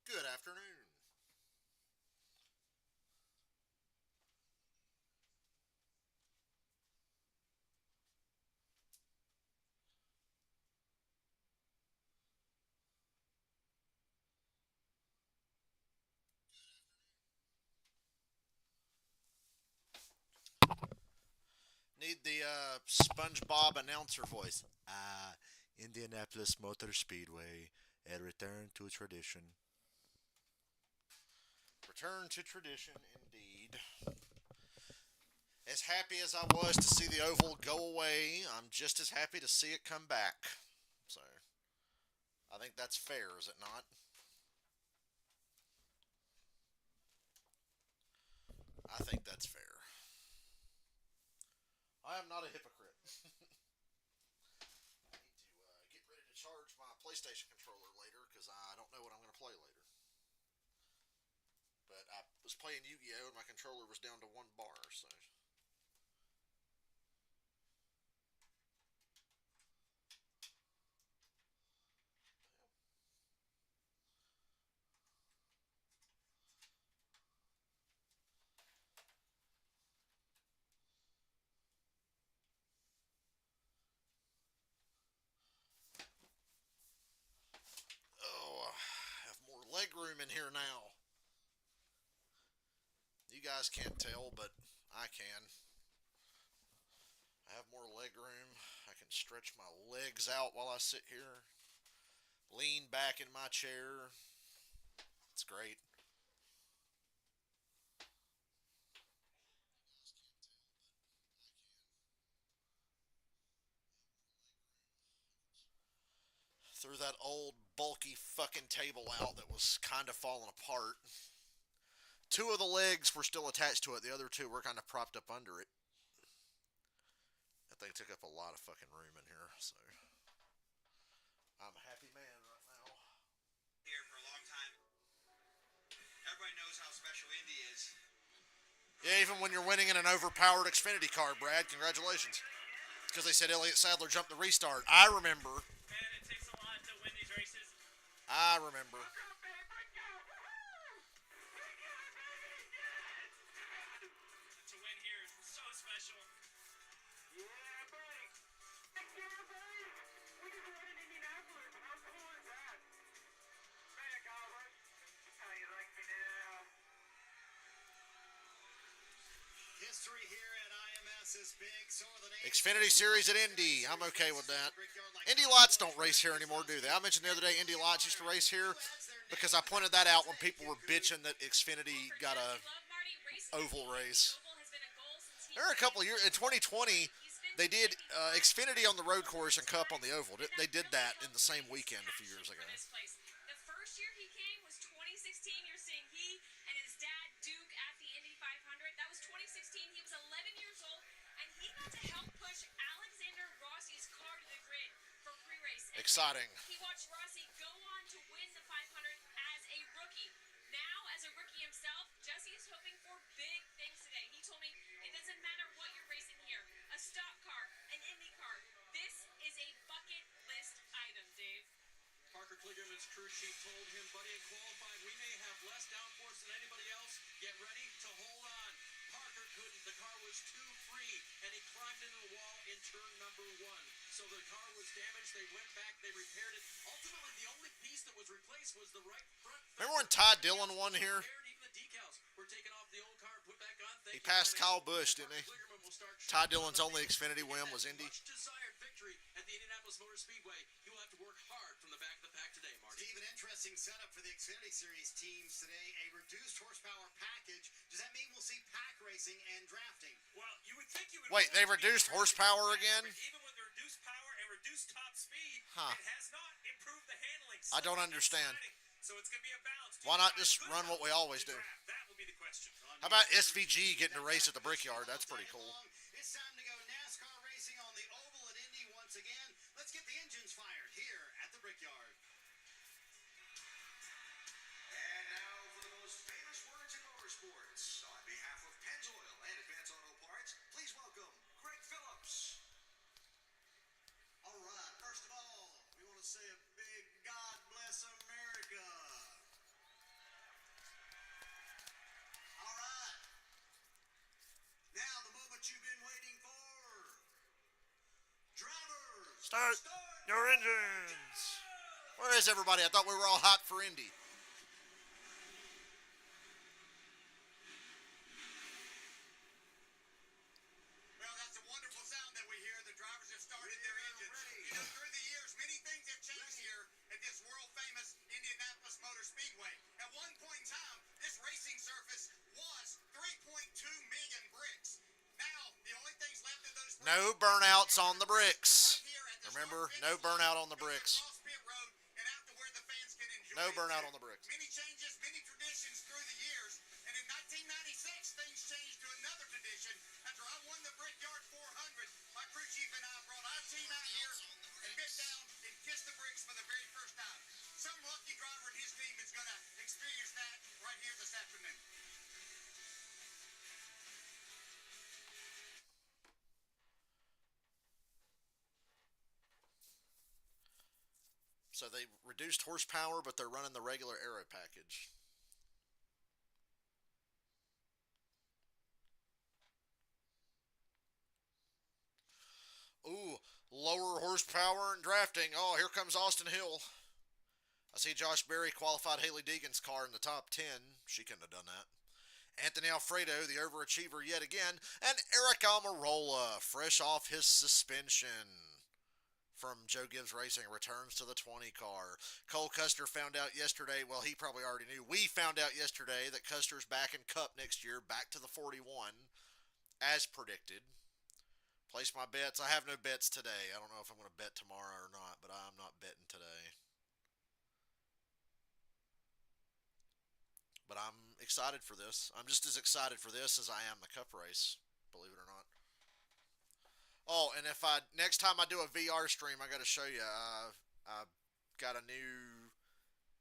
Good afternoon. Need the SpongeBob announcer voice. Indianapolis Motor Speedway, a return to tradition. Return to tradition, indeed. As happy as I was to see the oval go away, I'm just as happy to see it come back. So, I think that's fair, is it not? I think that's fair. I am not a hypocrite. I need to get ready to charge my PlayStation controller later because I don't know what I'm going to play later. But I was playing Yu-Gi-Oh and my controller was down to one bar, so oh, I have more leg room in here now. You guys can't tell, but I can. I have more leg room. I can stretch my legs out while I sit here, lean back in my chair. It's great. Threw that old bulky fucking table out that was kind of falling apart. Two of the legs were still attached to it. The other two were kind of propped up under it. That thing took up a lot of fucking room in here, so I'm a happy man right now. Here for a long time. Everybody knows how special Indy is. Yeah, even when you're winning in an overpowered Xfinity car, Brad, congratulations. It's because they said Elliott Sadler jumped the restart. I remember. Man, it takes a lot to win these races. I remember. To win here is so special. Yeah, buddy. Yeah, buddy. We just won in Indianapolis. How cool is that? Man, Calvert. How you like me now? History here at IMS is big. So are the names. Xfinity Series at Indy. I'm okay with that. Indy Lights don't race here anymore, do they? I mentioned the other day Indy Lights used to race here because I pointed that out when people were bitching that Xfinity got a oval race. There are a couple of years in 2020. They did Xfinity on the road course and Cup on the oval. They did that in the same weekend a few years ago. The first year he came was 2016. You're seeing he and his dad Duke at the Indy 500. That was 2016. He was 11 years old, and he got to help push Alexander Rossi's car to the grid for pre-race. And Exciting. he watched Rossi go on to win the 500 as a rookie. Now, as a rookie himself, Jesse is hoping for big things today. He told me it doesn't matter what you're racing here, a stock car, an Indy car. This is a bucket list item, Dave. Parker Kligerman's crew chief told him, buddy, in qualifying, we may have less downforce than anybody else. Get ready to hold on. Parker couldn't. The car was too free, and he climbed into the wall in turn number one. So the car was damaged. They went back. They repaired it. Ultimately, the only piece that was replaced was the right front. Remember when Todd Dillon won here? Even the decals were taken off the old car and put back on. He passed Kyle Busch, didn't he? Todd Dillon's only Xfinity win was Indy. Much desired victory at the Indianapolis Motor Speedway. He will have to work hard from the back of the pack today, Marty. Steve, an interesting setup for the Xfinity Series teams today. A reduced horsepower package. Does that mean we'll see pack racing and drafting? Well, you would think you would. Wait, they reduced horsepower again? Even with the reduced power and reduced top speed, Huh. it has not improved the handling. I don't understand. So it's going to be a balance. Why not just run what we always do? That will be the question. How about SVG getting a race at the Brickyard? That's pretty cool. It's time to go NASCAR racing on the oval at Indy once again. Let's get the engines fired here at the Brickyard. And now for the most famous words in motorsports. On behalf of Pennzoil and Advance Auto Parts, please welcome Greg Phillips. All right, first of all, we want to say a big God bless America. Start your engines. Where is everybody? I thought we were all hot for Indy. Well, that's a wonderful sound that we hear. The drivers have started their engines. You know, through the years, many things have changed here at this world-famous Indianapolis Motor Speedway. At one point in time, this racing surface was 3.2 million bricks. Now, the only things left of those bricks... No burnouts on the bricks. Right here at the Remember, start no finish burnout line, on the going bricks. across pit road and out to where the fans can enjoy No it, burnout too. on the bricks. Many changes, many traditions through the years. And in 1996, things changed to another tradition. After I won the Brickyard 400, my crew chief and I brought our team out here and bent down and kissed the bricks for the very first time. Some lucky driver and his team is going to experience that right here this afternoon. So they reduced horsepower, but they're running the regular aero package. Ooh, lower horsepower and drafting. Oh, here comes Austin Hill. I see Josh Berry qualified Haley Deegan's car in the top 10. She couldn't have done that. Anthony Alfredo, the overachiever yet again. And Eric Almirola, fresh off his suspension from Joe Gibbs Racing, returns to the 20 car. Cole Custer found out yesterday, well, he probably already knew. We found out yesterday that Custer's back in Cup next year, back to the 41, as predicted. Place my bets. I have no bets today. I don't know if I'm going to bet tomorrow or not, but I'm not betting today. But I'm excited for this. I'm just as excited for this as I am the Cup race, believe it or not. Oh, and if next time I do a VR stream, I got to show you. I've got a new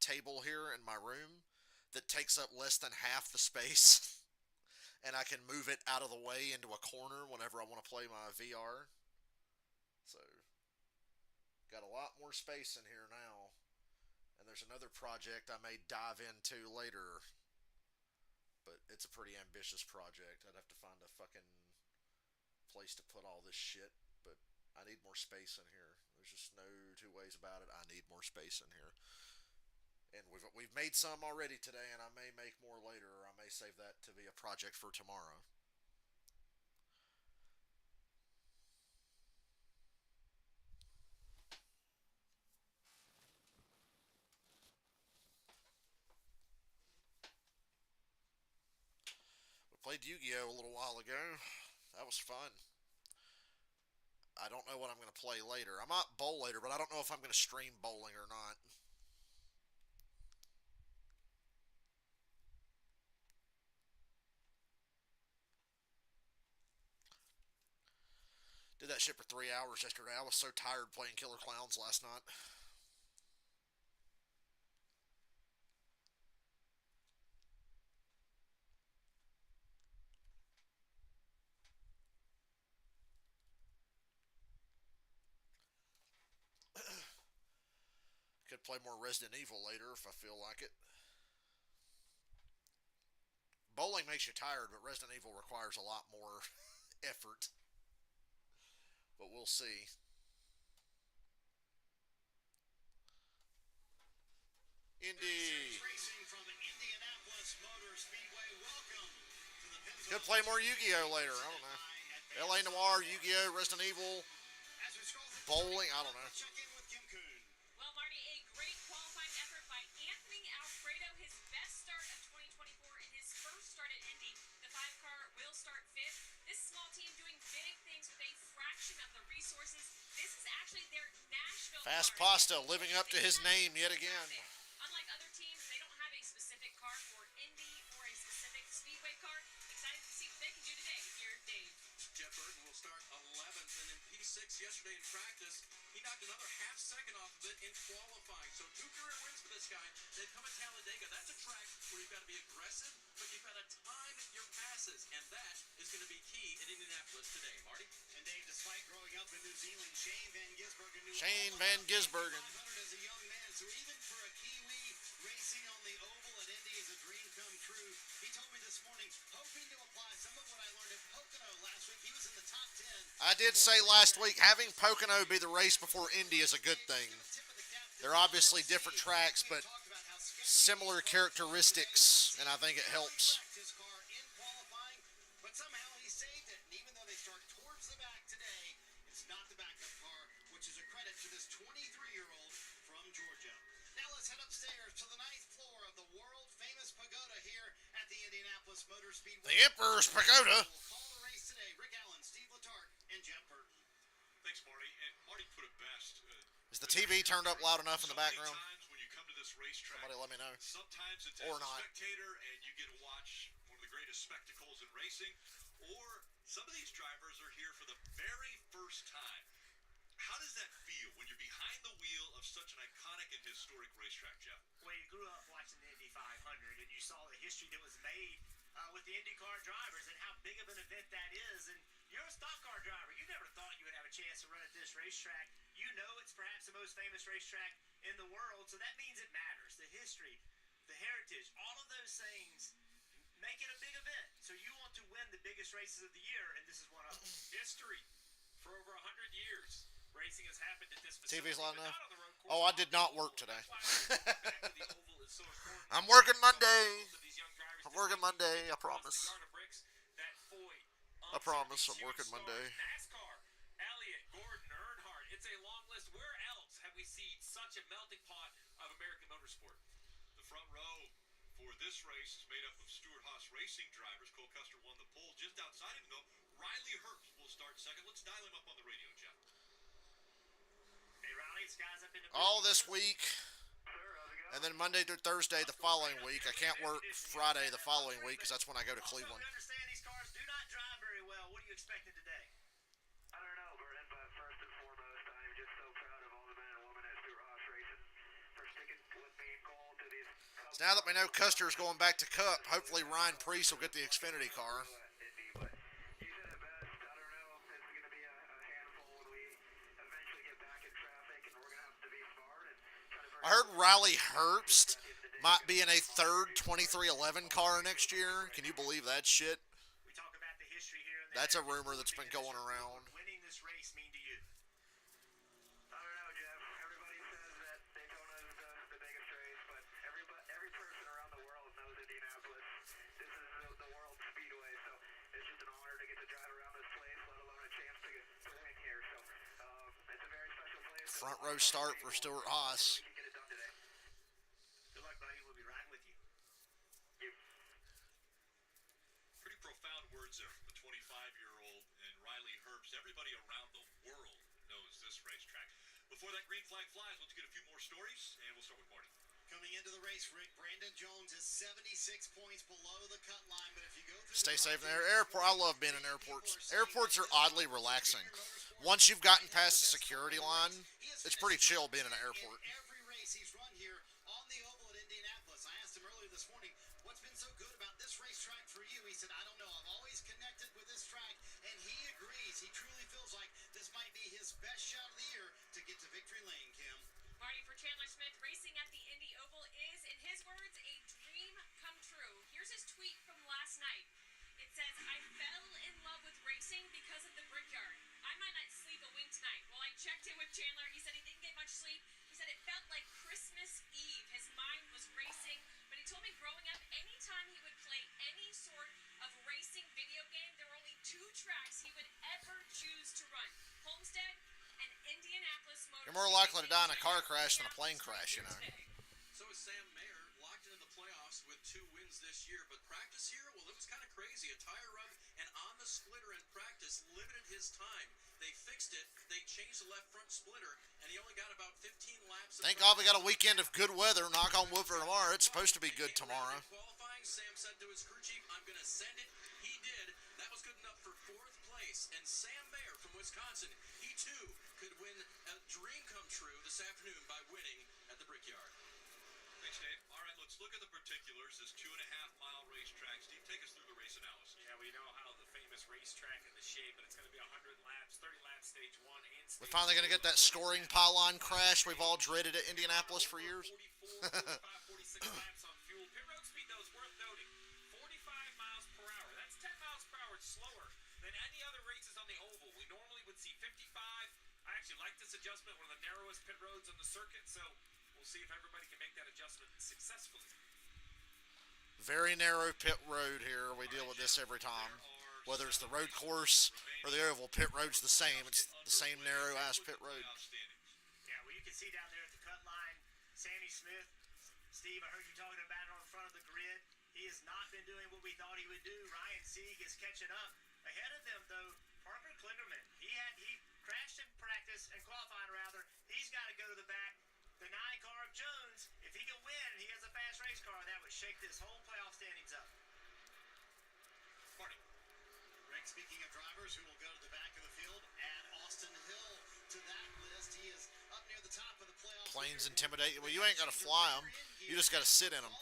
table here in my room that takes up less than half the space, and I can move it out of the way into a corner whenever I want to play my VR. So, got a lot more space in here now. And there's another project I may dive into later, but it's a pretty ambitious project. I'd have to find a fucking place to put all this shit, but I need more space in here. There's just no two ways about it. I need more space in here. And we've made some already today, and I may make more later, or I may save that to be a project for tomorrow. We played Yu-Gi-Oh! A little while ago. That was fun. I don't know what I'm going to play later. I might bowl later, but I don't know if I'm going to stream bowling or not. Did that shit for 3 hours yesterday. I was so tired playing Killer Clowns last night. Could play more Resident Evil later if I feel like it. Bowling makes you tired, but Resident Evil requires a lot more effort. But we'll see. Indy. Racing from Indianapolis Motor Speedway. Welcome to the Pennzoil Could play more Yu-Gi-Oh! Later. I don't know. LA Noire, Yu-Gi-Oh!, Resident Evil, bowling. I don't know. Check in with Kim Kuhn. Well, Marty, a great qualifying effort by Anthony Alfredo, his best start of 2024 in his first start at Indy. The 5-car will start 5th. This small team doing big things with a fraction of the resources. This is actually their Nashville Fast car. Pasta living up to his name yet again. Unlike other teams, they don't have a specific car for Indy or a specific speedway car. Excited to see what they can do today. Here's Dave. Jeff Burton will start 11th, and in P6 yesterday in practice, he knocked another half second off of it in qualifying. So 2 career wins for this guy. They come at Talladega. That's a track where you've got to be aggressive, but you've got to time your passes, and that is going to be key in Indianapolis today. Marty? And Dave, despite growing up in New Zealand, Shane Van Gisbergen knew Shane all Van about Gisbergen. 500 as a young man. So even for a Kiwi, racing on the oval at Indy is a dream come true. He told me this morning, hoping to apply some of what I learned at Pocono last week. He was in the top 10. I did say last week having Pocono be the race before Indy is a good thing. They're obviously different tracks, but similar characteristics, and I think it helps. His car in qualifying, but somehow he saved it. And even though they start towards the back today, it's not the backup car, which is a credit to this 23-year-old from Georgia. Now let's head upstairs to the ninth floor of the world-famous pagoda here at the Indianapolis Motor Speedway. The Emperor's Pagoda. We'll call the race today. Rick Allen, Steve Letarte, and Jeff Burton. Thanks, Marty. And Marty put it best. Is the TV turned up loud enough in the background? Sometimes when you come to this racetrack, Somebody let me know. sometimes it's Or as a not. spectator and you get to watch one of the greatest spectacles in racing, or some of these drivers are here for the very first time. How does that feel when you're behind the wheel of such an iconic and historic racetrack, Jeff? Well, you grew up watching the Indy 500 and you saw the history that was made with the IndyCar drivers and how big of an event that is. And you're a stock car driver. You never thought you would have a chance to run at this racetrack. You know it's perhaps the most famous racetrack in the world, so that means it matters. The history, the heritage, all of those things make it a big event. So you want to win the biggest races of the year, and this is one of them. History for over 100 years. Racing has happened at this facility. TV's loud but enough? not on the road course. Oh, I did not work today. That's why back to the oval is so important. I'm working Monday. So these young drivers I'm working just Monday, I across the promise. yard of bricks, that Foyt, I promise I'm Series working stars, Monday. NASCAR, Elliott, Gordon, Earnhardt. It's a long list. Where else have we seen such a melting pot of American motorsport? The front row for this race is made up of Stuart Haas Racing drivers. Cole Custer won the pole. Just outside him, though, Riley Herbst will start second. Let's dial him up on the radio, Jeff. Hey, Riley, guys up in the All this week, and then Monday through Thursday the following week. I can't work Friday the following week because that's when I go to Also, Cleveland. we understand these cars do not drive very well. What are you expecting today? I don't know, Vernon, but first and foremost, I am just so proud of all the men and women at Stuart Haas Racing for sticking with me and Cole to these. So now that we know Custer's going back to Cup, hopefully Ryan Preece will get the Xfinity car. Indy, but you said it best. I don't know if this is going to be a handful when we eventually get back in traffic, and we're going to have to be smart and try to. I heard Riley Herbst might be in a third 2311 car next year. Can you believe that shit? We talk about the history here. And the That's a heritage. rumor that's been going around. What would winning this race mean to you? I don't know, Jeff. Everybody says that Daytona is the biggest race, but every person around the world knows Indianapolis. This is the world speedway, so it's just an honor to get to drive around this place, let alone a chance to win here. So it's a very special place. Front row start for Stuart Haas. We can get it done today. Good luck, buddy. We'll be riding with you. Pretty profound words there from the 25-year-old and Riley Herbst. Everybody around the world knows this racetrack. Before that green flag flies, let's get a few more stories, and we'll start with Marty. Coming into the race, Rick, Brandon Jones is 76 points below the cut line, but if you go through Stay safe in there. Airport. I love being in airports. Airports are oddly relaxing. Once you've gotten past the security line, it's pretty chill being in an airport. every race he's run here on the oval at Indianapolis. I asked him earlier this morning, what's been so good about this racetrack for you? He said, I don't know. I've always connected with this track, and he agrees. He truly feels like this might be his best shot of the year to get to victory lane, Kim. Marty, for Chandler Smith, racing at the Indy Oval is, in his words, a dream come true. Here's his tweet from last night. It says, I fell in love with racing because of the Brickyard. I might not sleep a wink tonight. While I checked in with Chandler, he said he didn't get much sleep. He said it felt like Christmas Eve. His mind was racing. But he told me growing up, anytime he would play any sort of racing video game, there were only two tracks he would ever choose to run. Homestead and Indianapolis Motor. You're more likely to die in a car crash than a plane crash, you know. So is Sam Mayer, locked into the playoffs with 2 wins this year. But practice here, well, it was kind of crazy. A tire rub and on the splitter in practice limited his time. They fixed it. They changed the left front splitter, and he only got about 15 laps. Thank God we got a weekend of good weather. Knock on wood for tomorrow. It's supposed to be good tomorrow. Qualifying, Sam said to his crew chief, I'm going to send it. He did. That was good enough for 4th place. And Sam Mayer from Wisconsin, he too could win a dream come true this afternoon by winning at the Brickyard. Thanks, Dave. All right, let's look at the particulars. This 2.5-mile racetrack. Steve, take us through the race analysis. Yeah, we know how the famous racetrack and the shape, but it's going to be 100 laps, 30 laps, stage 1 and stage We're finally going to get that scoring pylon crash we've all dreaded at Indianapolis for years. 44, 45, 46 laps on fuel. Pit road speed, though, is worth noting. 45 miles per hour. That's 10 miles per hour slower than any other races on the oval. We normally adjustment, one of the narrowest pit roads on the circuit, so we'll see if everybody can make that adjustment successfully. Very narrow pit road here. We deal with this every time. Whether it's the road course or the oval, pit road's the same. It's the same narrow ass pit road. Yeah, well, you can see down there at the cut line, Sammy Smith. Steve, I heard you talking about it on the front of the grid. He has not been doing what we thought he would do. Ryan Sieg is catching up. Ahead of them, though, Parker Kligerman. He crashed in practice and qualifying rather. He's got to go to the back. The 9 car of Jones, if he can win and he has a fast race car, that would shake this whole playoff standings up. Marty. Greg, speaking of drivers who will go to the back of the field, add Austin Hill to that list. He is up near the top of the playoffs. Planes intimidate you. Well, you ain't got to fly them. You just got to sit in them.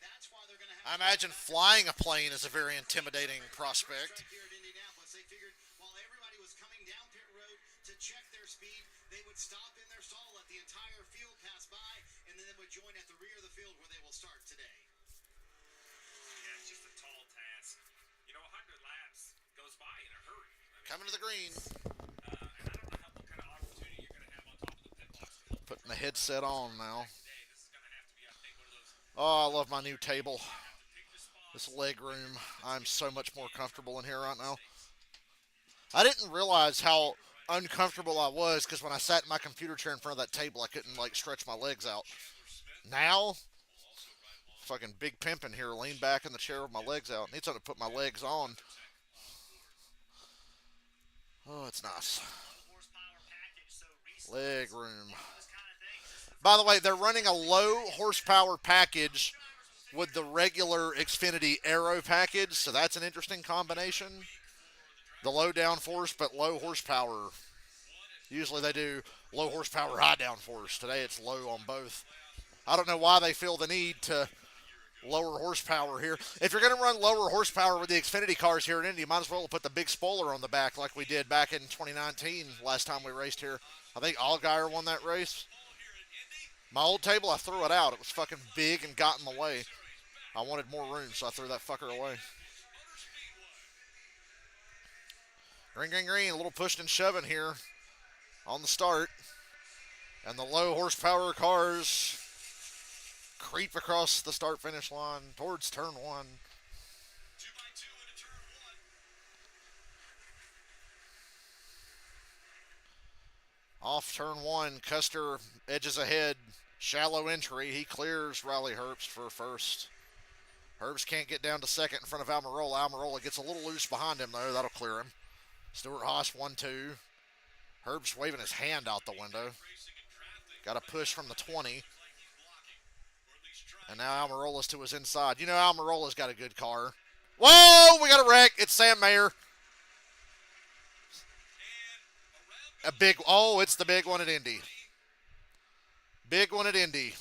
That's why they're gonna I imagine flying a plane is a very intimidating prospect. here at Indianapolis. They figured while everybody was coming down pit road to check their speed, they would stop in their stall, let the entire field pass by, and then they would join at the rear of the field where they will start today. Yeah, it's just a tall task. You know, 100 laps goes by in a hurry. Coming to the green. And I don't know what kind of opportunity you're going to have on top of the pit box. Putting the headset on now. Today, this is going to have to be, I think, one of those Oh, I love my new table. This leg room. I'm so much more comfortable in here right now. I didn't realize how uncomfortable I was because when I sat in my computer chair in front of that table, I couldn't like stretch my legs out. Now, fucking big pimpin' here, lean back in the chair with my legs out. Need something to put my legs on. Oh, it's nice. Leg room. By the way, they're running a low horsepower package with the regular Xfinity Aero package, so that's an interesting combination. The low downforce, but low horsepower. Usually they do low horsepower, high downforce. Today it's low on both. I don't know why they feel the need to lower horsepower here. If you're going to run lower horsepower with the Xfinity cars here in Indy, you might as well put the big spoiler on the back like we did back in 2019, last time we raced here. I think Allgaier won that race. My old table, I threw it out. It was fucking big and got in the way. I wanted more room, so I threw that fucker away. Green, green, green. A little pushing and shoving here on the start. And the low horsepower cars creep across the start-finish line towards turn 1. 2x2 into turn 1. Off turn 1, Custer edges ahead. Shallow entry. He clears Riley Herbst for first. Herbst can't get down to second in front of Almirola. Almirola gets a little loose behind him, though. That'll clear him. Stewart Haas 1-2. Herbst waving his hand out the window. Got a push from the 20. And now Almirola's to his inside. You know Almirola's got a good car. Whoa! We got a wreck. It's Sam Mayer. It's the big one at Indy. Big one at Indy.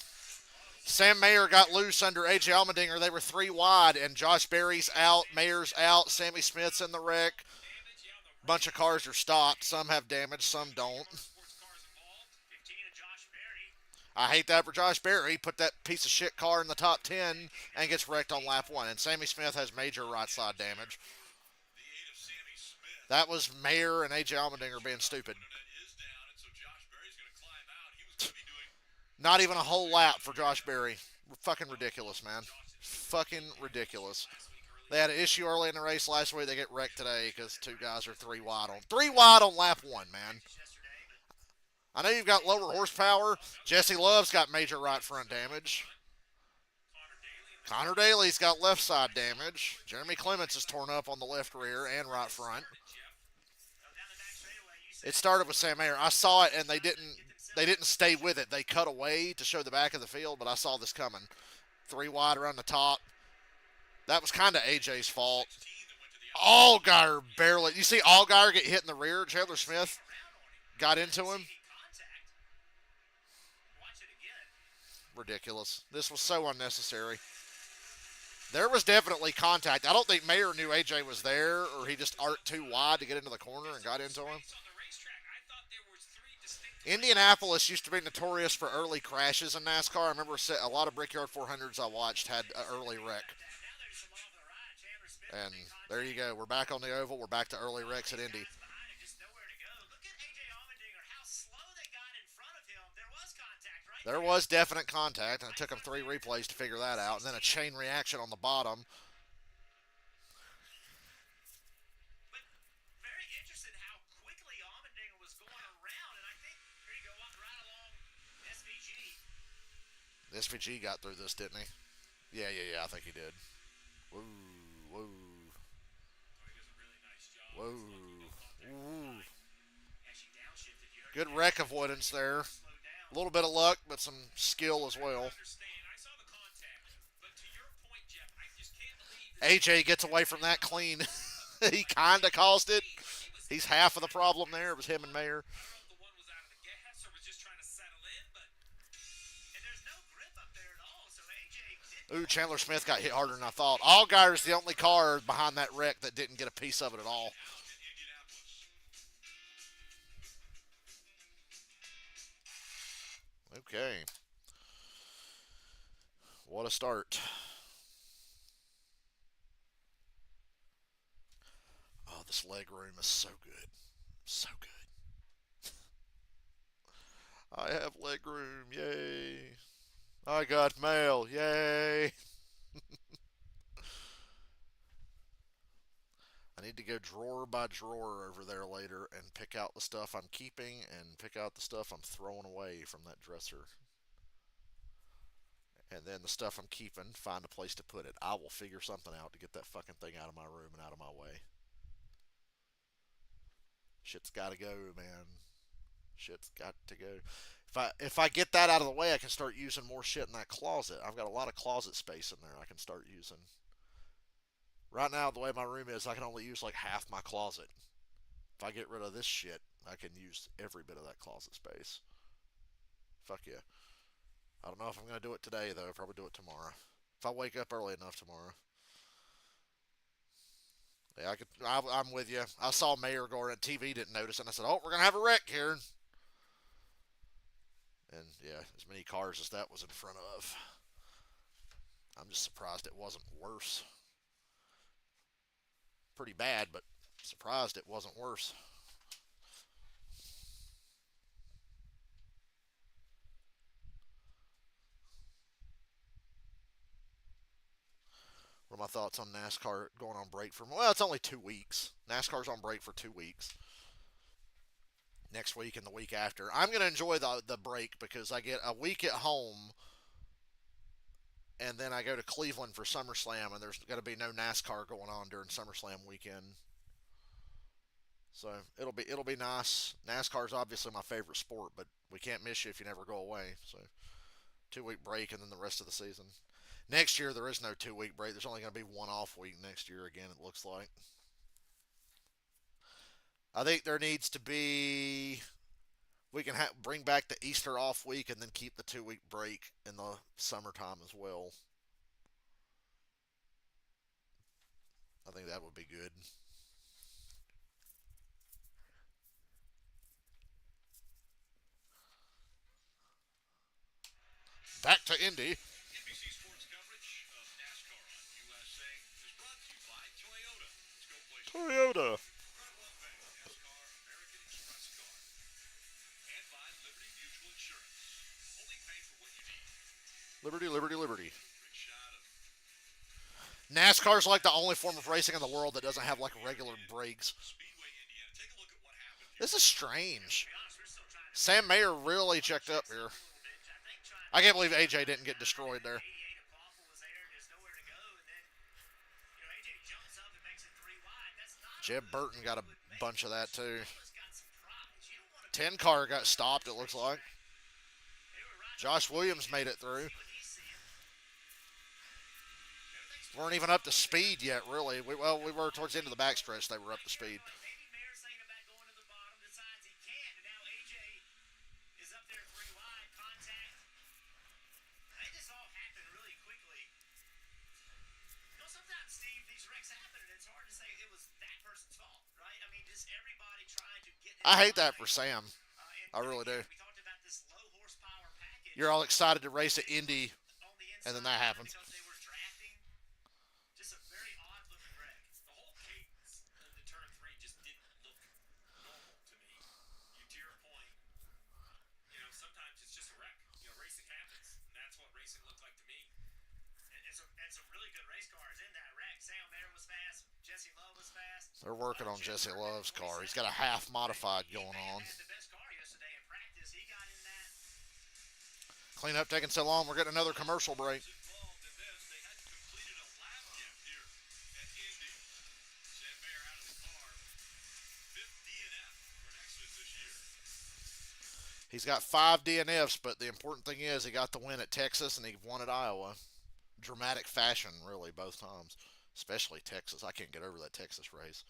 Sam Mayer got loose under A.J. Allmendinger. They were 3 wide, and Josh Berry's out, Mayer's out, Sammy Smith's in the wreck. Bunch of cars are stopped. Some have damage, some don't. I hate that for Josh Berry. Put that piece of shit car in the top 10 and gets wrecked on lap 1. And Sammy Smith has major right side damage. That was Mayer and A.J. Allmendinger being stupid. Not even a whole lap for Josh Berry. Fucking ridiculous, man. Fucking ridiculous. They had an issue early in the race last week. They get wrecked today because 2 guys are 3 wide on lap 1, man. I know you've got lower horsepower. Jesse Love's got major right front damage. Connor Daly's got left side damage. Jeremy Clements is torn up on the left rear and right front. It started with Sam Mayer. I saw it, and they didn't stay with it. They cut away to show the back of the field, but I saw this coming. 3 wide around the top. That was kind of AJ's fault. Allgaier barely. You see Allgaier get hit in the rear. Chandler Smith got into him. Ridiculous. This was so unnecessary. There was definitely contact. I don't think Mayer knew AJ was there, or he just arced too wide to get into the corner and got into him. Indianapolis used to be notorious for early crashes in NASCAR. I remember a lot of Brickyard 400s I watched had an early wreck. And there you go. We're back on the oval. We're back to early wrecks at Indy. There was definite contact, and it took them 3 replays to figure that out, and then a chain reaction on the bottom. But very interesting how quickly Allmendinger was going around, and I think here you go right along SVG. The SVG got through this, didn't he? Yeah, I think he did. Whoa, whoa, whoa, whoa. Actually downshifted. You heard Good that. wreck avoidance there. Slowed down. A little bit of luck, but some skill as well. Understand. I saw the contact, but to your point, Jeff, I just can't believe this. AJ gets away from that clean. He kind of caused it. He's half of the problem there. It was him and Mayer. I don't know if the one was out of the gas or was just trying to settle in, but And there's no grip up there at all, so AJ did. Ooh, Chandler Smith got hit harder than I thought. Allgaier's the only car behind that wreck that didn't get a piece of it at all. out in Indianapolis. Okay. What a start. Oh, this leg room is so good. So good. I have leg room. Yay. I got mail. Yay. I need to go drawer by drawer over there later and pick out the stuff I'm keeping and pick out the stuff I'm throwing away from that dresser. And then the stuff I'm keeping, find a place to put it. I will figure something out to get that fucking thing out of my room and out of my way. Shit's gotta go, man. Shit's got to go. If I get that out of the way, I can start using more shit in that closet. I've got a lot of closet space in there I can start using. Right now, the way my room is, I can only use like half my closet. If I get rid of this shit, I can use every bit of that closet space. Fuck yeah. I don't know if I'm going to do it today, though. I'll probably do it tomorrow. If I wake up early enough tomorrow. Yeah, I'm with you. I saw Mayer go on TV, didn't notice it, and I said, oh, we're going to have a wreck here. And, yeah, as many cars as that was in front of. I'm just surprised it wasn't worse. Pretty bad, but surprised it wasn't worse. What are my thoughts on NASCAR going on break for? Well, it's only 2 weeks. NASCAR's on break for 2 weeks. Next week and the week after. I'm going to enjoy the break because I get a week at home and then I go to Cleveland for SummerSlam, and there's going to be no NASCAR going on during SummerSlam weekend. So it'll be nice. NASCAR's obviously my favorite sport, but we can't miss you if you never go away. So 2 week break and then the rest of the season. Next year there is no 2 week break. There's only going to be one off week next year again. It looks like. I think there needs to be. We can bring back the Easter off week and then keep the 2 week break in the summertime as well. I think that would be good. Back to Indy. NBC Sports coverage of NASCAR on USA is brought to you by Toyota. Let's go places. Toyota. Incredible event, NASCAR American Express Card. And by Liberty Mutual Insurance. Only pay for what you need. Liberty, liberty, liberty. Big shot of NASCAR's like the only form of racing in the world that doesn't have like regular breaks. Speedway, Indiana. Take a look at what happened here. This is strange. To be honest, we're still trying to Sam Mayer really checked up here. a little bit. I think trying I can't believe AJ didn't get destroyed there. 88 if Waffle was there, there's nowhere to go, and then AJ jumps up and makes it 3 wide. That's not Jeb Burton got a bunch of that too. Noah's got some prize. You don't want to 10 car got stopped, it looks like. they were right Josh Williams made it through. what he's seeing. Weren't even up to speed yet, really. We were towards the end of the backstretch. They were up to speed. Maybe Mayer's thinking about going to the bottom, decides he can't, and now AJ is up there 3 wide, contact. They just all happened really quickly. Sometimes, Steve, these wrecks happen, and it's hard to say it was that person's fault, right? I mean, just everybody trying to get in I hate that line. for Sam. I really do. We talked about this low horsepower package You're all excited to race at Indy, on the and then inside that happens. because they were drafting. Just a very odd looking wreck. the whole cadence of the turn 3 just didn't look normal to me. To your point, sometimes it's just a wreck. Racing They're working on Jesse Love's car. He's got a half modified going on. Had the best car yesterday in practice. He got in that. Cleanup taking so long, we're getting another commercial break. Involved in this, they hadn't completed a lap yet here at Indy. Sam Mayer out of the car. Fifth DNF for an accident this year. He's got 5 DNFs, but the important thing is he got the win at Texas and he won at Iowa. Dramatic fashion, really, both times. Especially Texas. I can't get over that Texas race.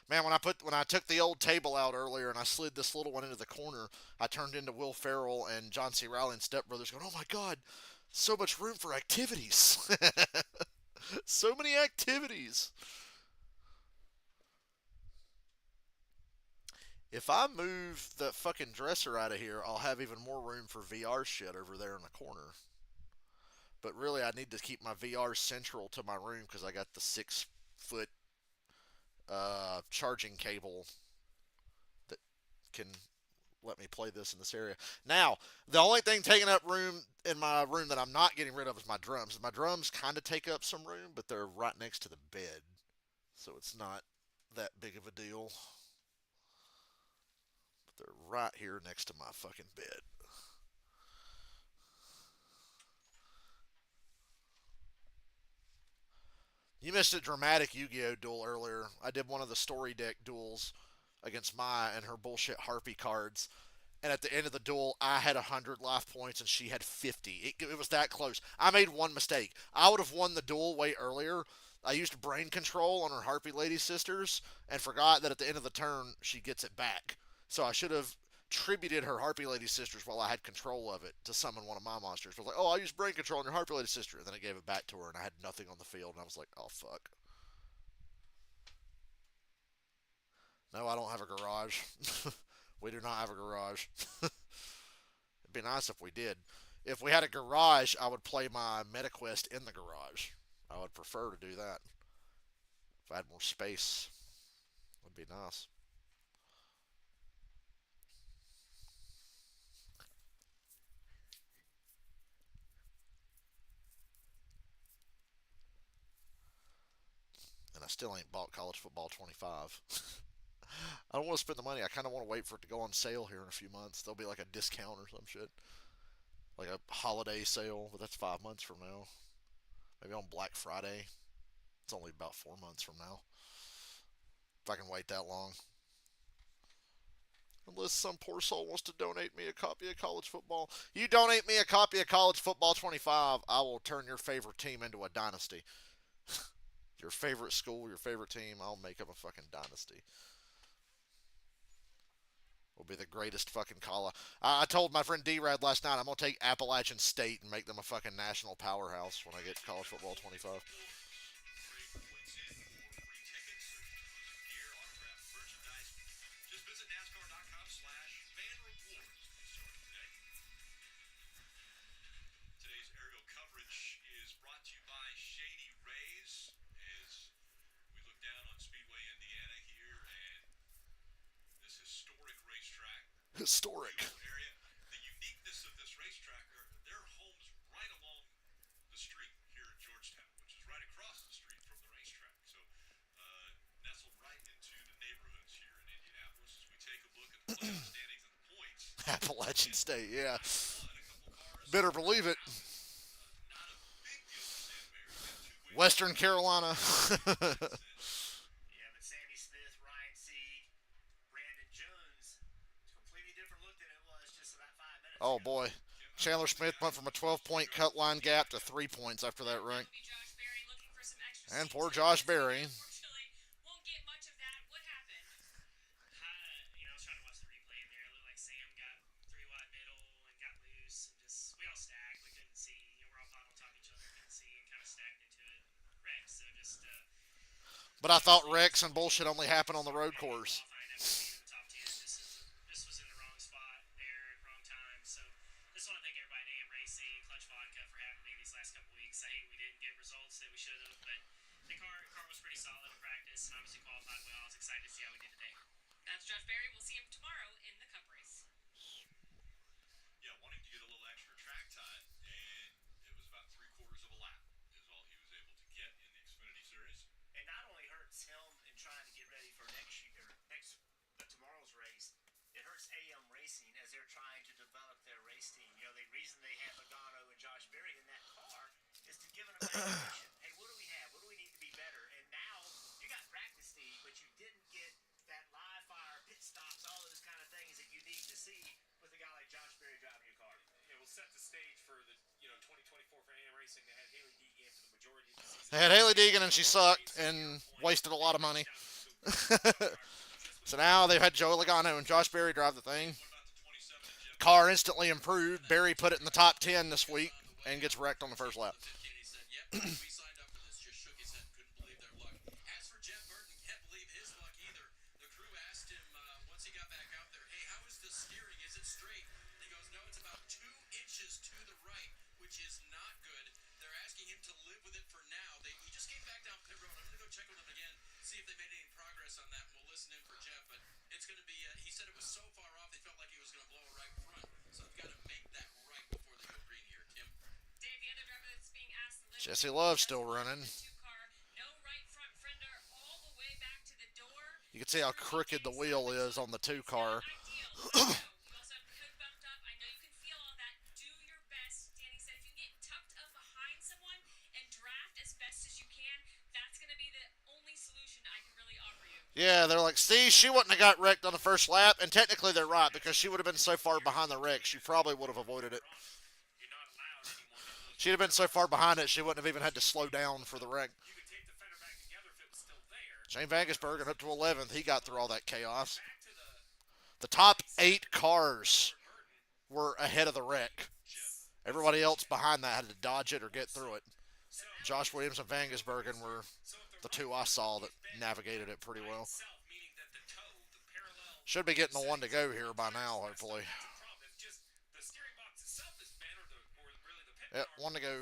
Man, when I took the old table out earlier and I slid this little one into the corner, I turned into Will Ferrell and John C. Reilly and Step Brothers going, "Oh my God, so much room for activities." So many activities. If I move the fucking dresser out of here, I'll have even more room for VR shit over there in the corner. But really, I need to keep my VR central to my room because I got the 6-foot charging cable that can let me play this in this area. Now, the only thing taking up room in my room that I'm not getting rid of is my drums. My drums kind of take up some room, but they're right next to the bed. So it's not that big of a deal. But they're right here next to my fucking bed. You missed a dramatic Yu-Gi-Oh! Duel earlier. I did one of the story deck duels against Maya and her bullshit Harpy cards. And at the end of the duel, I had 100 life points and she had 50. It was that close. I made one mistake. I would have won the duel way earlier. I used brain control on her Harpy Lady Sisters and forgot that at the end of the turn, she gets it back. So I should have tributed her Harpy Lady Sisters while I had control of it to summon one of my monsters. I was like, oh, I used brain control on your Harpy Lady Sister. And then I gave it back to her and I had nothing on the field. And I was like, oh, fuck. No, I don't have a garage. We do not have a garage. It'd be nice if we did. If we had a garage, I would play my MetaQuest in the garage. I would prefer to do that. If I had more space, it would be nice. And I still ain't bought College Football 25. I don't want to spend the money. I kind of want to wait for it to go on sale here in a few months. There'll be like a discount or some shit. Like a holiday sale, but that's 5 months from now. Maybe on Black Friday. It's only about 4 months from now. If I can wait that long. Unless some poor soul wants to donate me a copy of College Football. You donate me a copy of College Football 25, I will turn your favorite team into a dynasty. Your favorite school, your favorite team, I'll make them a fucking dynasty. Will be the greatest fucking college. I told my friend D-Rad last night I'm going to take Appalachian State and make them a fucking national powerhouse when I get College Football 25. Just visit NASCAR.com/fanrewards. Start today. Today's aerial coverage is brought to you by Shady Rays as we look down on Speedway, Indiana here, and this historic racetrack. Historic. Area. The uniqueness of this racetrack are their homes right along the street here in Georgetown, which is right across the street from the racetrack. So nestled right into the neighborhoods here in Indianapolis as we take a look at the playoff standings and the points. Appalachian State, yeah. Better believe it. Not a big deal for Sam Mayer. He's got 2 wins. Western Carolina. Yeah, but Sammy Smith, Ryan Sieg, Brandon Jones, it's a completely different look than it was just about 5 minutes Oh, ago. boy. Chandler Smith went from a 12-point cut line gap to 3 points after that rank. Josh Berry looking for some extra And seats poor in Josh this. Berry. Unfortunately, won't get much of that. What happened? I was trying to watch the replay in there. It looked like Sam got 3 wide middle and got loose. And just, we all stacked. We couldn't see. We're all piled on top of each other. Couldn't see and kind of stacked into it. Rex. So just. But I thought Rex and bullshit only happened on the road course. Top 10. This was in the wrong spot there, wrong time. So just want to thank everybody at AM Racing, Clutch Vodka for having me these last couple weeks. I hate we didn't get results that we should have, but the car was pretty solid in practice and obviously qualified well. I was excited to see how we did today. That's Josh Berry. We'll see him tomorrow in the Cup race. Yeah, wanting to get a little extra track time, and it was about 3/4 of a lap is all he was able to get in the Xfinity Series. Hey, what do we have? What do we need to be better? And now you got practice, Steve, but you didn't get that live fire, pit stops, all those kind of things that you need to see with a guy like Josh Berry driving your car. Yeah, we'll set the stage for the 2024 for AM Racing. They had Haley Deegan for the majority of the season. They had Haley Deegan, and she sucked and wasted a lot of money. So now they've had Joey Logano and Josh Berry drive the thing. Car instantly improved. Berry put it in the top 10 this week and gets wrecked on the first lap. He said, yep, we signed up for this. Just shook his head, couldn't believe their luck. As for Jeff Burton, can't believe his luck either. The crew asked him once he got back out there, hey, how is the steering? Is it straight? And he goes, no, it's about 2 inches to the right, which is not good. They're asking him to live with it for now. He just came back down pit road. I'm going to go check with him again, see if they made any progress on that, and we'll listen in for Jeff. But it's going to be, he said it was so far off, they felt like he was going to blow a right front. So they've got to make that right before they go green here, Tim. Dave, the other driver that's being asked to live Jesse Love's still running. car, no right front fender all the way back to the door. You can see how crooked the wheel is on the 2 car. Ideal. You also have the hood bumped up. I know you can feel all that. Do your best. Danny said if you get tucked up behind someone and draft as best as you can, that's going to be the only solution I can really offer you. Yeah, they're like, see, she wouldn't have got wrecked on the first lap. And technically they're right, because she would have been so far behind the wreck, she probably would have avoided it. You're not allowed anymore. She'd have been so far behind it, she wouldn't have even had to slow down for the wreck. You could tape the fender back together if it was still there. Shane Vangisbergen up to 11th. He got through all that chaos. Back to the The top 8 cars were ahead of the wreck. Everybody else behind that had to dodge it or get through it. Josh Williams and Vangisbergen were the 2 I saw that navigated it pretty well. itself, meaning that the toe, the parallel Should be getting the 1 to go here by now, hopefully. problem. If just the steering box itself is bent or really the pit Yep, 1 to go.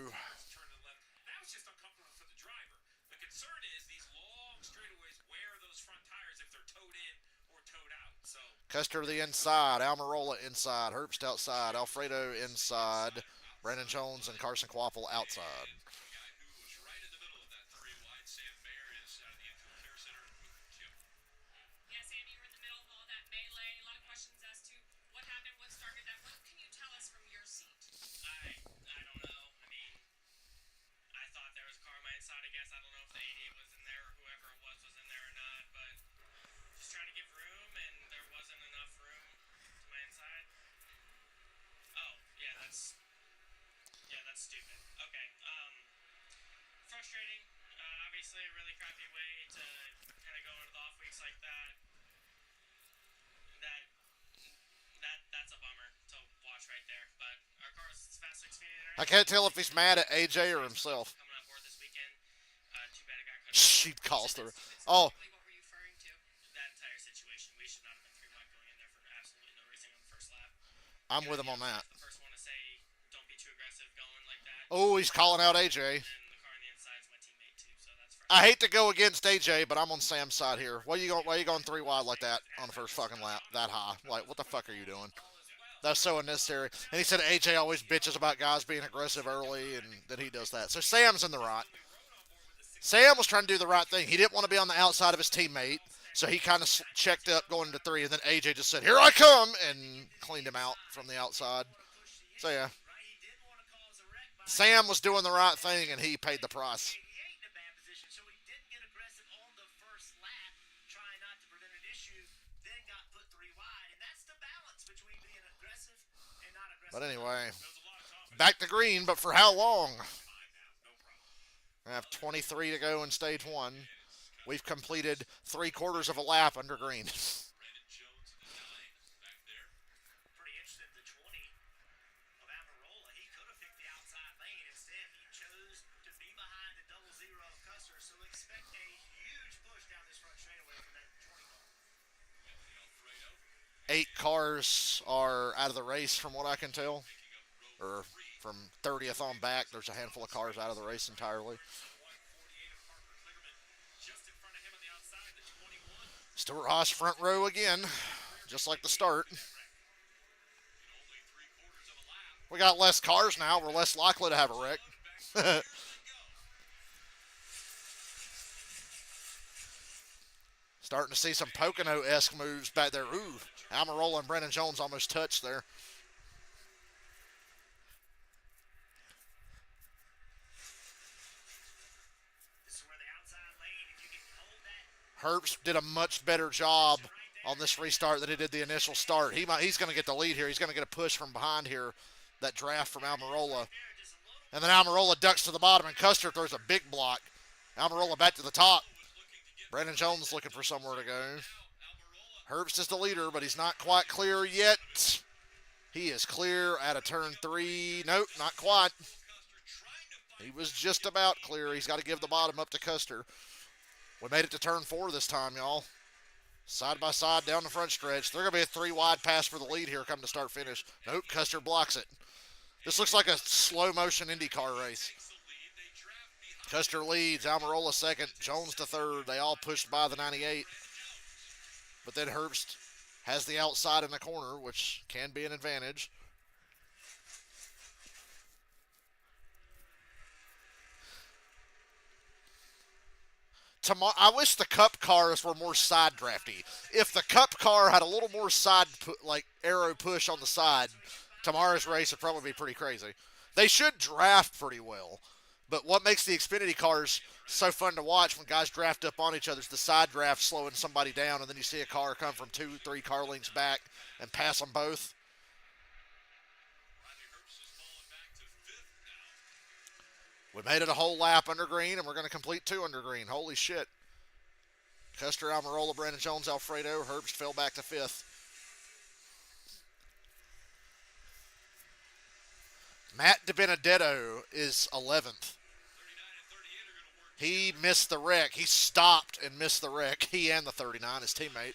turn to the left. That was just uncomfortable for the driver. The concern is these long straightaways wear those front tires if they're towed in or towed out. So Custer to the inside. Almirola inside. Herbst outside. Alfredo inside. Brandon Jones and Carson Quaffle outside. The guy who was right in the middle of that 3 wide, Sam Mayer, is out of the infield care center with Jim. Yeah, Sam, you were in the middle of all that melee. A lot of questions as to what happened, what started that. What can you tell us from your seat? I don't know. I mean, I thought there was a car on my inside, I guess. I don't know if the 88 was in there or whoever it was in there or not, but just trying to give room, and there wasn't enough room to my inside. Oh, yeah, that's stupid. Okay, frustrating. Obviously a really crappy way to kind of go into the off weeks like that. That's a bummer to watch right there. But our car is fast Xfinity. I can't tell if he's mad at AJ or himself. Coming on board this weekend. Too bad it got cut. She calls through. Oh, What were you referring to? That entire situation. We should not have been 3 wide going in there for absolutely no racing on the first lap. I'm with him on that. The first one to say don't be too aggressive going like that. Oh, he's calling out AJ. And the car on the inside is my teammate too, so that's I hate to go against AJ, but I'm on Sam's side here. Why are you going 3 wide like that on the first fucking lap? That high. Like, what the fuck are you doing? That's so unnecessary. And he said AJ always bitches about guys being aggressive early, and then he does that. So Sam's in the right. Sam was trying to do the right thing. He didn't want to be on the outside of his teammate, so he kind of checked up going into 3, and then AJ just said, "Here I come," and cleaned him out from the outside. So, yeah. Sam was doing the right thing, and he paid the price. He ain't in a bad position, so he didn't get aggressive on the first lap, trying not to prevent an issue, then got put 3 wide, and that's the balance between being aggressive and not aggressive. But anyway, back to green, but for how long? I have 23 to go in stage 1. We've completed 3/4 of a lap under green. Brandon Jones at the 9 back there. Pretty interesting, the 20 of Amarola. He could have picked the outside lane. Instead, he chose to be behind the 00 of Custer, so expect a huge push down this front straightaway from that 20 car. Alfredo 8 cars are out of the race from what I can tell. Or from 30th on back, there's a handful of cars out of the race entirely. 148 of Parker Kligerman just in front of him on the outside, the 21. Stuart Haas front row again, just like the start. in only 3/4 of a lap. We got less cars now. We're less likely to have a wreck. Starting to see some Pocono-esque moves back there. Ooh, Almirola and Brennan Jones almost touched there. Herbst did a much better job on this restart than he did the initial start. He's going to get the lead here. He's going to get a push from behind here, that draft from Almirola. And then Almirola ducks to the bottom, and Custer throws a big block. Almirola back to the top. Brandon Jones looking for somewhere to go. Herbst is the leader, but he's not quite clear yet. He is clear at a turn 3. Nope, not quite. He was just about clear. He's got to give the bottom up to Custer. We made it to turn 4 this time, y'all. Side by side down the front stretch. They're going to be a 3 wide pass for the lead here come to start finish. Nope, Custer blocks it. This looks like a slow motion IndyCar race. Custer leads, Almirola second, Jones to third. They all pushed by the 98. But then Herbst has the outside in the corner, which can be an advantage. I wish the Cup cars were more side drafty. If the Cup car had a little more side, arrow push on the side, tomorrow's race would probably be pretty crazy. They should draft pretty well. But what makes the Xfinity cars so fun to watch when guys draft up on each other is the side draft slowing somebody down, and then you see a car come from 2-3 car lengths back and pass them both. We made it a whole lap under green, and we're going to complete 2 under green. Holy shit. Custer, Almirola, Brandon Jones, Alfredo. Herbst fell back to 5th. Matt DiBenedetto is 11th. He missed the wreck. He stopped and missed the wreck. He and the 39, his teammate.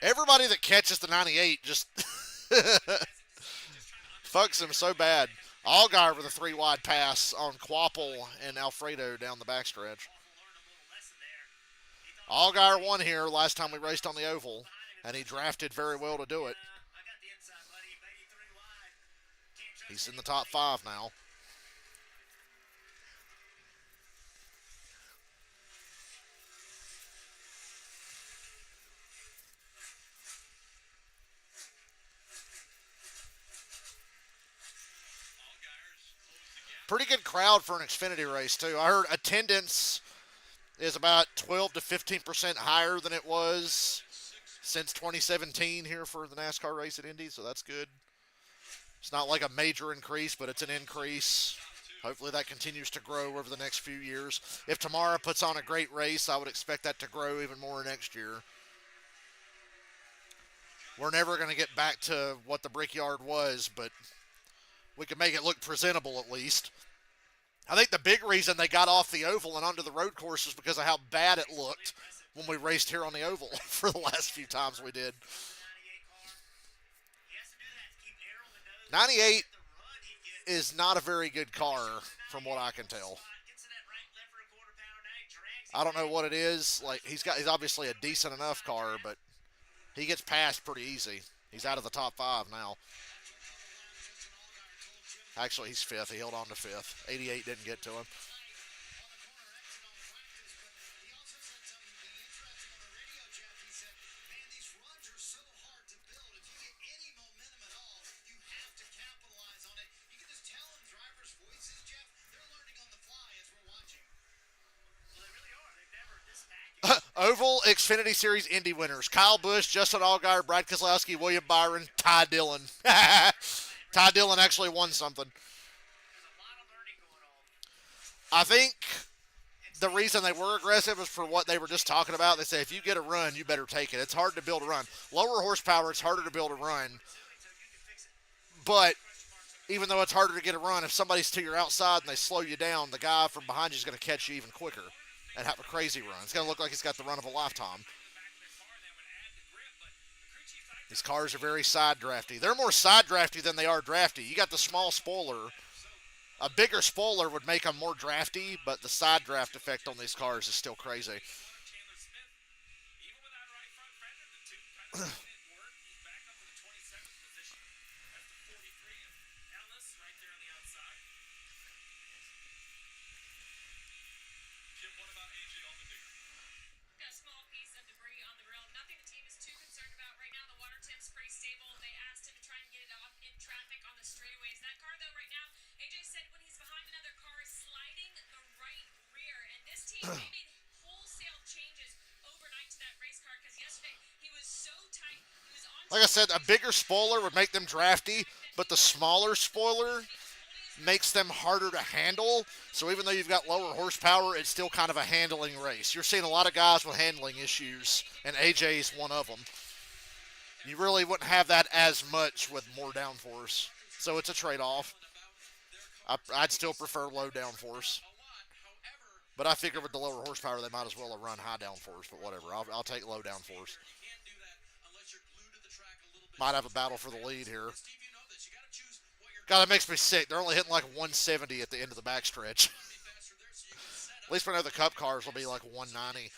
Everybody that catches the 98 just fucks him so bad. Allgaier with a 3 wide pass on Quapple and Alfredo down the backstretch. Allgaier won here last time we raced on the oval, and he drafted very well to do it. He's in the top 5 now. Pretty good crowd for an Xfinity race, too. I heard attendance is about 12 to 15% higher than it was since 2017 here for the NASCAR race at Indy, so that's good. It's not like a major increase, but it's an increase. Hopefully that continues to grow over the next few years. If Tamara puts on a great race, I would expect that to grow even more next year. We're never going to get back to what the Brickyard was, but we can make it look presentable at least. I think the big reason they got off the oval and onto the road course is because of how bad it looked when we raced here on the oval for the last few times we did. 98 is not a very good car from what I can tell. I don't know what it is. Like he's obviously a decent enough car, but he gets passed pretty easy. He's out of the top 5 now. Actually, he's 5th. He held on to 5th. 88 didn't get to him. Oval Xfinity Series Indy winners. Kyle Busch, Justin Allgaier, Brad Keselowski, William Byron, Ty Dillon. Ty Dillon actually won something. I think the reason they were aggressive was for what they were just talking about. They say if you get a run, you better take it. It's hard to build a run. Lower horsepower, it's harder to build a run. But even though it's harder to get a run, if somebody's to your outside and they slow you down, the guy from behind you is going to catch you even quicker and have a crazy run. It's going to look like he's got the run of a lifetime. These cars are very side drafty. They're more side drafty than they are drafty. You got the small spoiler. A bigger spoiler would make them more drafty, but the side draft effect on these cars is still crazy. like I said, a bigger spoiler would make them drafty, but the smaller spoiler makes them harder to handle. So even though you've got lower horsepower, it's still kind of a handling race. You're seeing a lot of guys with handling issues, and AJ's one of them. You really wouldn't have that as much with more downforce. So it's a trade-off. I'd still prefer low downforce. But I figure with the lower horsepower, they might as well have run high downforce. But whatever, I'll take low downforce. Might have a battle for the lead here. God, that makes me sick. They're only hitting like 170 at the end of the backstretch. At least we know the Cup cars will be like 190. Yeah,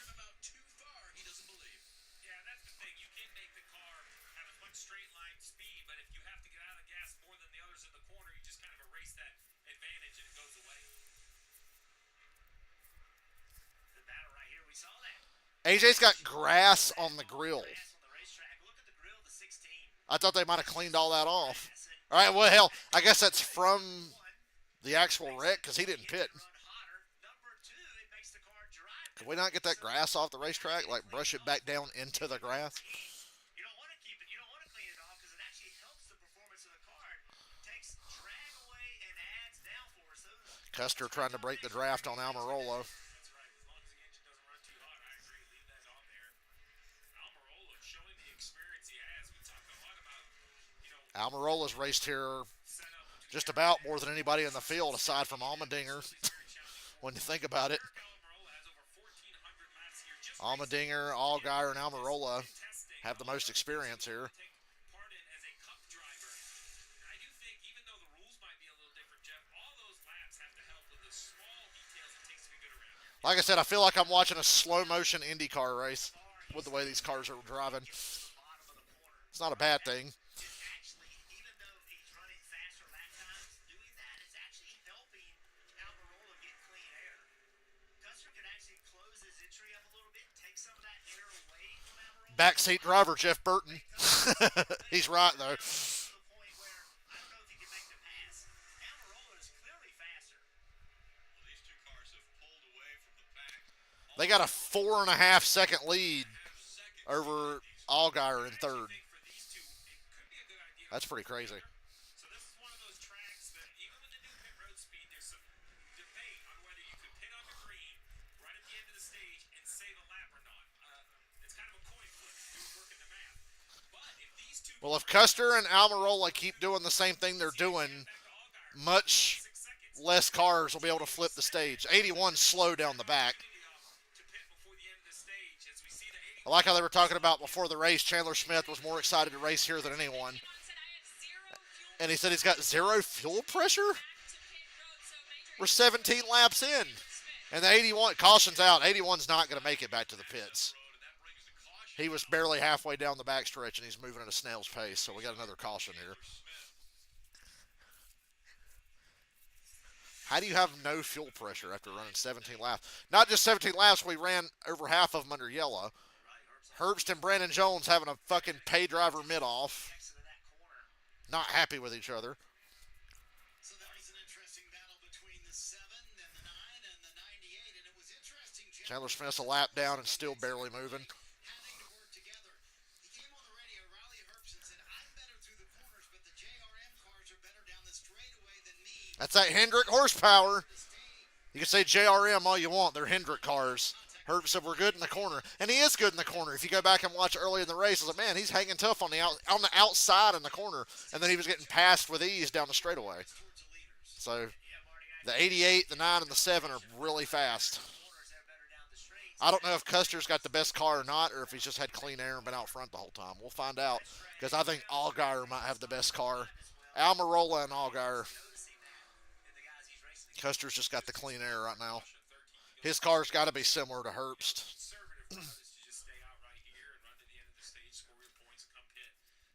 that's the thing. You can make the car have as much straight line speed, but if you have to get out of the gas more than the others in the corner, you just kind of erase that advantage and it goes away. The battle right here, we saw that. AJ's got grass on the grill. Grass on the racetrack. Look at the grill, the 16. I thought they might have cleaned all that off. All right, well, hell, I guess that's from the actual wreck because he didn't pit. Could we not get that grass off the racetrack? Like brush it back down into the grass? You don't want to keep it. You don't want to clean it off because it actually helps the performance of the car. It takes drag away and adds downforce. Custer trying to break the draft on Almirola. That's right. As long as the engine doesn't run too hot, I agree. Leave that on there. Almirola showing the experience he has. We talk a lot about, Almirola's raced here just about more than anybody in the field aside from Allmendinger. When you think about it. Allmendinger, Allgaier, and Almirola have the most experience here. Like I said, I feel like I'm watching a slow motion IndyCar race with the way these cars are driving. It's not a bad thing. Actually, even though he's running faster lap times, doing that is actually helping Almirola get clean air. Custer could actually close his entry up a little bit, take some of that air away from Almirola. Backseat driver Jeff Burton. He's right, though. To the point where I don't know if he can make the pass. Almirola is clearly faster. Well, these two cars have pulled away from the pack. They got a 4.5-second lead over Allgaier in third. That's pretty crazy. So this is one of those tracks that even with the new pit road speed, there's some debate on whether you could pit on the green right at the end of the stage and save a lap or not. It's kind of a coin flip. Who's working the math? But if these two Well, if Custer and Almirola keep doing the same thing they're doing, much less cars will be able to flip the stage. 81 slow down the back. to pit before the end of the stage, as we see the 80 I like how they were talking about before the race, Chandler Smith was more excited to race here than anyone. And he said he's got zero fuel pressure? We're 17 laps in. And the 81, caution's out. 81's not going to make it back to the pits. He was barely halfway down the backstretch, and he's moving at a snail's pace, so we got another caution here. How do you have no fuel pressure after running 17 laps? Not just 17 laps, we ran over half of them under yellow. Herbst and Brandon Jones having a fucking pay driver mid-off. Not happy with each other. So that was an interesting battle between the 7 and the 9 and the 98, and it was interesting. Chandler Smith's a lap down and still barely moving. Having to work together. He came on the radio, Riley Herbst, and said, "I'm better through the corners, but the JRM cars are better down the straightaway than me." That's that Hendrick horsepower. You can say JRM all you want. They're Hendrick cars. Herbst said we're good in the corner, and he is good in the corner. If you go back and watch early in the race, I was like, man, he's hanging tough on the outside in the corner, and then he was getting passed with ease down the straightaway. So the 88, the 9, and the 7 are really fast. I don't know if Custer's got the best car or not, or if he's just had clean air and been out front the whole time. We'll find out, because I think Allgaier might have the best car. Almirola and Allgaier. Custer's just got the clean air right now. His car's got to be similar to Herbst. conservative route is to just stay out right here and run to the end of the stage, score your points, and come pit.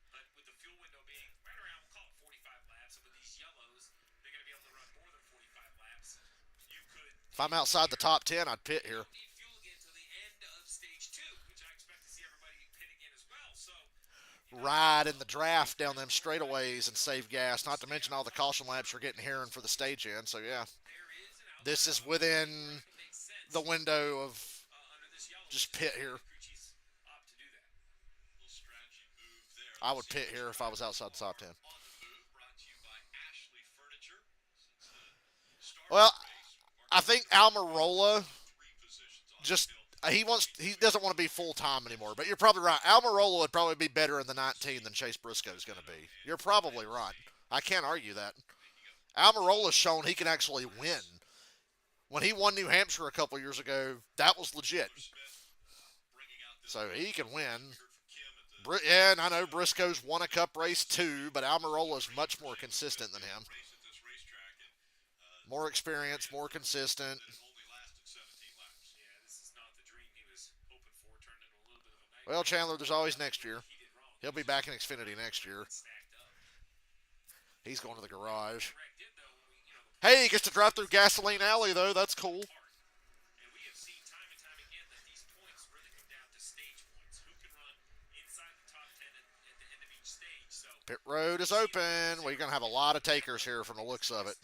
But with the fuel window being right around, we'll call it 45 laps, and with these yellows, they're going to be able to run more than 45 laps. You could. If I'm outside the top 10, I'd pit here. Need fuel again until the end of stage 2, which I expect to see everybody pit again as well. So Ride in the draft down them straightaways and save gas. Not to mention all the caution laps you're getting here and for the stage end. So yeah, this is within the window of just pit here. Crew Chiefs opt to do that. Little strategy move there. I would pit here if I was outside the top 10. Well, I think Almirola just he doesn't want to be full time anymore. But you're probably right. Almirola would probably be better in the 19 than Chase Briscoe is going to be. You're probably right. I can't argue that. Almirola's shown he can actually win. When he won New Hampshire a couple years ago, that was legit. So he can win. Yeah, and I know Briscoe's won a cup race too, but Almirola's much more consistent than him. More experience, more consistent. Well, Chandler, there's always next year. He'll be back in Xfinity next year. He's going to the garage. Hey, he gets to drive through Gasoline Alley, though. That's cool. Pit road is open. We're going to have a lot of takers here from the looks of it.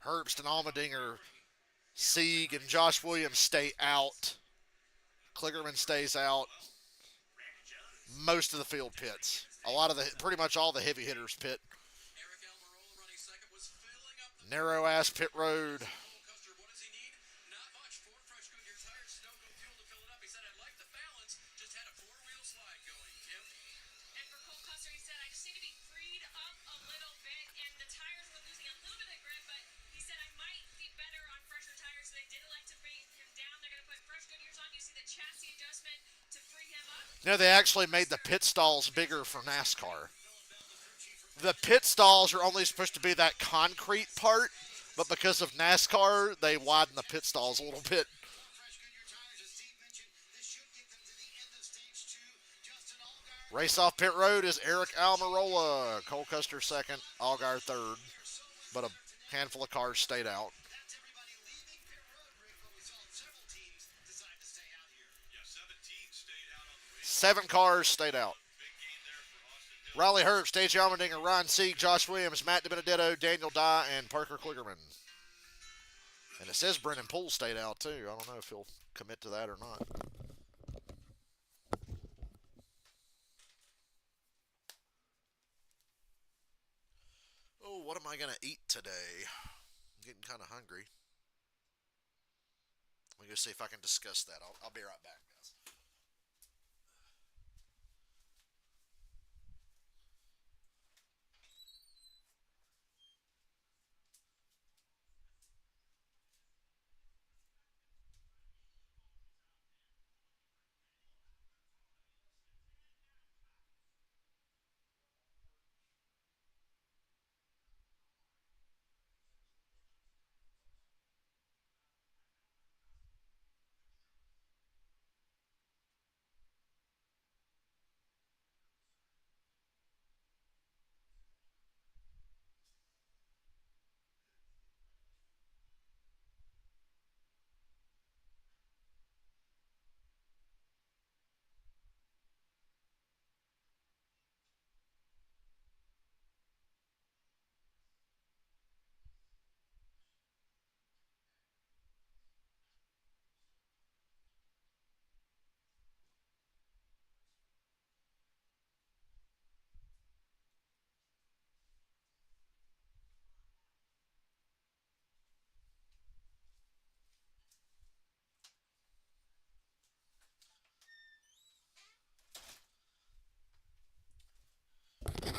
Herbst and Allmendinger, Sieg and Josh Williams stay out. Kligerman stays out. Most of the field pits. Pretty much all the heavy hitters pit. Narrow ass pit road. You know, they actually made the pit stalls bigger for NASCAR. The pit stalls are only supposed to be that concrete part, but because of NASCAR, they widen the pit stalls a little bit. Race off pit road is Eric Almirola. Cole Custer second, Allgaier third, but a handful of cars stayed out. 7 cars stayed out. Riley Herbst, Stage Allmendinger, Ryan Sieg, Josh Williams, Matt DiBenedetto, Daniel Dye, and Parker Kligerman. And it says Brennan Poole stayed out too. I don't know if he'll commit to that or not. Oh, what am I going to eat today? I'm getting kind of hungry. Let me go see if I can discuss that. I'll be right back, guys.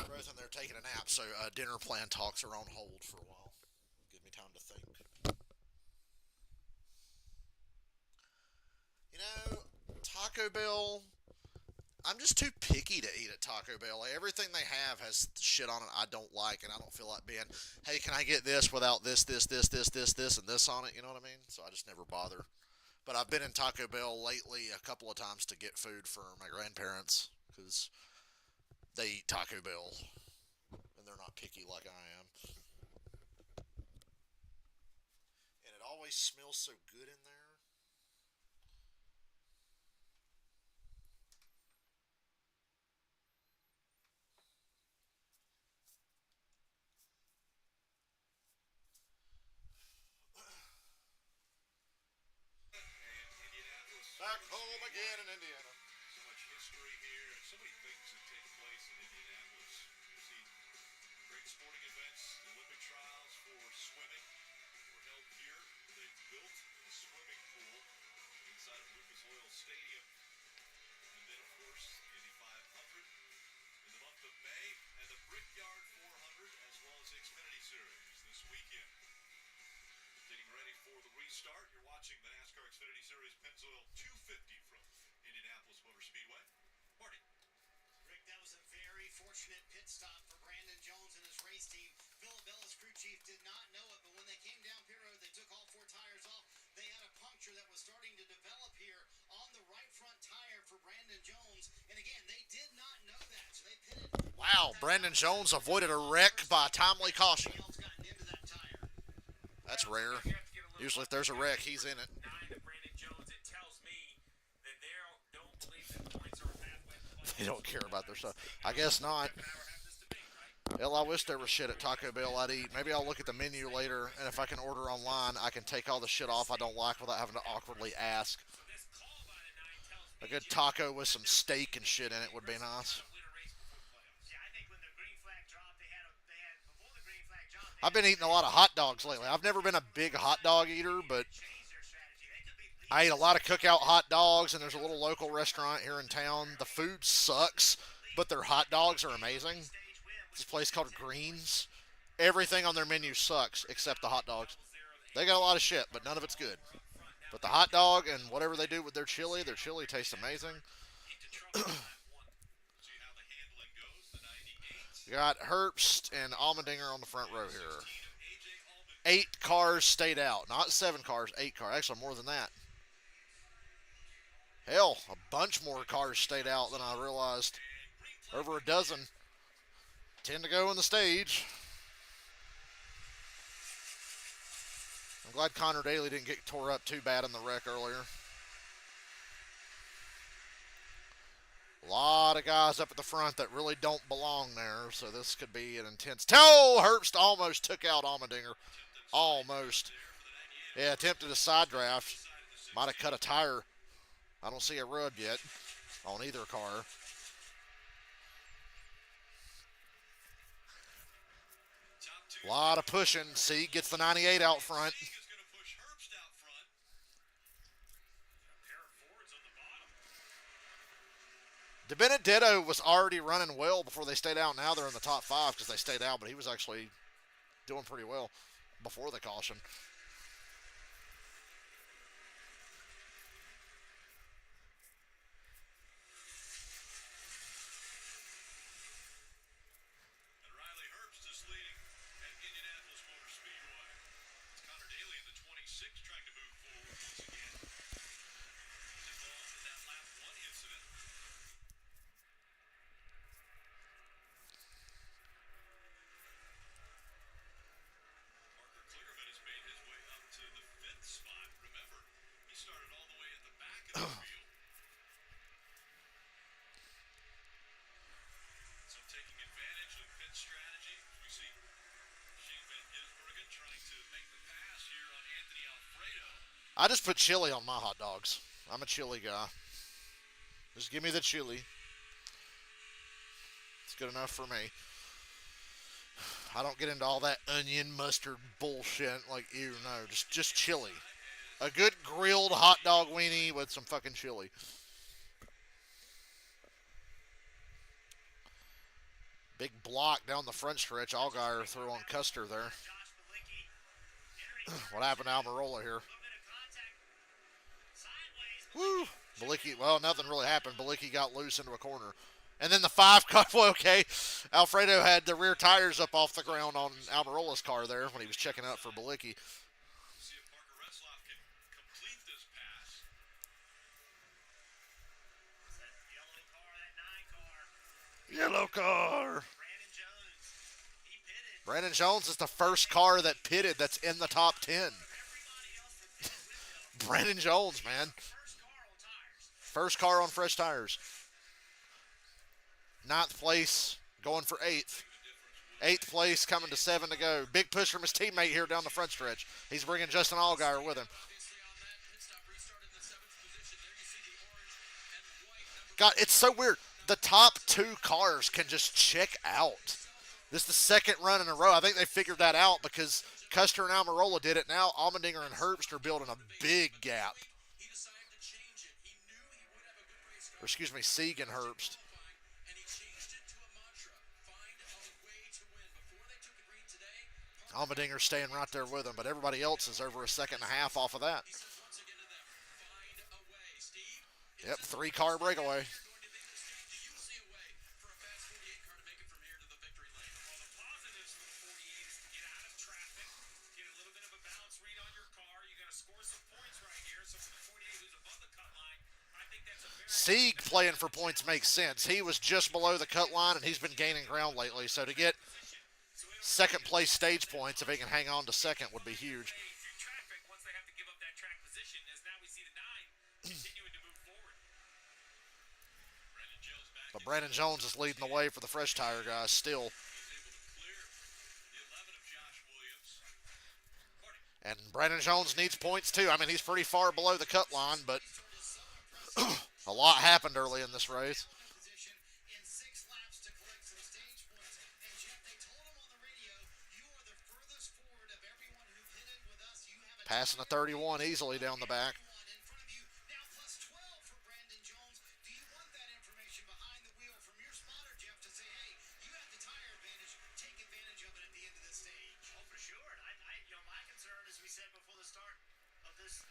Both in there taking a nap, so dinner plan talks are on hold for a while. Give me time to think. You know, Taco Bell, I'm just too picky to eat at Taco Bell. Like, everything they have has shit on it I don't like, and I don't feel like being, hey, can I get this without this, and this on it? You know what I mean? So I just never bother. But I've been in Taco Bell lately a couple of times to get food for my grandparents because they eat Taco Bell, and they're not picky like I am. And it always smells so good in there. Back home again in Indiana. So much history here and so many things that take place in Indianapolis. start. You're watching the NASCAR Xfinity Series Pennzoil 250 from Indianapolis Motor Speedway. Marty. Rick, that was a very fortunate pit stop for Brandon Jones and his race team. Philip Bella's crew chief did not know it, but when they came down pit road, they took all 4 tires off. They had a puncture that was starting to develop here on the right front tire for Brandon Jones. And again, they did not know that, so they pitted. Wow, Brandon Jones avoided a wreck by a timely caution. That's rare. Usually if there's a wreck, he's in it. They don't care about their stuff. I guess not. Hell, I wish there was shit at Taco Bell I'd eat. Maybe I'll look at the menu later, and if I can order online, I can take all the shit off I don't like without having to awkwardly ask. A good taco with some steak and shit in it would be nice. I've been eating a lot of hot dogs lately. I've never been a big hot dog eater, but I eat a lot of cookout hot dogs, and there's a little local restaurant here in town. The food sucks, but their hot dogs are amazing. This place called Greens. Everything on their menu sucks except the hot dogs. They got a lot of shit, but none of it's good. But the hot dog and whatever they do with their chili tastes amazing. We got Herbst and Allmendinger on the front row here. 8 cars stayed out. Not 7 cars, 8 cars. Actually, more than that. Hell, a bunch more cars stayed out than I realized. Over a dozen. 10 to go in the stage. I'm glad Connor Daly didn't get tore up too bad in the wreck earlier. A lot of guys up at the front that really don't belong there, so this could be an intense... Herbst almost took out Allmendinger. Almost. Yeah, attempted a side draft. Might have cut a tire. I don't see a rub yet on either car. A lot of pushing. See, gets the 98 out front. DiBenedetto was already running well before they stayed out. Now they're in the top 5 because they stayed out, but he was actually doing pretty well before the caution. And Riley Herbst is leading at Indianapolis Motor Speedway. It's Connor Daly in the 26 trying to move forward once again. He's involved in that lap 1 incident. Spot. Remember, he started all the way at the back of the field. So taking advantage of pit strategy, we see Shane Van Gisbergen trying to make the pass here on Anthony Alfredo. I just put chili on my hot dogs. I'm a chili guy. Just give me the chili. It's good enough for me. I don't get into all that onion mustard bullshit. Like, ew, no. Just chili. A good grilled hot dog weenie with some fucking chili. Big block down the front stretch. Allgaier threw on Custer there. What happened to Almirola here? Woo! Balicki, well, nothing really happened. Balicki got loose into a corner. And then the 5 car, well, okay, Alfredo had the rear tires up off the ground on Almirola's car there when he was checking out for Balicki. See if Parker Retzlaff can complete this pass. That yellow car, that 9 car. Yellow car. Brandon Jones, he pitted. Brandon Jones is the first car that pitted that's in the top 10. Everybody else that pitted with him. Brandon Jones, man. First car on tires. First car on fresh tires. 9th place, going for 8th. 8th place, coming to 7 to go. Big push from his teammate here down the front stretch. He's bringing Justin Allgaier with him. God, it's so weird. The top 2 cars can just check out. This is the second run in a row. I think they figured that out because Custer and Almirola did it. Now Allmendinger and Herbst are building a big gap. Or excuse me, Sieg and Herbst. Allmendinger staying right there with him, but everybody else is over a second and a half off of that. Once again to them. Find a way. Steve? Yep, 3-car breakaway. Going to big stage. Do you see a way for a fast 48 car to make it from here to the victory lane? Well, the positives for the 48 is to get out of traffic, get a little bit of a balance read on your car. You got to score some points right here. So for the 48 who's above the cut line, I think that's a very Sieg playing for points makes sense. He was just below the cut line, and he's been gaining ground lately. So to get second place stage points, if he can hang on to second, would be huge. through traffic once they have to give up that track position. As now we see the 9 continuing to move forward. Brandon Jones back. But Brandon Jones is leading the way for the fresh tire guys still. He's able to clear the 11 of Josh Williams. And Brandon Jones needs points too. I mean, he's pretty far below the cut line, but a lot happened early in this race. Position in 6 laps to collect some stage points. And Jeff, they told him on the radio, you are the furthest forward of everyone who pitted with us. You have a Passing the 31 easily down the back. in front of you. Now plus 12 for Brandon Jones. Do you want that information behind the wheel from your spotter, Jeff, to say, hey, you have the tire advantage. Take advantage of it at the end of the stage. Oh, for sure. And my concern, as we said before the start of this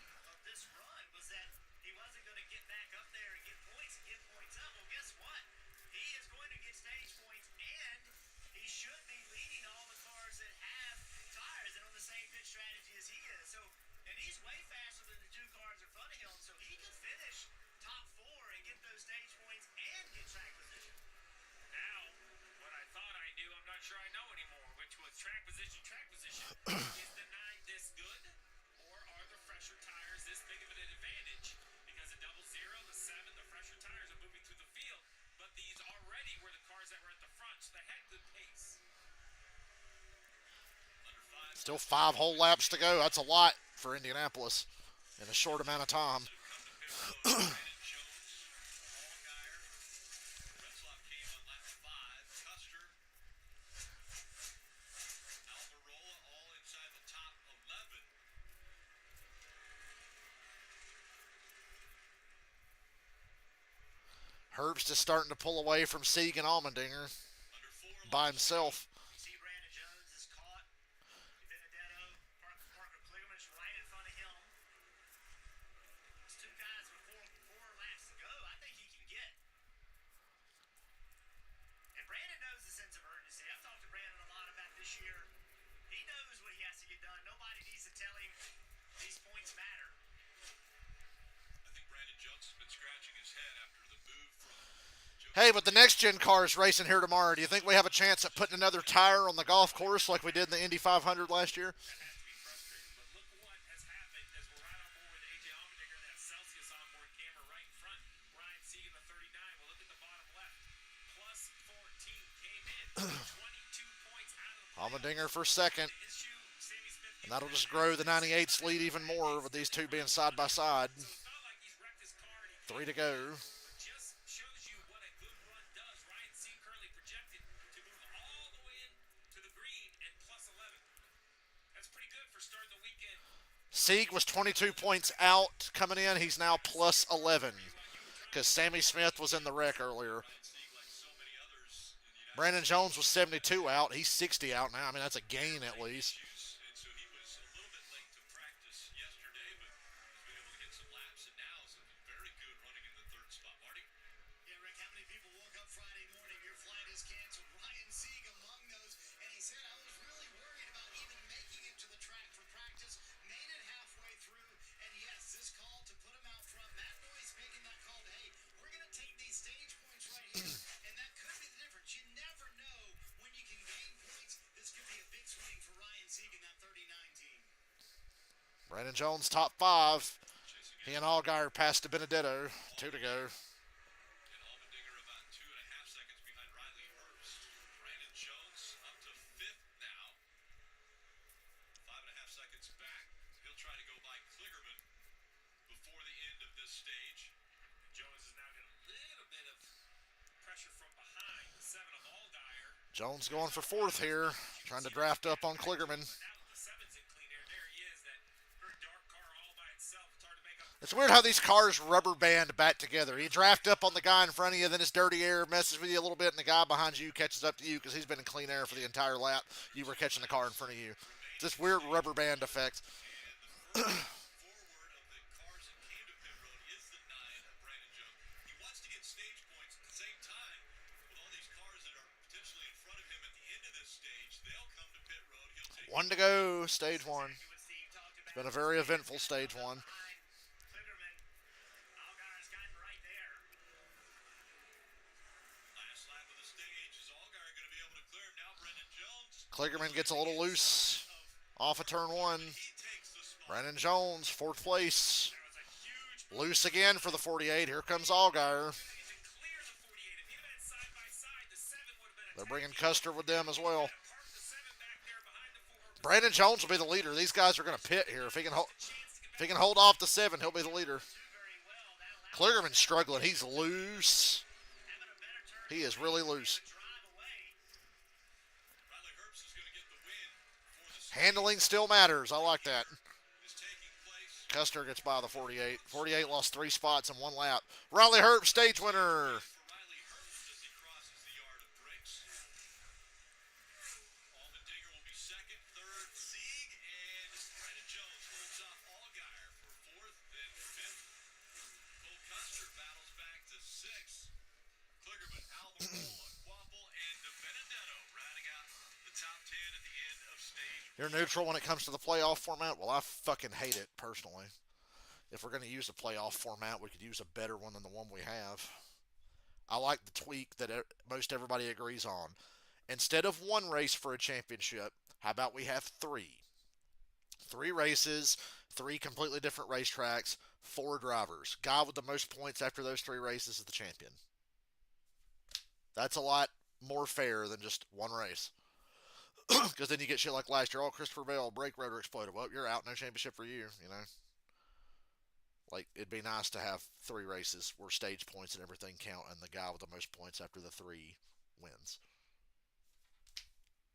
run, was that he wasn't going to get back up there and get points up. Well, guess what? He is going to get stage points, and he should be leading all the cars that have tires and on the same pit strategy as he is. So, and he's way faster than the 2 cars in front of him, so he could finish top 4 and get those stage points and get track position. Now, what I thought I knew, I'm not sure I know anymore, which was track position. Is the 9 this good, or are the fresher tires this big of an advantage? Because the 00, the 7, the fresher tires are moving through the field, but these already were the cars that were at the front, so they had good pace. Still 5 whole laps to go. That's a lot for Indianapolis in a short amount of time. Brandon Jones, Allgaier, Retzloff came on lap 5. Custer, Alvarola, all inside the top 11. Herbst is starting to pull away from Sieg and Allmendinger Under 4 by himself. You see Brandon Jones is caught. Benedetto, Parker Kligerman is right in front of him. Those 2 guys with 4 laps to go, I think he can get. And Brandon knows the sense of urgency. I've talked to Brandon a lot about this year. He knows what he has to get done. Nobody needs to tell him these points matter. I think Brandon Jones has been scratching his head after the move from Joe. Hey, but the next gen car is racing here tomorrow. Do you think we have a chance at putting another tire on the golf course like we did in the Indy 500 last year? That has to be frustrating, but look what has happened as we're right on board with AJ Allmendinger and that Celsius onboard camera right in front. Ryan Sieg in the 39. Well, look at the bottom left. Plus 14 came in. 22 points out of the Allmendinger for second. issue. Sammy Smith And that'll just grow the 98's lead even more with these 2 being side by side. So it's not like he's wrecked his car and he 3 to go. just shows you what a good run does. Ryan Sieg currently projected to move all the way in to the green and plus 11. That's pretty good for starting the weekend. Sieg was 22 points out coming in. He's now plus 11 because Sammy Smith was in the wreck earlier. Seeing like so many others in the United Brandon Jones was 72 out. He's 60 out now. I mean, that's a gain at least. States, and so he was a little bit late to practice yesterday, but has been able to get some laps, and now is looking very good running in the 3rd spot. Marty? Yeah, Rick, how many people woke up Friday morning, your flight is canceled? Ryan Sieg among those, and he said, I was really worried about even making it to the track for practice. Made it halfway through, and yes, this call to put him out front. Matt Noyes making that call to, hey, we're going to take these stage points right here, and that could be the difference. You never know when you can gain points. This could be a big swing for Ryan Sieg and that 39 team. Brandon Jones top 5. He and Allgaier passed to Benedetto. 2 to go. And Allmendinger about 2.5 seconds behind Riley Herbst. Brandon Jones up to 5th now. 5.5 seconds back. He'll try to go by Kligerman before the end of this stage. Jones is now getting a little bit of pressure from behind. The 7 of Allgaier. Jones going for 4th here. Trying to draft up on Kligerman. Now that the 7's in clean air, there he is. That very dark car all by itself. It's hard to make up. It's weird how these cars rubber band back together. You draft up on the guy in front of you, then his dirty air messes with you a little bit, and the guy behind you catches up to you because he's been in clean air for the entire lap. You were catching the car in front of you. This weird rubber band effect. Forward of the cars that came to pit road is the 9 of Brandon Jones. He wants to get stage points at the same time with all these cars that are potentially in front of him at the end of this stage. They'll come to pit road. He'll take One to go, stage one. It's been a very eventful stage one. last lap of the stage. Is Allgaier going to be able to clear him now? Brandon Jones. Kligerman gets a little loose off of turn one. He takes the spot. Brandon Jones, fourth place. Loose again for the 48. Here comes Allgaier. They're bringing Custer with them as well. Brandon Jones will be the leader. These guys are going to pit here. If he can hold off the 7, he'll be the leader. Kligerman's struggling. He's loose. He is really loose. Riley Herbst is going to get the win for the Handling still matters. I like that. is taking place. Custer gets by the 48. 48 lost 3 spots in 1 lap. Riley Herbst, stage winner. For Riley Herbst as he crosses the yard of bricks. Allmendinger will be second, third, Sieg, and Brandon Jones holds off Allgaier for fourth, then fifth. Cole Custer battles back to sixth. Kligerman, Almirola, Quapple, and DiBenedetto rounding out the top 10 at the end of stage. You're neutral when it comes to the playoff format? Well, I fucking hate it, personally. If we're going to use a playoff format, we could use a better one than the one we have. I like the tweak that most everybody agrees on. Instead of 1 race for a championship, how about we have 3? 3 races, 3 completely different racetracks, 4 drivers. Guy with the most points after those 3 races is the champion. That's a lot more fair than just 1 race. Because then you get shit like last year. Oh, Christopher Bell, brake rotor exploded. Well, you're out. No championship for you, you know. Like, it'd be nice to have 3 races where stage points and everything count, and the guy with the most points after the 3 wins.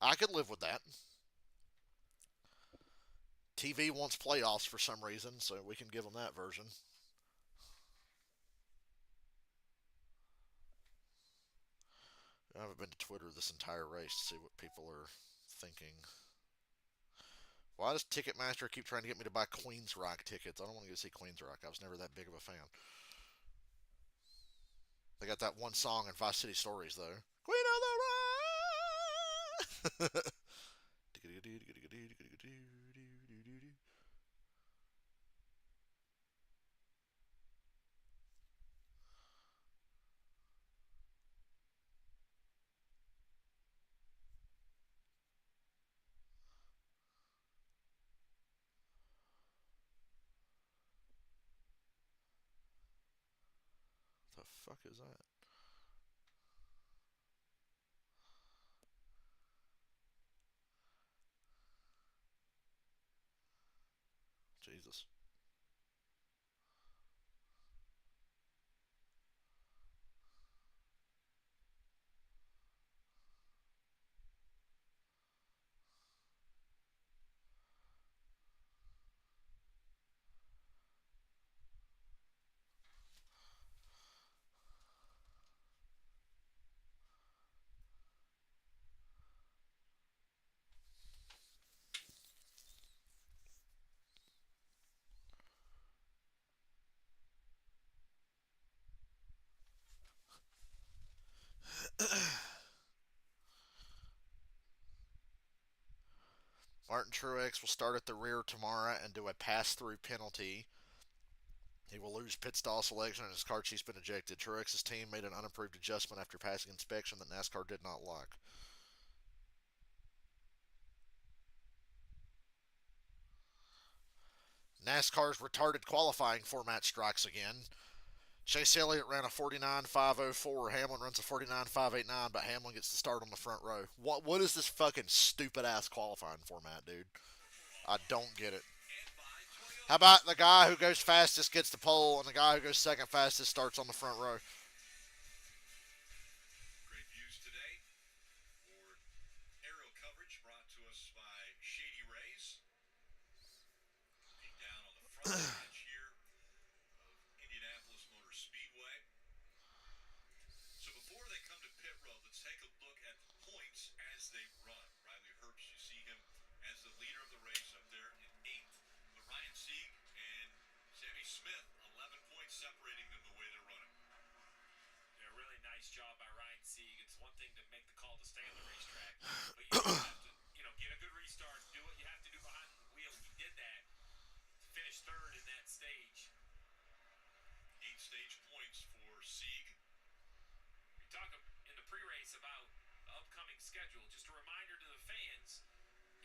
I could live with that. TV wants playoffs for some reason, so we can give them that version. I haven't been to Twitter this entire race to see what people are thinking. Why does Ticketmaster keep trying to get me to buy Queensryche tickets? I don't want to go see Queensryche. I was never that big of a fan. They got that one song in Vice City Stories, though. Queen of the Rock! The fuck is that? Jesus. Martin Truex will start at the rear tomorrow and do a pass-through penalty. He will lose pit stall selection and his car chief's been ejected. Truex's team made an unapproved adjustment after passing inspection that NASCAR did not like. NASCAR's retarded qualifying format strikes again. Chase Elliott ran a 49.504. Hamlin runs a 49.589, but Hamlin gets to start on the front row. What is this fucking stupid-ass qualifying format, dude? I don't get it. How about the guy who goes fastest gets the pole, and the guy who goes second fastest starts on the front row? Great views today for aerial coverage brought to us by Shady Rays. Looking down on the front stretch here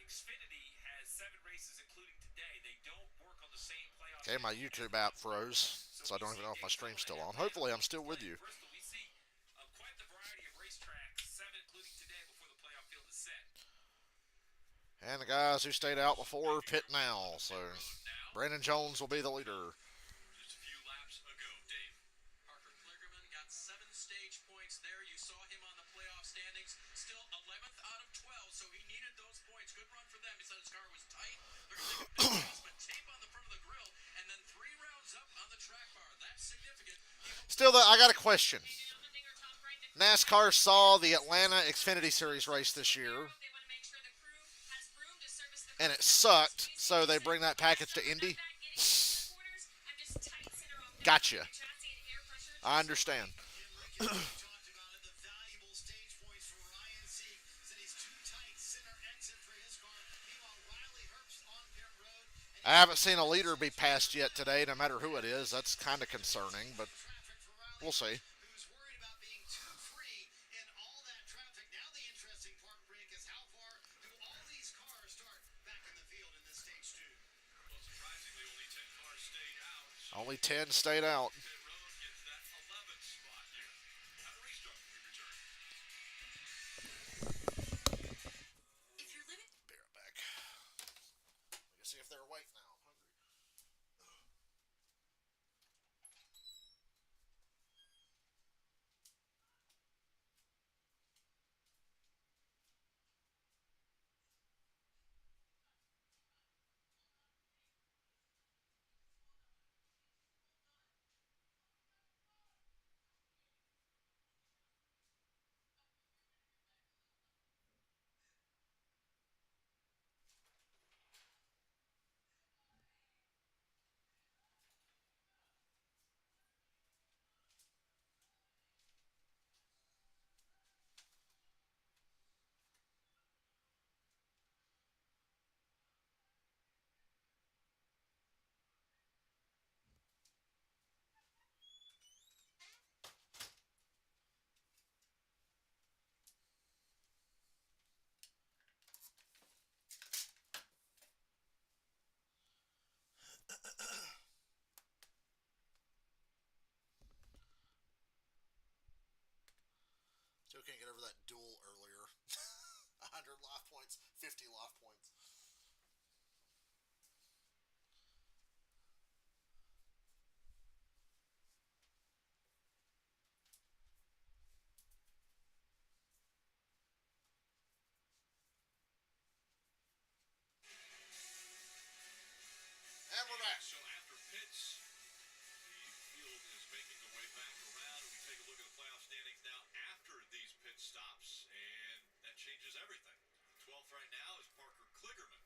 Xfinity has 7 races, including today. They don't work on the same playoff. Okay, my YouTube app froze, so I don't even know if my stream's still on. Hopefully, I'm still with you. Bristol, we see quite the variety of racetracks, 7 including today before the playoff field is set. And the guys who stayed out before pit now, so Brandon Jones will be the leader. Just a few laps ago, Dave. Parker Kligerman got 7 stage points there. You saw him on the playoff standings. Still 11th out of 12, so he needed those points. Good run for them. He said his car was tight. They're going to take a big chance, but tape on the front of the grill, and then 3 rounds up on the track bar. That's significant. Still, I got a question. NASCAR saw the Atlanta Xfinity Series race this year, and it sucked, so they bring that package to Indy. Gotcha. I understand. Talked about it, the valuable stage points for Ryan Sieg. Said he's too tight center exit for his car. Meanwhile, Riley Herbst on pit road. I haven't seen a leader be passed yet today, no matter who it is. That's kind of concerning, but we'll see. Who's worried about being too free in all that traffic. Now the interesting part, Rick, is how far do all these cars start back in the field in this stage 2? Well, surprisingly, only 10 cars stayed out. So Only 10 stayed out. pit road gets that 11th spot here. At a restart, we return. If you're living Be right back. We can see if they're awake now. I'm hungry. Still can't get over that duel earlier. 100 life points, 50 life points. And we're back. So after pits, the field is making the way back around, and we take a look at the playoff standings now after these pit stops, and that changes everything. 12th right now is Parker Kligerman,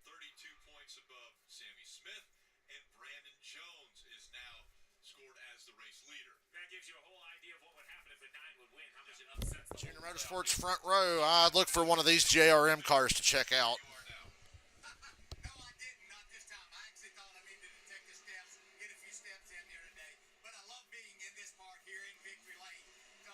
32 points above Sammy Smith, and Brandon Jones is now scored as the race leader. That gives you a whole idea of what would happen if the 9 would win. How much it upsets the Junior whole Motorsports front row. I'd look for one of these JRM cars to check out. You are now. No, I didn't. Not this time. I actually thought I needed to take the steps, get a few steps in here today. But I love being in this park here in Victory Lane. So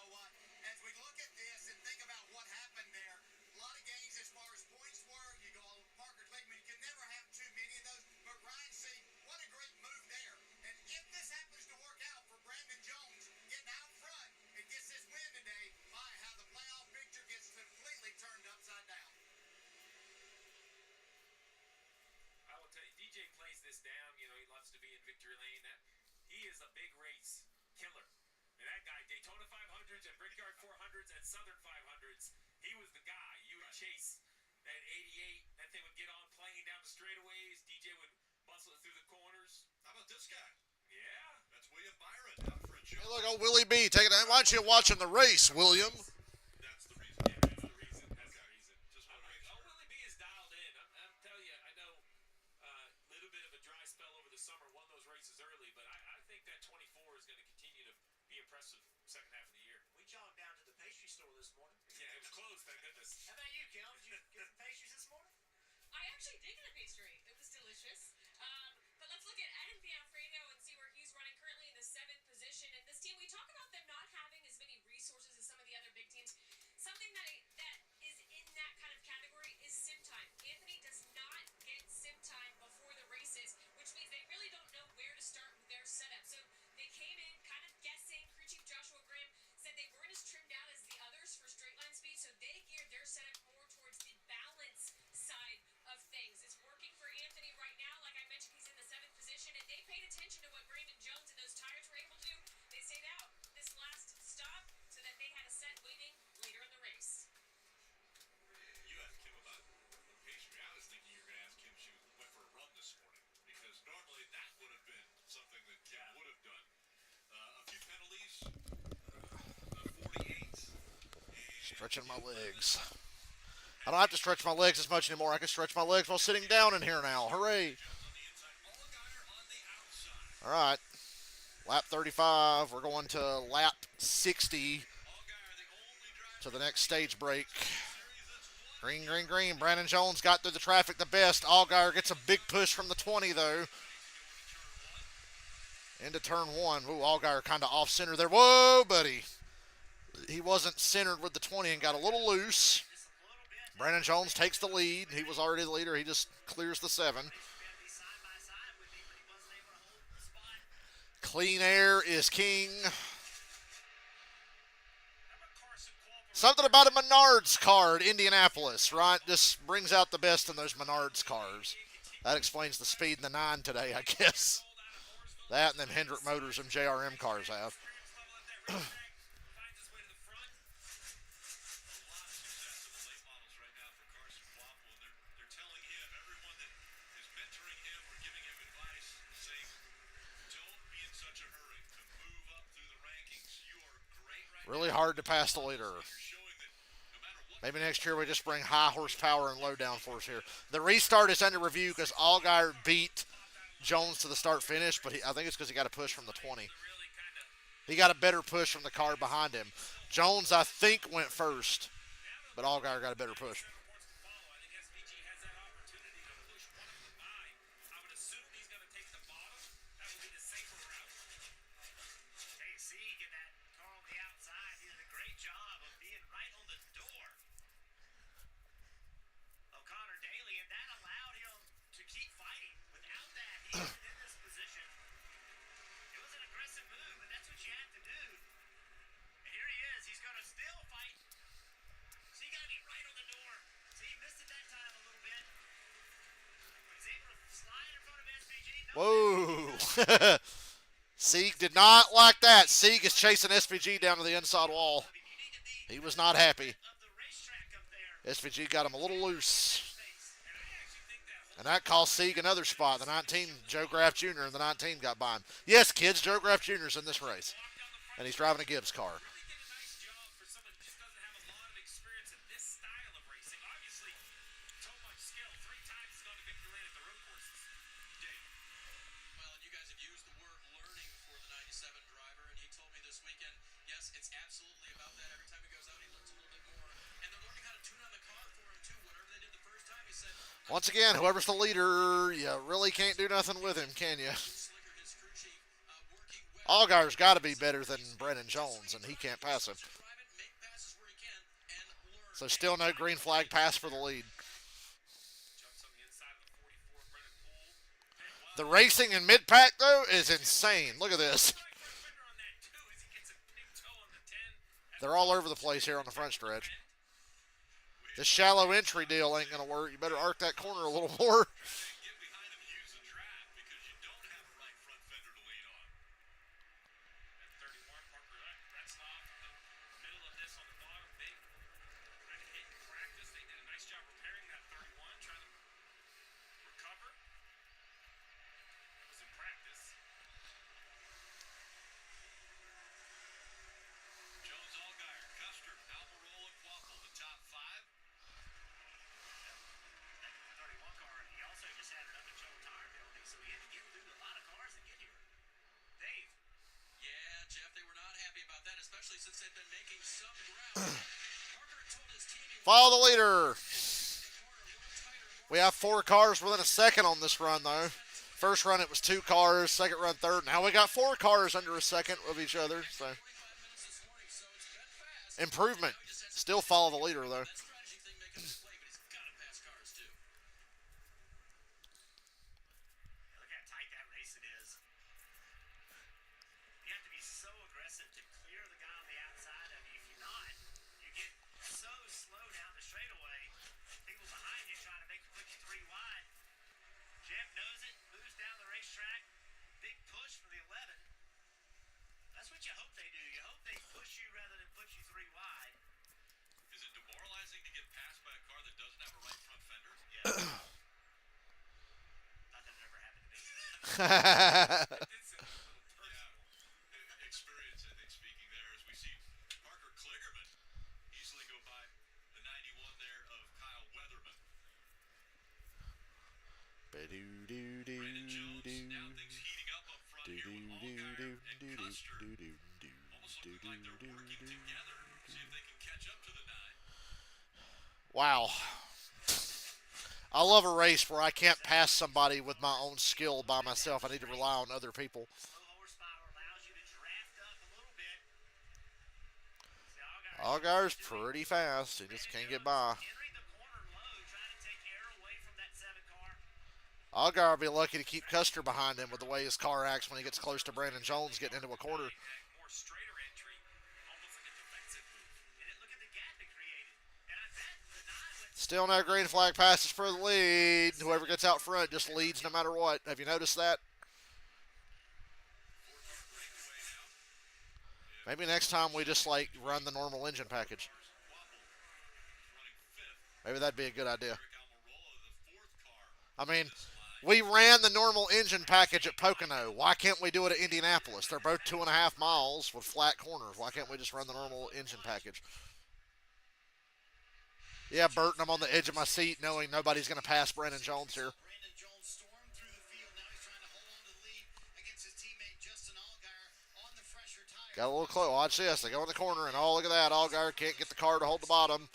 as we look at this and think about what happened there, a lot of games as far as points were. You go Parker Kligerman. You can never have too many of those. But Ryan Sieg, what a great move there. And if this happens to work out for Brandon Jones getting out front and gets this win today, my, how the playoff picture gets completely turned upside down. I will tell you, DJ plays this down. You know, he loves to be in victory lane. He is a big race killer. And that guy, Daytona 500s and Brickyard 400s and Southern 500s, he was the guy. You would chase that 88. That thing would get on playing down the straightaways. DJ would muscle it through the corners. How about this guy? Yeah. That's William Byron out for a Hey, job. look, old Willie B. Taking it. Why don't you watching the race, William? That's the reason. Yeah, that's the reason. That's the reason. Just want to make sure. Willie B is dialed in. I'm telling you, I know a little bit of a dry spell over the summer, won those races early, but I think that 24 is going to continue to be impressive second half of the year. We jogged down to the pastry store this morning. Yeah, it was closed, thank goodness. How about you, Kel? Did you get some pastries this morning? I actually did get a pastry. It was delicious. But let's look at Adam Bianfredo and see where he's running currently in the 7th position. And this team, we talk about them not having as many resources as some of the other big teams. Something that is in that kind of category is sim time. Anthony Stretching my legs. I don't have to stretch my legs as much anymore. I can stretch my legs while sitting down in here now. Hooray. All right. Lap 35. We're going to lap 60 to the next stage break. Green, green, green. Brandon Jones got through the traffic the best. Allgaier gets a big push from the 20, though. Into turn 1. Ooh, Allgaier kind of off-center there. Whoa, buddy. He wasn't centered with the 20 and got a little loose. Brandon Jones takes the lead. He was already the leader. He just clears the 7. Clean air is king. Something about a Menards car at Indianapolis, right? Just brings out the best in those Menards cars. That explains the speed in the 9 today, I guess. That and them Hendrick Motors and JRM cars have. Really hard to pass the leader. Maybe next year we just bring high horsepower and low downforce here. The restart is under review because Allgaier beat Jones to the start finish, but I think it's because he got a push from the 20. He got a better push from the car behind him. Jones, I think, went first, but Allgaier got a better push. Whoa. Sieg did not like that. Sieg is chasing SVG down to the inside wall. He was not happy. SVG got him a little loose. And that cost Sieg another spot. The 19, Joe Graff Jr. and the 19 got by him. Yes, kids, Joe Graff Jr. is in this race. And he's driving a Gibbs car. Once again, whoever's the leader, you really can't do nothing with him, can you? Allgaier's got to be better than Brennan Jones, and he can't pass him. So still no green flag pass for the lead. The racing in mid-pack, though, is insane. Look at this. They're all over the place here on the front stretch. This shallow entry deal ain't going to work. You better arc that corner a little more. Follow the leader. We have 4 cars within a second on this run, though. First run, it was 2 cars. Second run, third. Now we got 4 cars under a second of each other. So improvement. Still follow the leader, though. Experience, I think, speaking there, as we see Parker Kligerman easily go by Almost looking like they're working together. See if they can catch up to the 9. Wow. I love a race where I can't pass somebody with my own skill by myself. I need to rely on other people. Low horsepower allows you to draft up a little bit. Allgaier's pretty fast. He just can't get by. Entering the corner low, trying to take air away from that 7 car. Allgaier will be lucky to keep Custer behind him with the way his car acts when he gets close to Brandon Jones getting into a corner. More straighter entry, almost like a defensive move. And look at the gap it created. And I bet the 9 went Still no green flag passes for the lead. Whoever gets out front just leads no matter what. Have you noticed that? Maybe next time we just like run the normal engine package. Maybe that'd be a good idea. I mean, we ran the normal engine package at Pocono. Why can't we do it at Indianapolis? They're both 2.5 miles with flat corners. Why can't we just run the normal engine package? Yeah, Burton, I'm on the edge of my seat knowing nobody's going to pass Brandon Jones here. Brandon Jones stormed through the field. Now he's trying to hold on to the lead against his teammate Justin Allgaier on the fresher tire. Got a little close. Watch this. They go in the corner, and oh, look at that. Allgaier can't get the car to hold the bottom.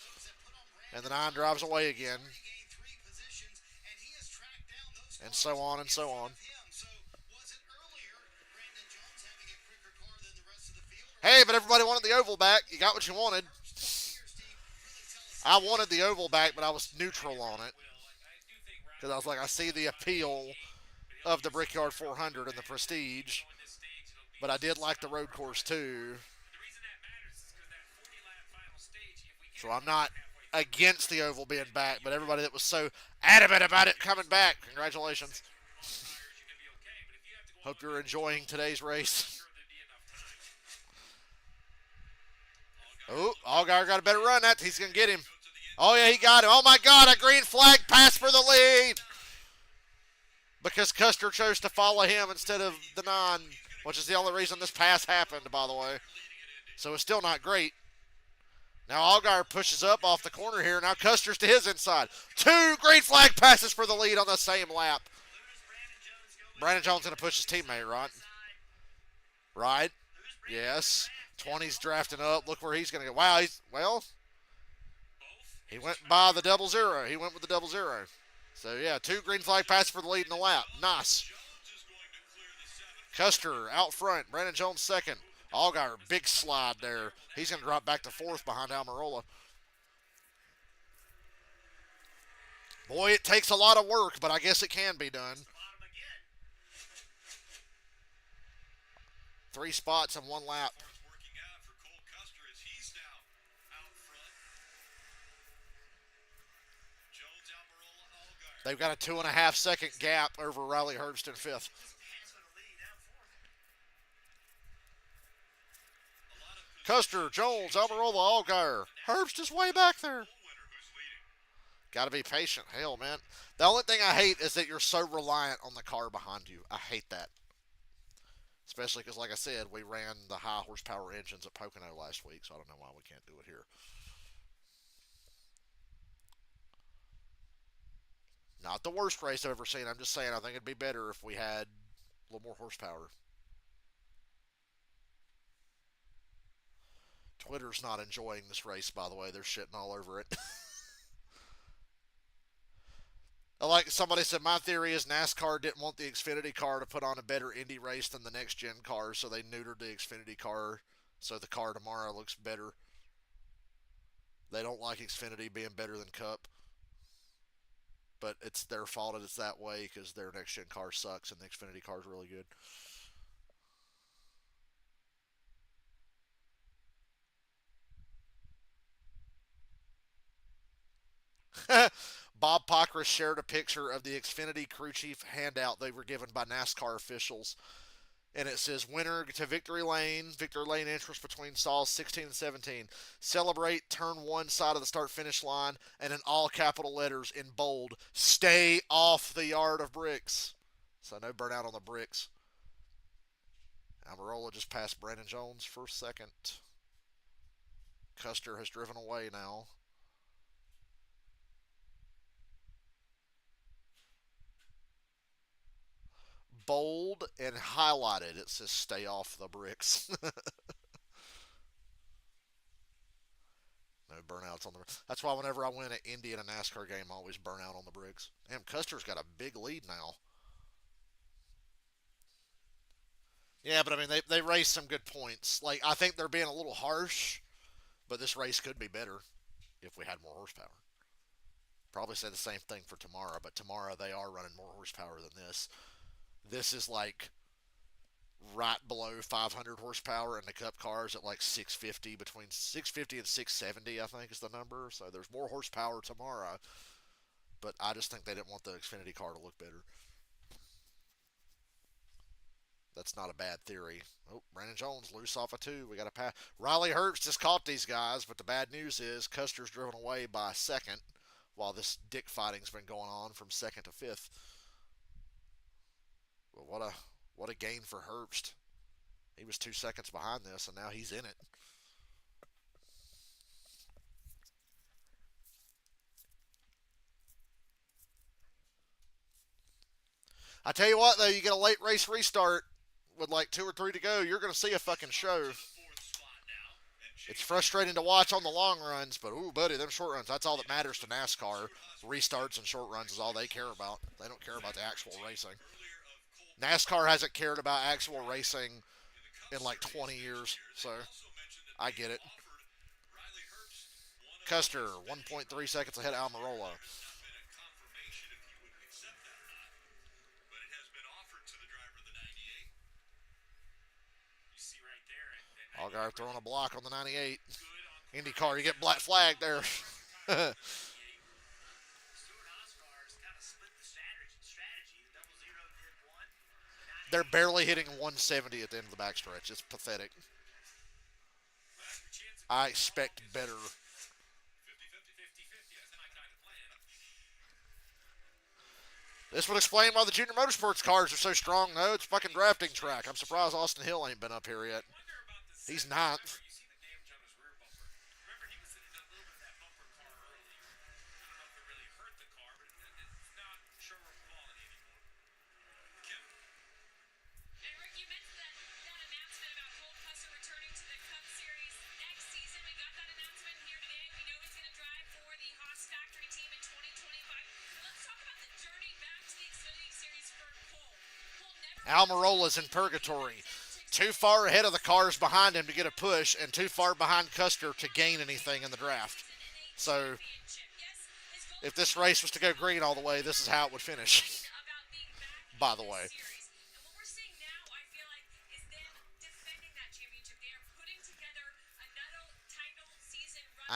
And the 9 drives away again. Regained 3 positions, and he has tracked down those And so on and so on. So was it earlier Brandon Jones having a quicker car than the rest of the field? Hey, but everybody wanted the oval back. You got what you wanted. I wanted the oval back, but I was neutral on it. Because I was like, I see the appeal of the Brickyard 400 and the prestige. But I did like the road course too. So I'm not against the oval being back, but everybody that was so adamant about it coming back, congratulations. Hope you're enjoying today's race. Oh, Allgaier got a better run. He's going to get him. Oh, yeah, he got him. Oh, my God, a green flag pass for the lead. Because Custer chose to follow him instead of the 9, which is the only reason this pass happened, by the way. So it's still not great. Now Allgaier pushes up off the corner here. Now Custer's to his inside. 2 green flag passes for the lead on the same lap. Brandon Jones going to push his teammate, right? Right? Yes. 20's drafting up. Look where he's going to go. Wow, he went by the 0-0. He went with the 0-0. So, yeah, 2 green flag passes for the lead in the lap. Nice. Custer out front. Brandon Jones second. Allgaier, big slide there. He's going to drop back to 4th behind Almirola. Boy, it takes a lot of work, but I guess it can be done. 3 spots in 1 lap. They've got a 2.5 second gap over Riley Herbst in 5th. Custer, Jones, Almirola, Allgaier. Herbst is way back there. Got to be patient. Hell, man. The only thing I hate is that you're so reliant on the car behind you. I hate that. Especially because, like I said, we ran the high horsepower engines at Pocono last week, so I don't know why we can't do it here. Not the worst race I've ever seen. I'm just saying I think it'd be better if we had a little more horsepower. Twitter's not enjoying this race, by the way. They're shitting all over it. Like somebody said, my theory is NASCAR didn't want the Xfinity car to put on a better Indy race than the next gen car, so they neutered the Xfinity car so the car tomorrow looks better. They don't like Xfinity being better than Cup. But it's their fault that it's that way because their next gen car sucks and the Xfinity car is really good. Bob Pockris shared a picture of the Xfinity crew chief handout they were given by NASCAR officials. And it says, winner to Victory Lane entrance between stalls 16 and 17. Celebrate turn 1 side of the start-finish line, and in all capital letters in bold, stay off the yard of bricks. So no burnout on the bricks. Almirola just passed Brandon Jones for second. Custer has driven away now. bold and highlighted. It says "Stay off the bricks." No burnouts on the. That's why whenever I win at Indy in a NASCAR game, I always burn out on the bricks. Damn, Custer's got a big lead now. Yeah, but I mean they raced some good points. Like I think they're being a little harsh, but this race could be better if we had more horsepower. Probably say the same thing for tomorrow, but tomorrow they are running more horsepower than this. This is like right below 500 horsepower, and the Cup cars at like 650, between 650 and 670, I think is the number. So there's more horsepower tomorrow, but I just think they didn't want the Xfinity car to look better. That's not a bad theory. Oh, Brandon Jones loose off a two. We got a pass. Riley Herbst just caught these guys, but the bad news is Custer's driven away by second, while this dick fighting's been going on from second to fifth. Well, what a gain for Herbst. He was 2 seconds behind this, and now he's in it. I tell you what, though, you get a late race restart with like 2 or 3 to go, you're going to see a fucking show. It's frustrating to watch on the long runs, but ooh, buddy, them short runs, that's all that matters to NASCAR. Restarts and short runs is all they care about. They don't care about the actual racing. NASCAR hasn't cared about actual racing in like 20 years, so I get it. Custer, 1.3 seconds ahead of Almirola. Allgaier throwing a block on the 98. IndyCar, you get black flag there. They're barely hitting 170 at the end of the backstretch. It's pathetic. I expect better. This would explain why the junior motorsports cars are so strong, though. It's fucking drafting track. I'm surprised Austin Hill ain't been up here yet. He's ninth. Almirola's in purgatory. Too far ahead of the cars behind him to get a push, and too far behind Custer to gain anything in the draft. So, if this race was to go green all the way, this is how it would finish. By the way.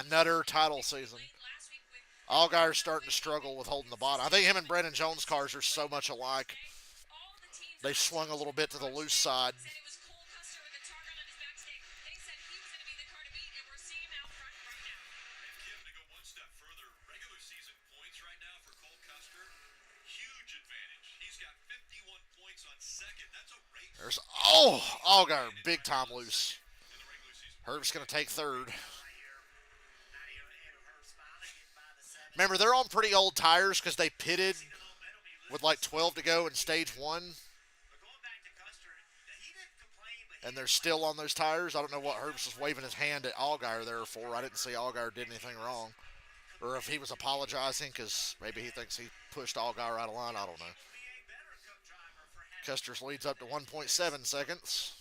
Another title season. Allgaier's starting to struggle with holding the bottom. I think him and Brandon Jones' cars are so much alike. They've swung a little bit to the loose side. There's, Allgaier, big time loose. Herb's going to take third. Remember, they're on pretty old tires because they pitted with like 12 to go in stage one. And they're still on those tires. I don't know what Herbst was waving his hand at Allgaier there for. I didn't see Allgaier did anything wrong. Or if he was apologizing because maybe he thinks he pushed Allgaier out of line. I don't know. Custer's leads up to 1.7 seconds.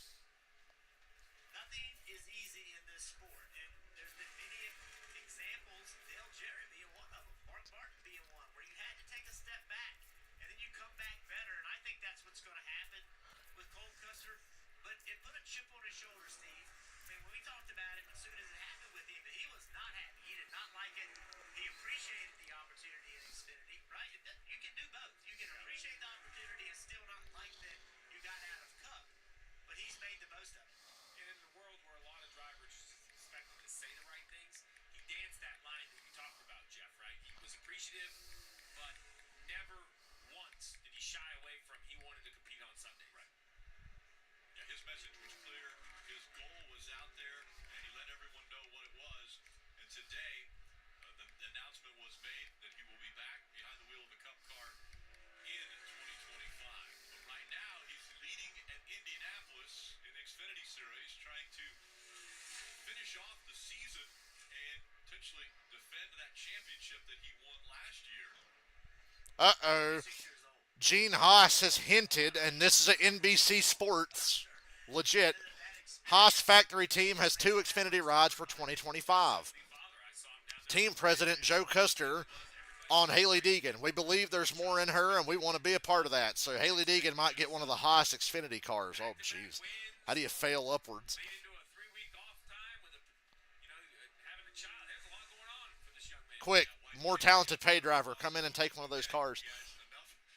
Uh-oh. Gene Haas has hinted, and this is a NBC Sports, legit. Haas factory team has 2 Xfinity rides for 2025. Team president Joe Custer on Haley Deegan. We believe there's more in her, and we want to be a part of that. So Haley Deegan might get one of the Haas Xfinity cars. Oh, jeez. How do you fail upwards? Made into a 3-week off time with having a child. There's a lot going on for this young man. Quick, more talented pay driver. Come in and take one of those cars.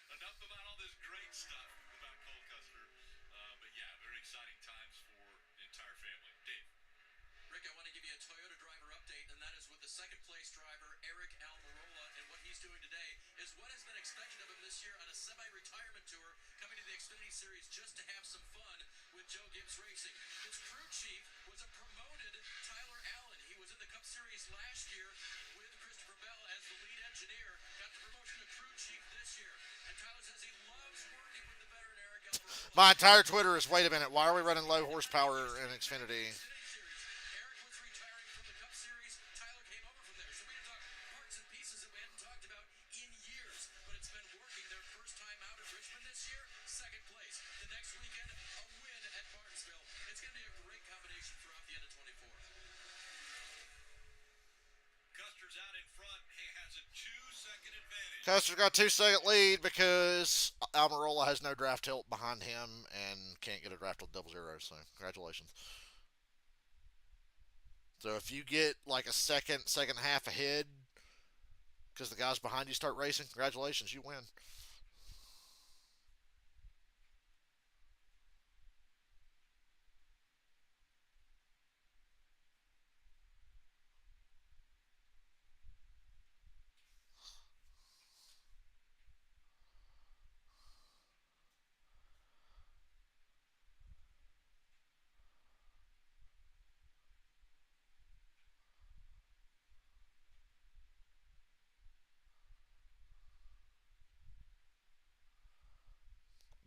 Enough about all this great stuff about Cole Custer. But yeah, very exciting times for the entire family. Dave. Rick, I want to give you a Toyota driver update, and that is with the second place driver, Eric Almirola. And what he's doing today is what has been expected of him this year on a semi-retirement tour, coming to the Xfinity Series just to have some fun with Joe Gibbs Racing. His crew chief was a promoted Tyler Allen. He was in the Cup Series last year with Christopher Bell as the lead engineer. Got the promotion to crew chief this year. And Tyler says he loves working with the veteran Eric Almirola. My entire Twitter is, wait a minute, why are we running low horsepower in Xfinity? Eric was retiring from the Cup Series. Tyler came over from there. So we had talked parts and pieces that we hadn't talked about in years. But it's been working. Their first time out at Richmond this year, second place. The next weekend, a win at Martinsville. It's going to be a great combination throughout the end of 24. Custer's out in front. He has a 2-second advantage. Custer's got a 2-second lead because Almirola has no draft tilt behind him and can't get a draft tilt 0-0. So congratulations. So if you get like a second half ahead because the guys behind you start racing, congratulations, you win.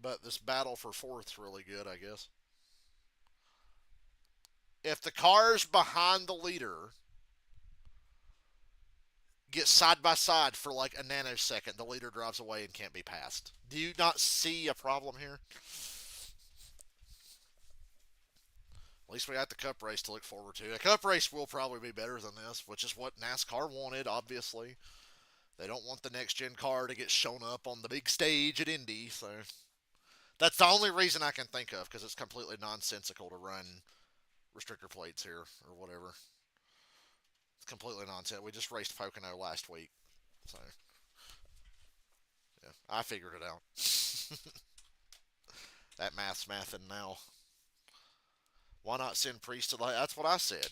But this battle for fourth's really good, I guess. If the cars behind the leader get side by side for like a nanosecond, the leader drives away and can't be passed. Do you not see a problem here? At least we got the Cup race to look forward to. The Cup race will probably be better than this, which is what NASCAR wanted, obviously. They don't want the next gen car to get shown up on the big stage at Indy, so that's the only reason I can think of, because it's completely nonsensical to run restrictor plates here or whatever. It's completely nonsense. We just raced Pocono last week, so yeah, I figured it out. That math's mathing now. Why not send Priest to the... That's what I said.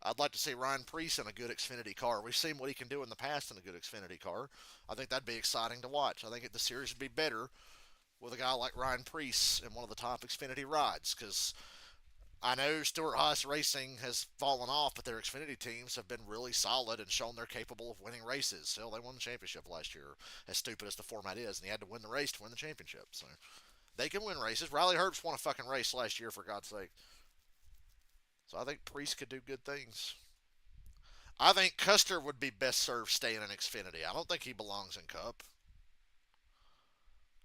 I'd like to see Ryan Priest in a good Xfinity car. We've seen what he can do in the past in a good Xfinity car. I think that'd be exciting to watch. I think the series would be better with a guy like Ryan Priest in one of the top Xfinity rides, because I know Stewart Haas Racing has fallen off, but their Xfinity teams have been really solid and shown they're capable of winning races. Hell, they won the championship last year, as stupid as the format is, and he had to win the race to win the championship. So they can win races. Riley Herbst won a fucking race last year, for God's sake. So I think Priest could do good things. I think Custer would be best served staying in Xfinity. I don't think he belongs in Cup.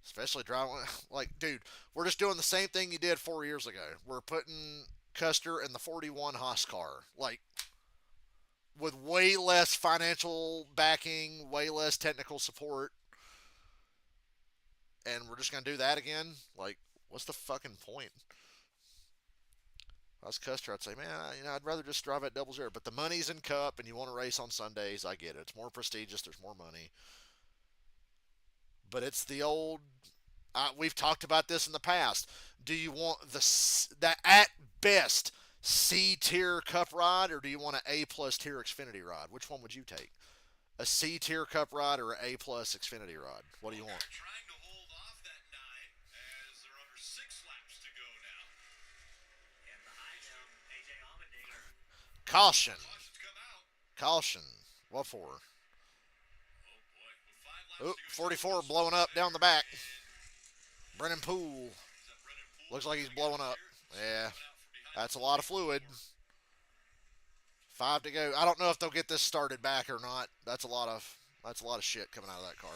Especially driving, like, dude, we're just doing the same thing you did 4 years ago. We're putting Custer in the 41 Haas car, like, with way less financial backing, way less technical support, and we're just going to do that again? Like, what's the fucking point? If I was Custer, I'd say, man, I'd rather just drive at 0-0. But the money's in Cup, and you want to race on Sundays, I get it. It's more prestigious, there's more money. But it's the old... we've talked about this in the past. Do you want the at best C-tier Cup ride, or do you want an A-plus tier Xfinity ride? Which one would you take? A C-tier Cup ride or an A-plus Xfinity ride? What do you want? Trying to hold off that 9 as they're under 6 laps to go now. And behind them, AJ Allmendinger. Caution. Caution's come out. Caution. What for? Oh boy, with 5 laps Oop, to go. 44 blowing up down the back. Brennan Poole. Looks like he's blowing up. Yeah, that's a lot of fluid. 5 to go. I don't know if they'll get this started back or not. That's a lot of shit coming out of that car.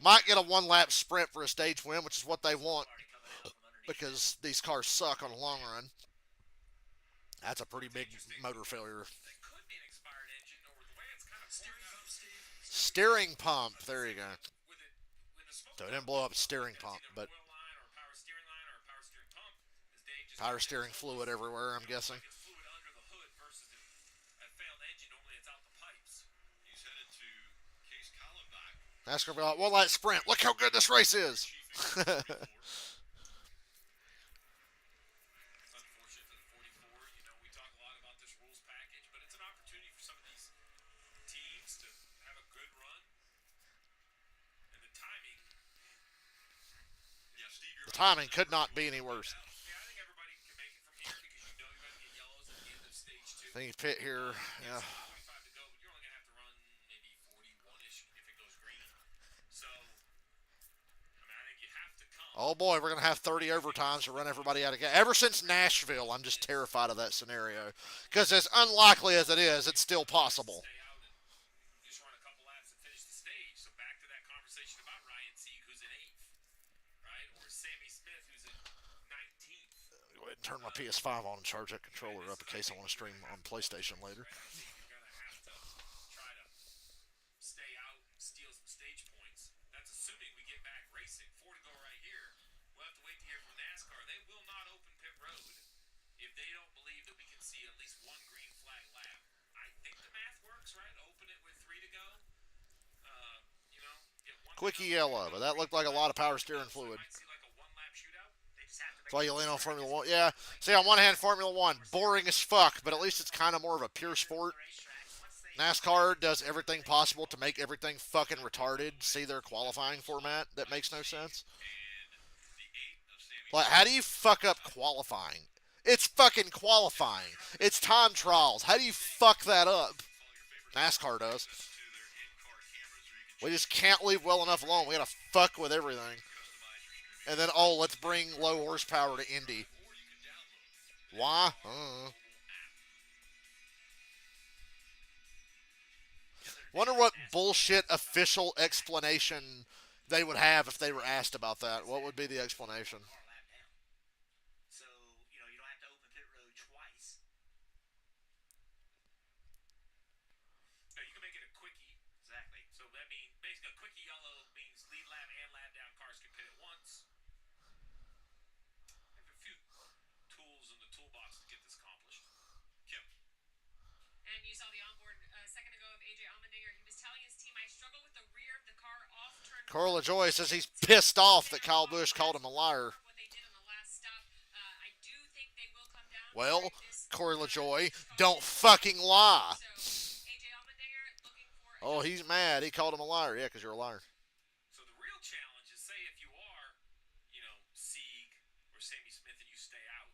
Might get a one-lap sprint for a stage win, which is what they want because these cars suck on the long run. That's a pretty big motor failure. That could be an expired engine, or the way it's kind of pouring out. Steering pump. There you go. With it, when the smoke So it didn't blow up a steering pump, either but oil line or a power steering line or a power steering pump, as Dave just power steering fluid everywhere, I'm guessing. it's fluid under the hood versus a failed engine. Normally it's out the pipes. He's headed to Case Kallenbach. That's going to be like one-lap sprint. Look how good this race is. It's unfortunate for the 44. You know, we talk a lot about this rules package, but it's an opportunity for some of these teams to have a good run. And the timing, Yeah, Steve, you're The timing could not be any worse. yeah, I think everybody can make it from here because you know you're going to get yellows at the end of stage two. I think he's pit here. Yeah. 45 to go, but you're only going to have to run maybe 41-ish if it goes green. So, I mean, I think you have to come. Oh boy, we're going to have 30 overtimes to run everybody out of gas. Ever since Nashville, I'm just terrified of that scenario. Because as unlikely as it is, it's still possible. Stay out and just run a couple laps and finish the stage. So back to that conversation about Ryan Sieg, who's in 8th, right? Or Sammy Smith, who's in 19th. Go ahead and turn my PS5 on and charge that controller up in case I want to stream on PlayStation later. You're going to have to try to stay out and steal some stage points. That's assuming we get back racing. 4 to go right here. We'll have to wait to hear from NASCAR. They will not open pit road if they don't believe that we can see at least one green flag lap. I think the math works, right? Open it with 3 to go. You know, get one. Quickie yellow, but that looked like a lot of power steering fluid. Might see like a one-lap shootout. They just have to That's why you lean on Formula One. Yeah. See, on one hand, Formula One, boring as fuck, but at least it's kind of more of a pure sport. NASCAR does everything possible to make everything fucking retarded. See their qualifying format that makes no sense. Like, how do you fuck up qualifying? It's fucking qualifying. It's time trials. How do you fuck that up? NASCAR does. We just can't leave well enough alone. We gotta fuck with everything. And then, oh, let's bring low horsepower to Indy. Why? Wonder what bullshit official explanation they would have if they were asked about that. What would be the explanation? car lap down. So, you know, you don't have to open pit road twice. No, you can make it a quickie. Exactly. So that means basically a quickie yellow means lead lap and lap down cars can pit at once. I have a few tools in the toolbox to get this accomplished. Kim. And you saw the onboard a second ago of AJ Allmendinger. He was telling his team, I struggle with the rear of the car off turn. Corla Joy says he's pissed off that Kyle Busch called him a liar. What they did on the last stop. I do think they will come down. Well, This Corla Joy, don't fucking lie. So AJ Allmendinger looking for. Oh, he's mad. He called him a liar. Yeah, because you're a liar. So the real challenge is, say if you are, you know, Sieg or Sammy Smith and you stay out,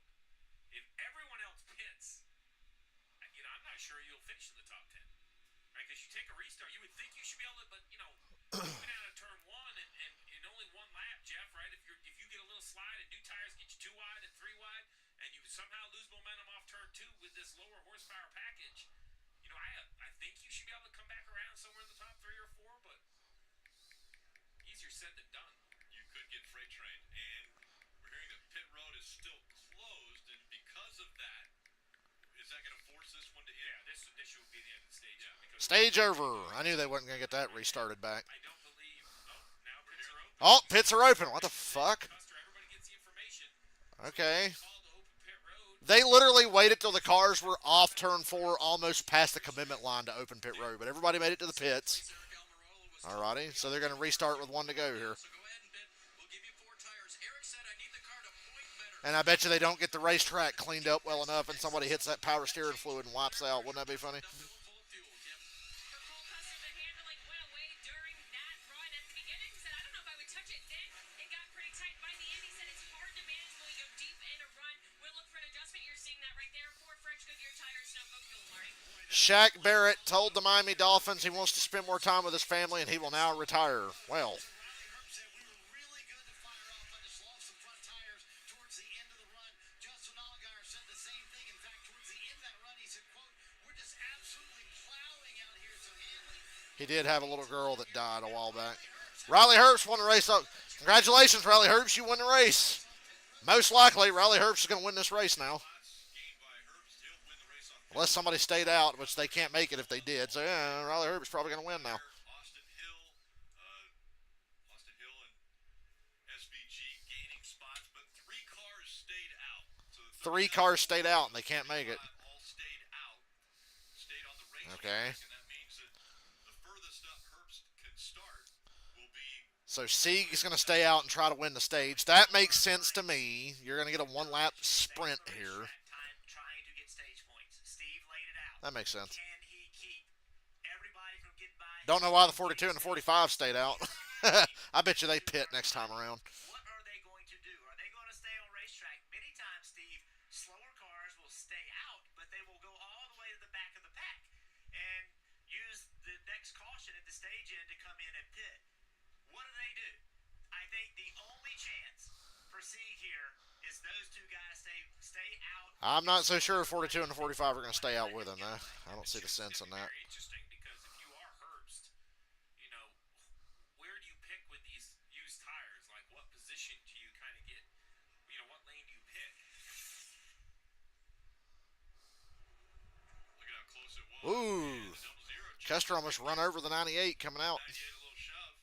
if everyone else pits, you know, I'm not sure you'll finish in the top 10, right? Because you take a restart, you would think you should be able to, but you know, moving out of turn 1 and in only one lap, Jeff, right? If you get a little slide and new tires get you 2 wide and 3 wide, and you somehow lose momentum off turn 2 with this lower horsepower package, you know, I think you should be able to come back around somewhere in the top 3 or 4, but easier said than done. You could get freight train, and we're hearing that pit road is still closed, and because of that, is that going to force this one to end? Yeah, this should be the end of the stage. Yeah, because Stage over. I knew they wasn't going to get that restarted back. I don't believe. Oh, now pits are open. Oh, pits are open. What the fuck? Custer, everybody gets the information. Okay. Call to open pit road. They literally waited till the cars were off turn 4, almost past the commitment line to open pit road. But everybody made it to the pits. Eric Almirola was Alrighty. So they're going to restart with 1 to go here. so go ahead and bid. We'll give you 4 tires. Eric said I need the car to point better. And I bet you they don't get the racetrack cleaned up well enough and somebody hits that power steering fluid and wipes out. Wouldn't that be funny? Fill it full of fuel, Kim. For Cole Custer, the handling went away during that run at the beginning. He said, I don't know if I would touch it then. It got pretty tight by the end. He said it's hard to manage when you go deep in a run. We'll look for an adjustment. You're seeing that right there. 4 French Goodyear tires, no go fuel, Marty. Shaq Barrett told the Miami Dolphins he wants to spend more time with his family and he will now retire. Well, Riley Herb said we were really good to fire off. I just lost some front tires towards the end of the run. Justin Allgaier said the same thing. In fact, towards the end of that run, he said, quote, we're just absolutely plowing out here. So Hanley he did have a little girl that died a while back. Herb Riley Herbst won the race. Oh, congratulations, Riley Herbst. You won the race. Most likely, Riley Herbst is going to win this race now. Unless somebody stayed out, which they can't make it if they did. So, yeah, Riley Herbst is probably going to win now. Austin Hill and SVG gaining spots, but 3 cars stayed out. So 3 cars stayed out, and they can't make it. all stayed out, stayed on the race. Okay. And that means that the furthest up Herbst can start will be. So Sieg is going to stay out and try to win the stage. That makes sense to me. You're going to get a one-lap sprint here. Time trying to get stage points. Steve laid it out. That makes sense. Can he keep everybody from getting by? Don't know why the 42 and the 45 stayed out. I bet you they pit next time around. What are they going to do? Are they going to stay on racetrack? Many times, Steve, slower cars will stay out, but they will go all the way to the back of the pack and use the next caution at the stage end to come in and pit. What do they do? I think the only chance for Sieg here is those two guys stay out. I'm not so sure 42 and the 45 are going to stay out with him, though. I don't see the sense in that. Very interesting because if you are Herbst, you know, where do you pick with these used tires? Like, what position do you kind of get? You know, what lane do you pick? Look at how close it was. Ooh. Custer almost run over the 98 coming out. 98, a little shove.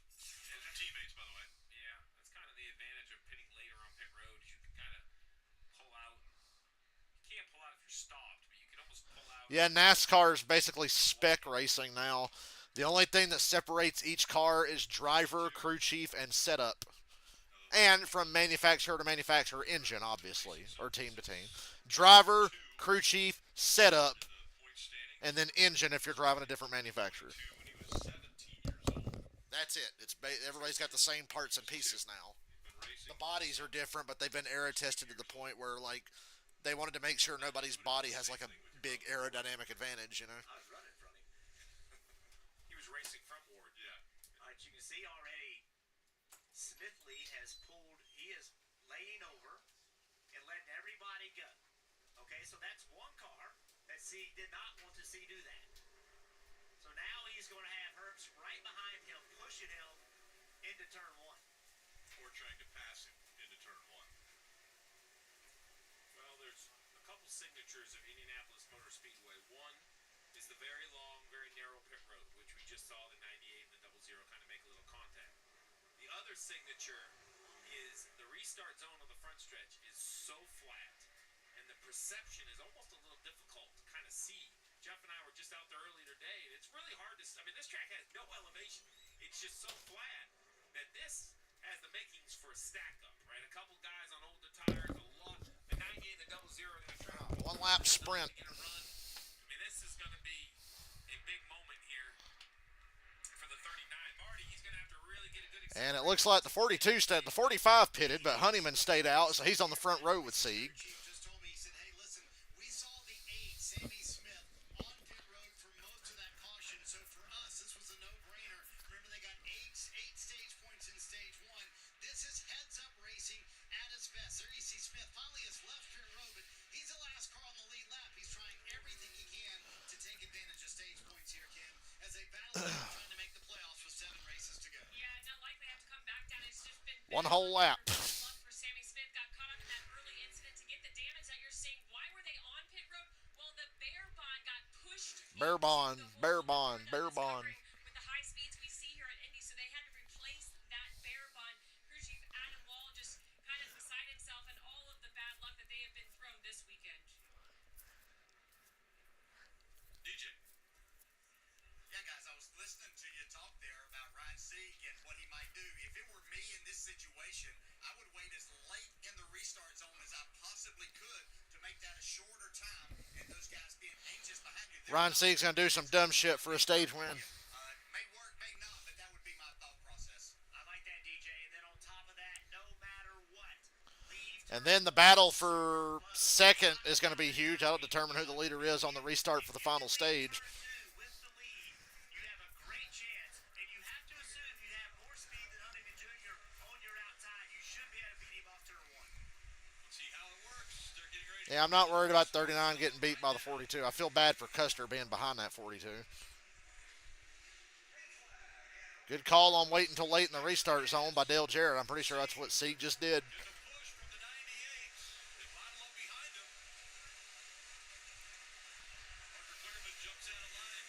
And their teammates, by the way. Yeah, that's kind of the advantage of pitting later on pit road. You can kind of pull out. You can't pull out if you're stopped, but you can almost pull out. Yeah, NASCAR is basically spec racing now. The only thing that separates each car is driver, crew chief, and setup. And from manufacturer to manufacturer, engine, obviously, or team to team. Driver, crew chief, setup, and then engine if you're driving a different manufacturer. When he was 17 years old. That's it. Everybody's got the same parts and pieces now. The bodies are different, but they've been aero tested to the point where, like, they wanted to make sure nobody's body has, like, a big aerodynamic advantage, you know? I was running from him. He was racing from Ward. Yeah. All right, you can see already Smithley he is laying over and letting everybody go. Okay, so that's one car that Sieg did not want to see do that. So now he's going to have Herbst right behind him, pushing him into turn one. Or trying to pass him into turn 1. Well, there's a couple signatures of Indianapolis Motor Speedway. One is the very long, very narrow pit road, which we just saw the 98 and the 00 kind of make a little contact. The other signature is the restart zone on the front stretch is so flat, and the perception is almost a little difficult to kind of see. Jeff and I were just out there earlier today, and it's really hard to. I mean, this track has no elevation. It's just so flat that this has the makings for a stack up, right? A couple guys on older tires, a lot. The 98 and the 00 are going to try. One lap sprint. Get a run. I mean, this is going to be a big moment here for the 39. Marty, he's going to have to really get a good. And it looks like the 42 stayed, the 45 pitted, but Honeyman stayed out, so he's on the front row with Sieg. Chief just told me, he said, hey, listen, we saw the 8, Sammy Smith, on pit road for most of that caution. So for us, this was a no-brainer. Remember, they got eight stage points in stage 1. This is heads-up racing at its best. There you see Smith finally has left pit road, but he's the last car on the lead lap. He's trying everything he can to take advantage of stage points here, Kim, as they battle trying to make the playoffs with 7 races to go. Yeah, not likely have to come back down. It's just been One whole lap. luck for Sammy Smith. Got caught up in that early incident to get the damage that you're seeing. Why were they on pit road? Well, the bear bond got pushed. Bear bond, bear bond, bear bond. With the high speeds we see here at Indy, so they had to replace that bear bond. Crew chief Adam Wall just kind of beside himself and all of the bad luck that they have been thrown this weekend. DJ. Yeah, guys, I was listening to you talk there about Ryan Sieg and what he might do. If it were me in this situation, I would wait as late in the restart zone as I possibly could to make that a shorter time and those guys being anxious behind you. Ryan Sieg's going to do some dumb shit for a stage win. May work, may not, but that would be my thought process. I like that, DJ. And then on top of that, no matter what, leave And then the battle for second is going to be huge. That'll determine who the leader is on the restart for the final stage. turn 2 with the lead. You have a great chance, and you have to assume you have more speed than Huntington Jr. on your outside. You should be able to beat him off turn 1. Let's see how it works. They're getting ready. Yeah, I'm not worried about 39 getting beat by the 42. I feel bad for Custer being behind that 42. Good call on waiting until late in the restart zone by Dale Jarrett. I'm pretty sure that's what Sieg just did. Get the push from the 98. They bottle up behind him. Parker Clearman jumps out of line.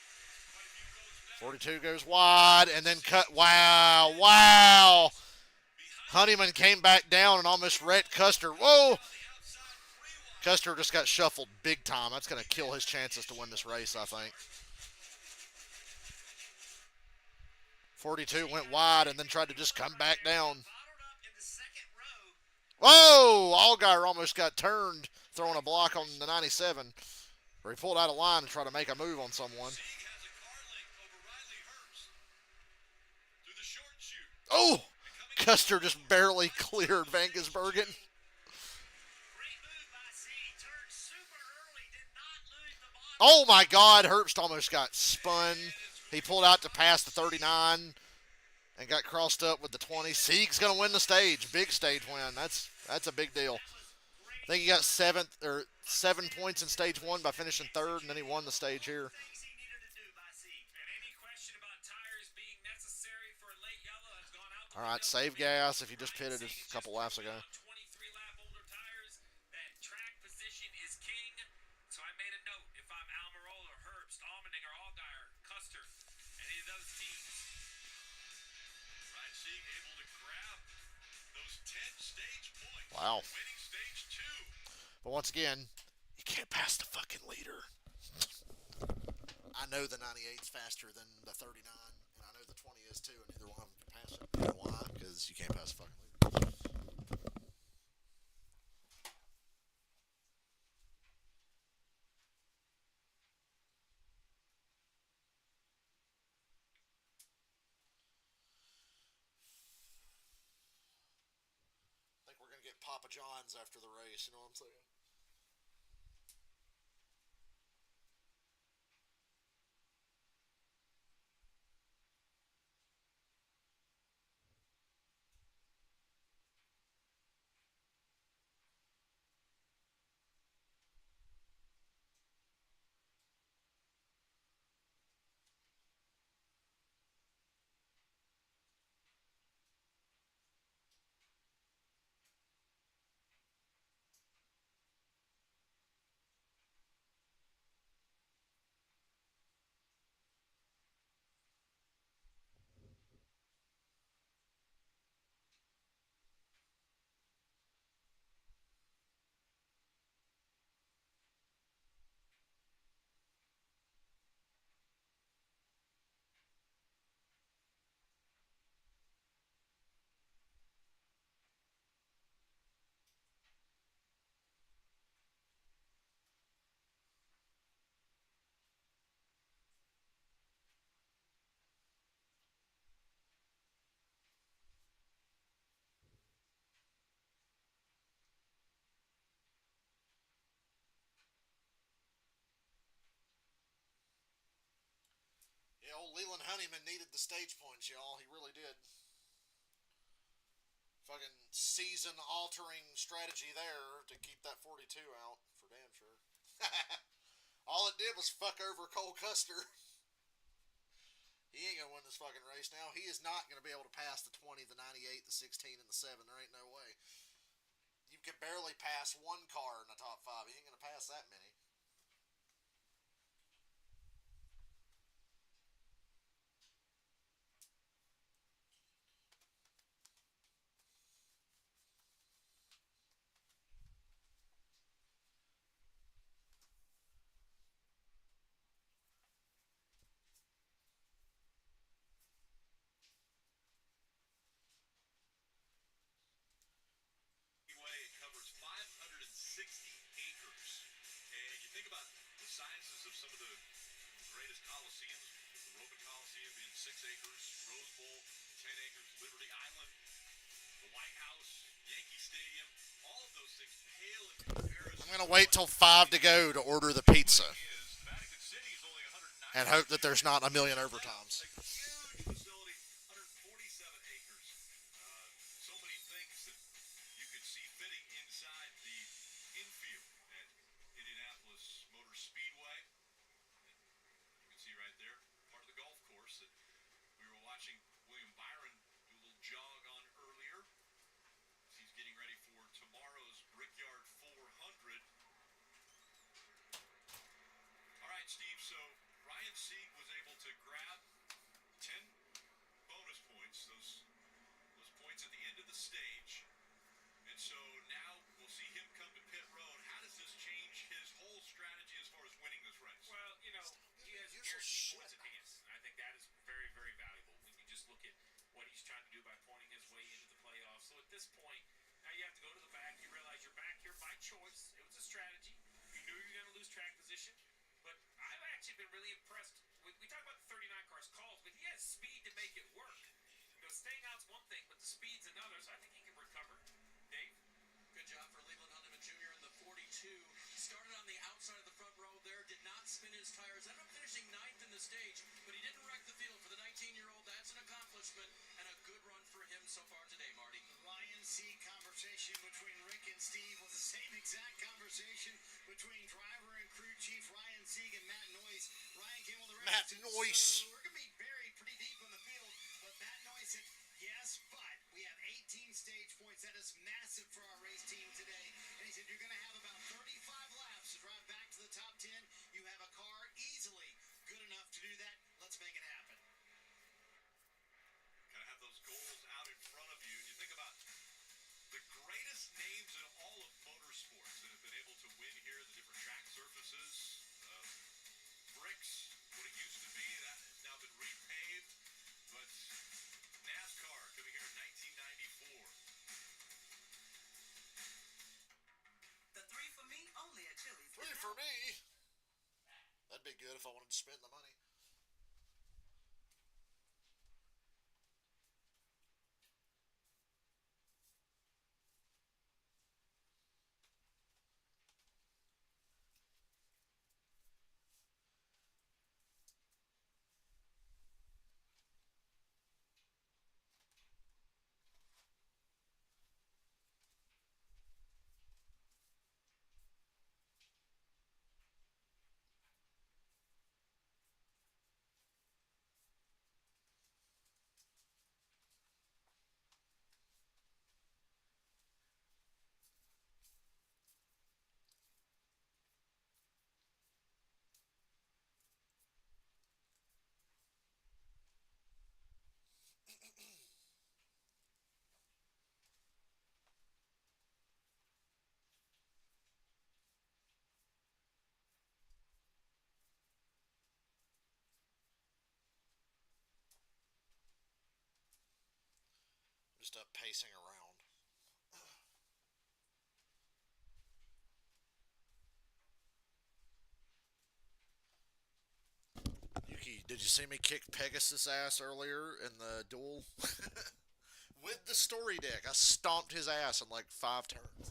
Quite a few goes back. 42 goes wide and then cut. Wow, wow. Honeyman came back down and almost wrecked Custer. Whoa! Custer just got shuffled big time. That's going to kill his chances to win this race, I think. 42 went wide and then tried to just come back down. Whoa! Allgaier almost got turned throwing a block on the 97. Or he pulled out of line to try to make a move on someone. Oh! Custer just barely cleared Van Gisbergen. Oh my God, Herbst almost got spun. He pulled out to pass the 39 and got crossed up with the 20. Sieg's going to win the stage. Big stage win. That's a big deal. I think he got 7 points in stage 1 by finishing 3rd, and then he won the stage here. All right, save gas if you just pitted a couple laps ago. Wow. But once again, you can't pass the fucking leader. I know the 98's faster than the 39, and I know the 20 is too, and neither one of them can pass it. You know why? Because you can't pass the fucking leader. I think we're going to get Papa John's after the race, you know what I'm saying? Yeah, old Leland Honeyman needed the stage points, y'all. He really did. Fucking season-altering strategy there to keep that 42 out, for damn sure. All it did was fuck over Cole Custer. He ain't going to win this fucking race now. He is not going to be able to pass the 20, the 98, the 16, and the 7. There ain't no way. You can barely pass one car in the top 5. He ain't going to pass that many. Covers 560 acres. And you think about the sizes of some of the greatest coliseums, the Roman Coliseum being 6 acres, Rose Bowl, 10 acres, Liberty Island, the White House, Yankee Stadium, all of those things pale in comparison. I'm going to wait till 5 to go to order the pizza and hope that there's not a million overtimes. Inside the infield at Indianapolis Motor Speedway. You can see right there, part of the golf course that we were watching Williams really impressed. We talk about the 39 cars calls, but he has speed to make it work. Staying out's one thing, but the speed's another, so I think he can recover. Dave? Good job for Leland Hunterman Jr. in the 42. Started on the outside of the front row there, did not spin his tires. Ended up finishing ninth in the stage, but he didn't wreck the field. For the 19-year-old, that's an accomplishment and a good run for him so far today, Marty. The Ryan Sieg conversation between Rick and Steve was the same exact conversation between driver and crew chief Ryan Sieg and Matt Noyce. Ryan came on the Matt race. Noyce. So we're going to be buried pretty deep on the field, but Matt Noyce said, yes, but we have 18 stage points. That is massive for our race team today. And he said, you're going to have about 35 laps to drive back to the top 10. You have a car easily good enough to do that. Let's make it happen. Gotta have those goals out in front of you. You think about the greatest names in all of motorsports that have been able to win here, the different track surfaces, bricks, what it used to be, that has now been repaved. But NASCAR coming here in 1994. The 3 for me, only at Chili's. 3 for me. That'd be good if I wanted to spend the money. Just pacing around. Yuki, did you see me kick Pegasus' ass earlier in the duel? With the story deck, I stomped his ass in like 5 turns.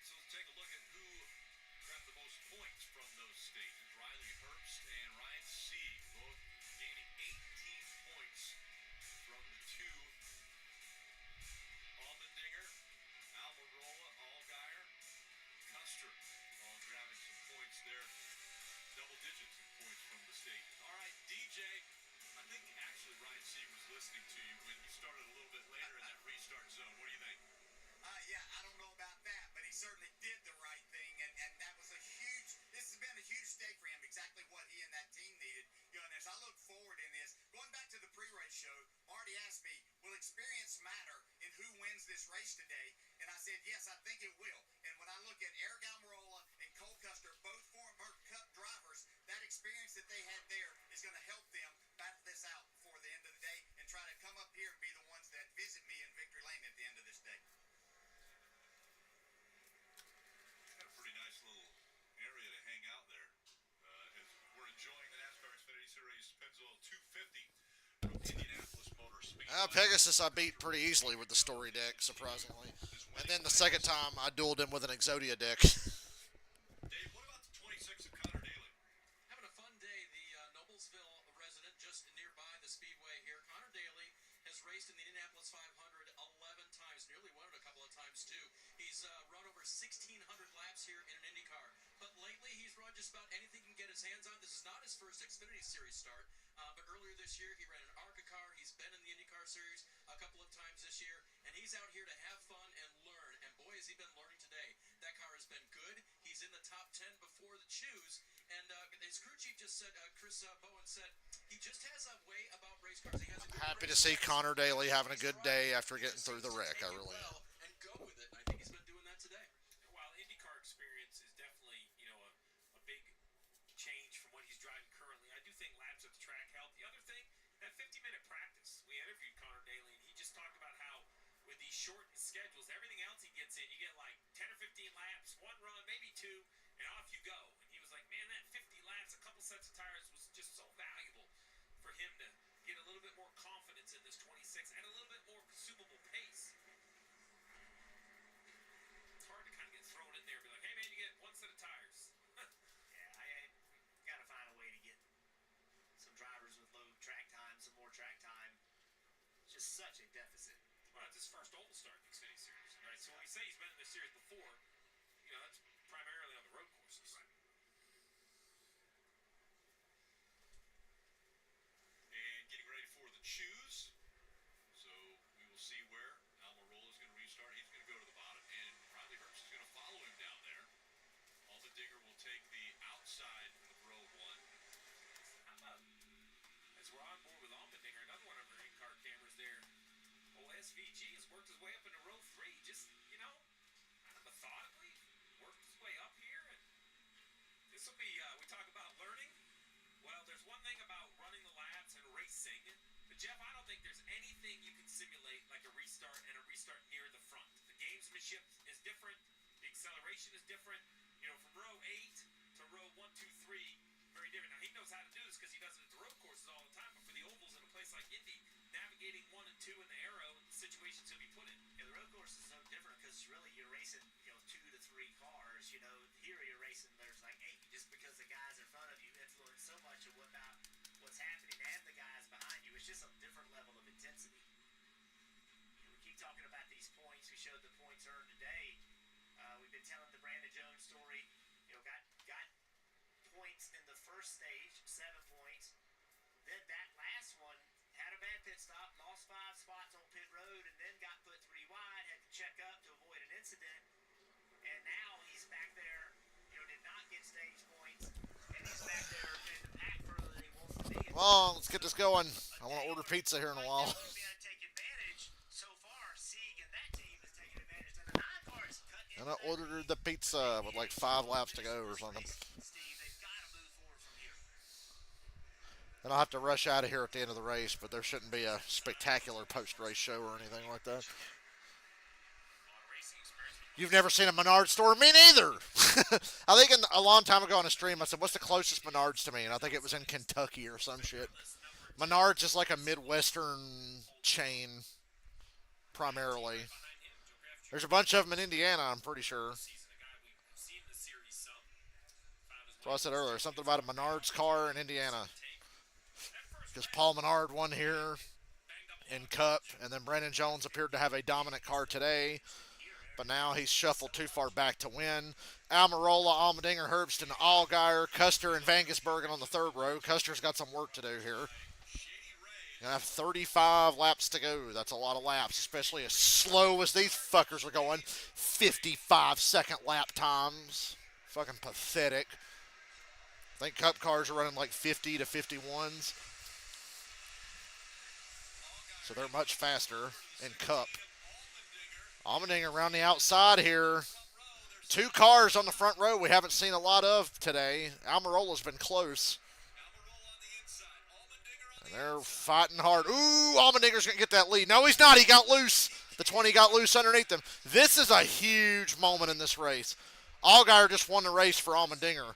So let's take a look at who grabbed the most points from those stages. Riley Herbst and Ryan Sieg both gaining 18 points from the two. Almendinger, Almirola, Allgaier, Custer all grabbing some points there. Double digits in points from the stages. All right, DJ. I think actually Ryan Sieg was listening to you when you started a little bit later in that restart zone. What do you think? Yeah, I don't know about that, but he certainly did the right thing, and that was this has been a huge day for him, exactly what he and that team needed. And as I look forward in this, going back to the pre-race show, Marty asked me, will experience matter in who wins this race today? And I said, yes, I think it will. And when I look at Eric Almirola and Cole Custer, both former Cup drivers, that experience that they had there is going to help them battle this out before the end of the day and try to come up here and be the ones that visit me in Victory Lane at the end of this day. Got a pretty nice little area to hang out there as we're enjoying the NASCAR Xfinity Series Pennzoil 250 from Indianapolis Motor Speedway. Pegasus I beat pretty easily with the story deck, surprisingly. And then the second time I dueled him with an Exodia deck. Dave, what about the 26 of Connor Daly? Having a fun day. The Noblesville resident just nearby the speedway here. Connor Daly has raced in the Indianapolis 500 11 times, nearly won it a couple of times too. He's run over 1,600 laps here in an Indy car. But lately he's run just about anything he can get his hands on. This is not his first Xfinity Series start, but earlier this year he ran an ARCA car. He's been in the IndyCar Series a couple of times this year, and he's out here to have fun and learn. And boy, has he been learning today. That car has been good. He's in the top 10 before the choose. And his crew chief just said, Chris Bowen said, he just has a way about race cars. He has a good Happy to race see car. Connor Daly having a good day after getting through the wreck. I really am. And go with it. And I think he's been doing that today. While IndyCar experience is definitely, a big change from what he's driving currently, I do think laps at the track help. The other thing, that 50-minute practice, we interviewed Connor Daly, and he just talked about how with these short schedules, everything else he gets in, you get like 10 or 15 laps, one run, maybe two, and all sets of tires was just so valuable for him to get a little bit more confidence in this 26 and a little bit more consumable pace. It's hard to kind of get thrown in there and be like, hey man, you get one set of tires. Yeah, I got to find a way to get some drivers with low track time, some more track time. It's just such a deficit. Well, it's his first oval start in the Xfinity Series, right? So when we say he's been in this series before, you know, that's primarily on the road courses. Right. And getting ready for the choose. So we will see where Almirola is going to restart. He's going to go to the bottom, and Riley Herbst is going to follow him down there. Allmendinger will take the outside of row one. How about, as we're on board with Allmendinger, another one of our in-car cameras there. Old SVG has worked his way up into row three, just, you know, kind of methodically worked his way up here. And this will be, we talk about learning. Well, there's one thing about running the laps and racing, but Jeff, I don't think there's anything you can simulate like a restart and a restart near the front. The gamesmanship is different. The acceleration is different. You know, from row 8 to row 1, 2, 3, very different. Now, he knows how to do this because he does it at the road courses all the time, but for the ovals in a place like Indy, navigating 1 and 2 in the arrow, the situations he'll be put in. Yeah, the road course is so different because really you're racing, 2 to 3 cars. Here you're racing, there's like 8, just because the guys in front of you influence so much of what's happening and the guys behind you. It's just a different level of intensity. We keep talking about these points. We showed the points earned today. We've been telling the Brandon Jones story. Got points in the first stage, 7 points. Then that last one had a bad pit stop, lost 5 spots on pit road, and then got put 3 wide, had to check up to avoid an incident. And now he's back there, did not get stage points, and he's back there in the pack further than he wants to be. Come on, let's get this going. I want to order pizza here in a while. Take advantage so far. Sieg and that team is taking advantage. And the 9 cars cut in. And I ordered the pizza with like 5 laps to go or something. Steve, they've got to move forward from here. Then I'll have to rush out of here at the end of the race, but there shouldn't be a spectacular post-race show or anything like that. You've never seen a Menards store? Me neither. I think a long time ago on a stream, I said, what's the closest Menards to me? And I think it was in Kentucky or some shit. Menards is like a Midwestern chain, primarily. There's a bunch of them in Indiana, I'm pretty sure. So I said earlier, something about a Menards car in Indiana. Because Paul Menard won here in Cup, and then Brandon Jones appeared to have a dominant car today. But now he's shuffled too far back to win. Almirola, Allmendinger, Herbst, and Allgaier, Custer, and Van Gisbergen on the third row. Custer's got some work to do here. Gonna have 35 laps to go. That's a lot of laps, especially as slow as these fuckers are going. 55-second lap times. Fucking pathetic. I think Cup cars are running like 50 to 51s. So they're much faster in Cup. Allmendinger around the outside here. 2 cars on the front row we haven't seen a lot of today. Almirola's been close. And they're fighting hard. Ooh, Allmendinger's going to get that lead. No, he's not. He got loose. The 20 got loose underneath him. This is a huge moment in this race. Allgaier just won the race for Allmendinger.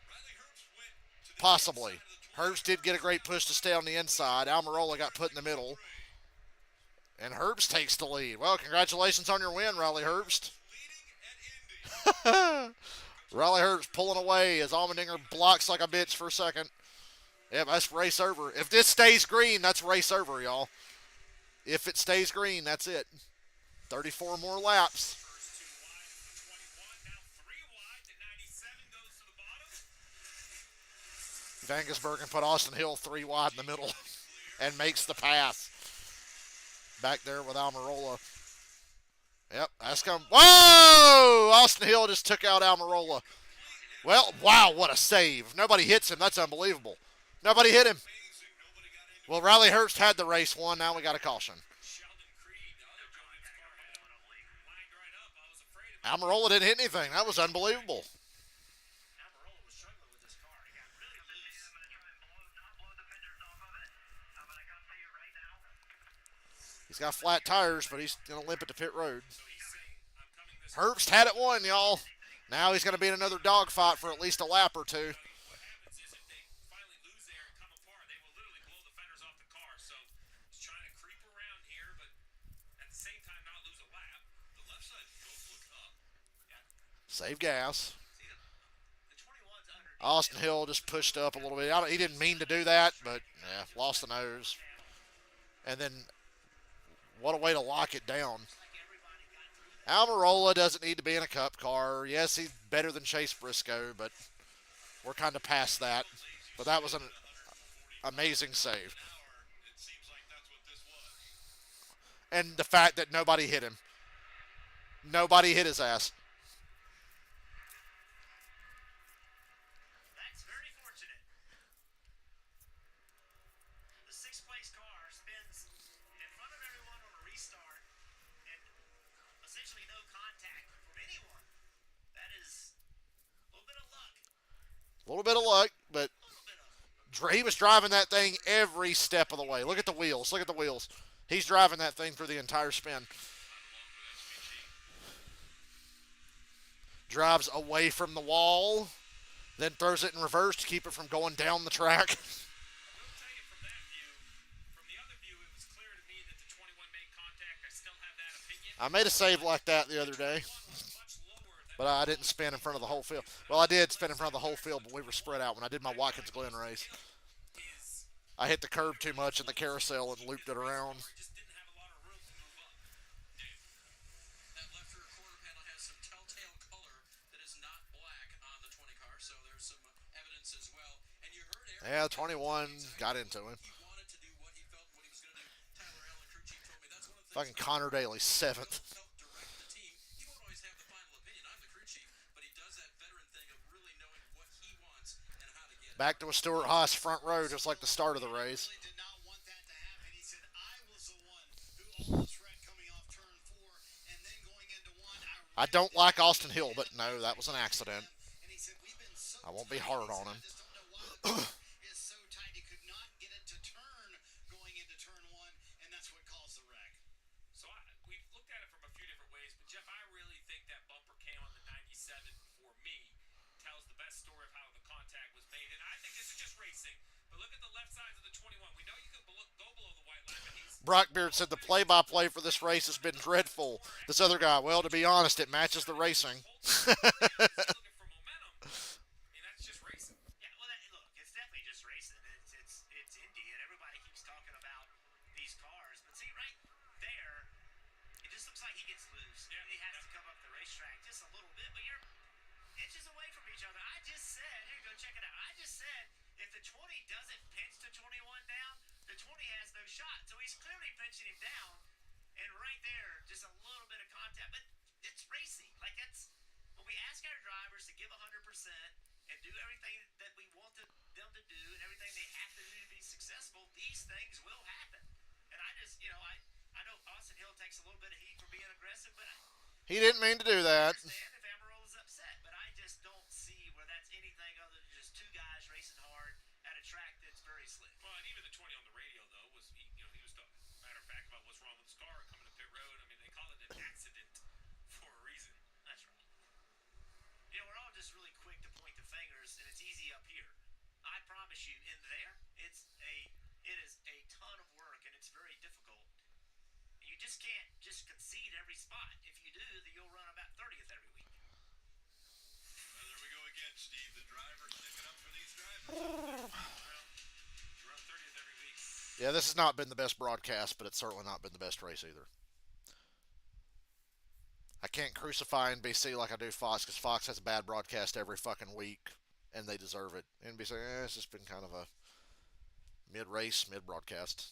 Possibly. Herbst did get a great push to stay on the inside. Almirola got put in the middle. And Herbst takes the lead. Well, congratulations on your win, Riley Herbst. Riley Herbst pulling away as Allmendinger blocks like a bitch for a second. Yeah, that's race over. If this stays green, that's race over, y'all. If it stays green, that's it. 34 more laps. Van Gisbergen put Austin Hill 3 wide in the middle and makes the pass. Back there with Almirola. Yep, that's come. Whoa! Austin Hill just took out Almirola. Well, wow, what a save. If nobody hits him, that's unbelievable. Nobody hit him. Well, Riley Herbst had the race won. Now we got a caution. Almirola didn't hit anything. That was unbelievable. He's got flat tires, but he's going to limp at the pit road. Herbst had it won, y'all. Now he's going to be in another dogfight for at least a lap or two. Save gas. See, the 21's underneath Austin him. Hill just pushed up a little bit. He didn't mean to do that, but yeah, lost the nose. And then what a way to lock it down. Like everybody got through that. Almirola doesn't need to be in a cup car. Yes, he's better than Chase Briscoe, but we're kind of past that. But that was an amazing save. It seems like that's what this was. And the fact that nobody hit him. Nobody hit his ass. That's very fortunate. The sixth place car spins in front of everyone on a restart and essentially no contact from anyone. That is a little bit of luck. A little bit of luck, but A little bit of. he was driving that thing every step of the way. Look at the wheels. Look at the wheels. He's driving that thing through the entire spin. Drives away from the wall, then throws it in reverse to keep it from going down the track. I will tell you from that view, from the other view, it was clear to me that the 21 made contact. I still have that opinion. I made a save like that the other day, 21 was much lower than but I didn't spin in front of the whole field. Well, I did spin in front of the whole field, but we were spread out when I did my Watkins Glen race. is I hit the curb too much in the carousel and looped it around. he just didn't have a lot of room to move up. That left rear quarter panel has some telltale color that is not black on the 20 car, so there's some evidence as well. And you heard Aaron. Yeah, 21 got into him. He wanted to do what he felt what he was going to do. Tyler Allen, crew chief, told me that's one of the things. Fucking Connor Daly, 7th. Help direct the team. He won't always have the final opinion. I'm the crew chief, but he does that veteran thing of really knowing what he wants and how to get it. Back to a Stuart Haas front row, just like the start of the race. Really did not want that to happen. He said, I was the one who almost wrecked coming off turn 4 and then going into 1. I don't like Austin Hill, but no, that was an accident. And he said, we've been so I won't be hard on him. I just don't know why the car is so tight. He could not get it to turn going into turn 1, and that's what caused the wreck. So we've looked at it from a few different ways, but Jeff, I really think that bumper cam on the 97 for me tells the best story of how the contact was made. And I think this is just racing, but look at the left sides of the 21. We know you can go below the white line, but he's Brockbeard said the play-by-play for this race has been dreadful. This other guy, well, to be honest, it matches the racing. looking for momentum. I mean, that's just racing. Yeah, well, look, it's definitely just racing. It's Indy, and everybody keeps talking about these cars. But see, right there, it just looks like he gets loose. Yeah. He has to come up the racetrack just a little bit, but you're inches away from each other. I just said, here, go check it out. I just said, if the 20 doesn't pinch the 21 down, the 20 has no shot. So he's clearly pinching him down, and right there, just a little bit of contact. But it's racing. Like, that's when we ask our drivers to give 100% and do everything that we want them to do and everything they have to do to be successful, these things will happen. And I just, I know Austin Hill takes a little bit of heat for being aggressive, but I He didn't mean to do that. understand if Amarillo is upset, but I just don't see where that's anything other than just two guys racing hard at a track that's very slick. Well, and even the 20 on the radio though was he was talking matter of fact about what's wrong with his car coming to pit road. I mean, they call it an accident for a reason. That's right. We're all just really quick to point the fingers, and it's easy up here. I promise you, in there, it is a ton of work, and it's very difficult. You just can't just concede every spot. If you do, then you'll run about 30th every week. Well, there we go again, Steve. The driver sticking up for these drivers. You run 30th every week. Yeah, this has not been the best broadcast, but it's certainly not been the best race either. I can't crucify NBC like I do Fox, because Fox has a bad broadcast every fucking week, and they deserve it. NBC, it's just been kind of a mid-race, mid-broadcast.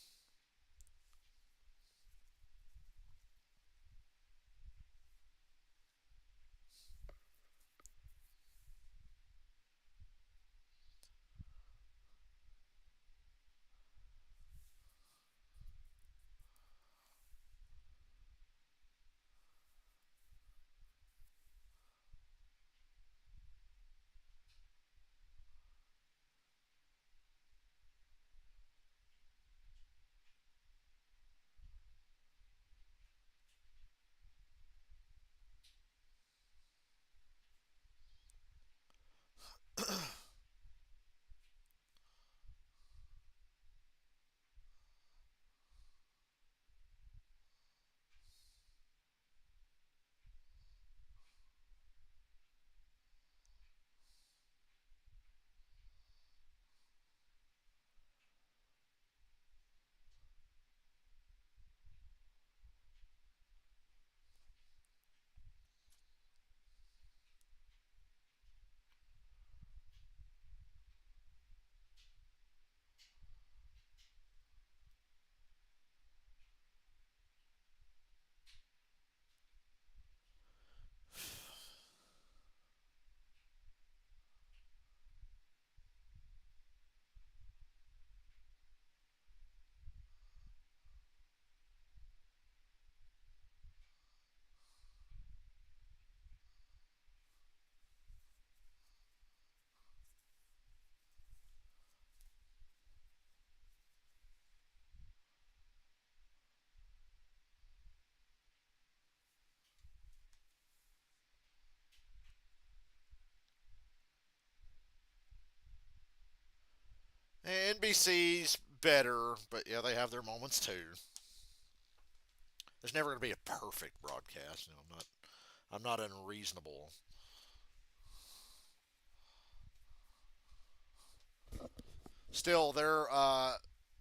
NBC's better, but yeah, they have their moments too. There's never going to be a perfect broadcast. I'm not unreasonable. Still, their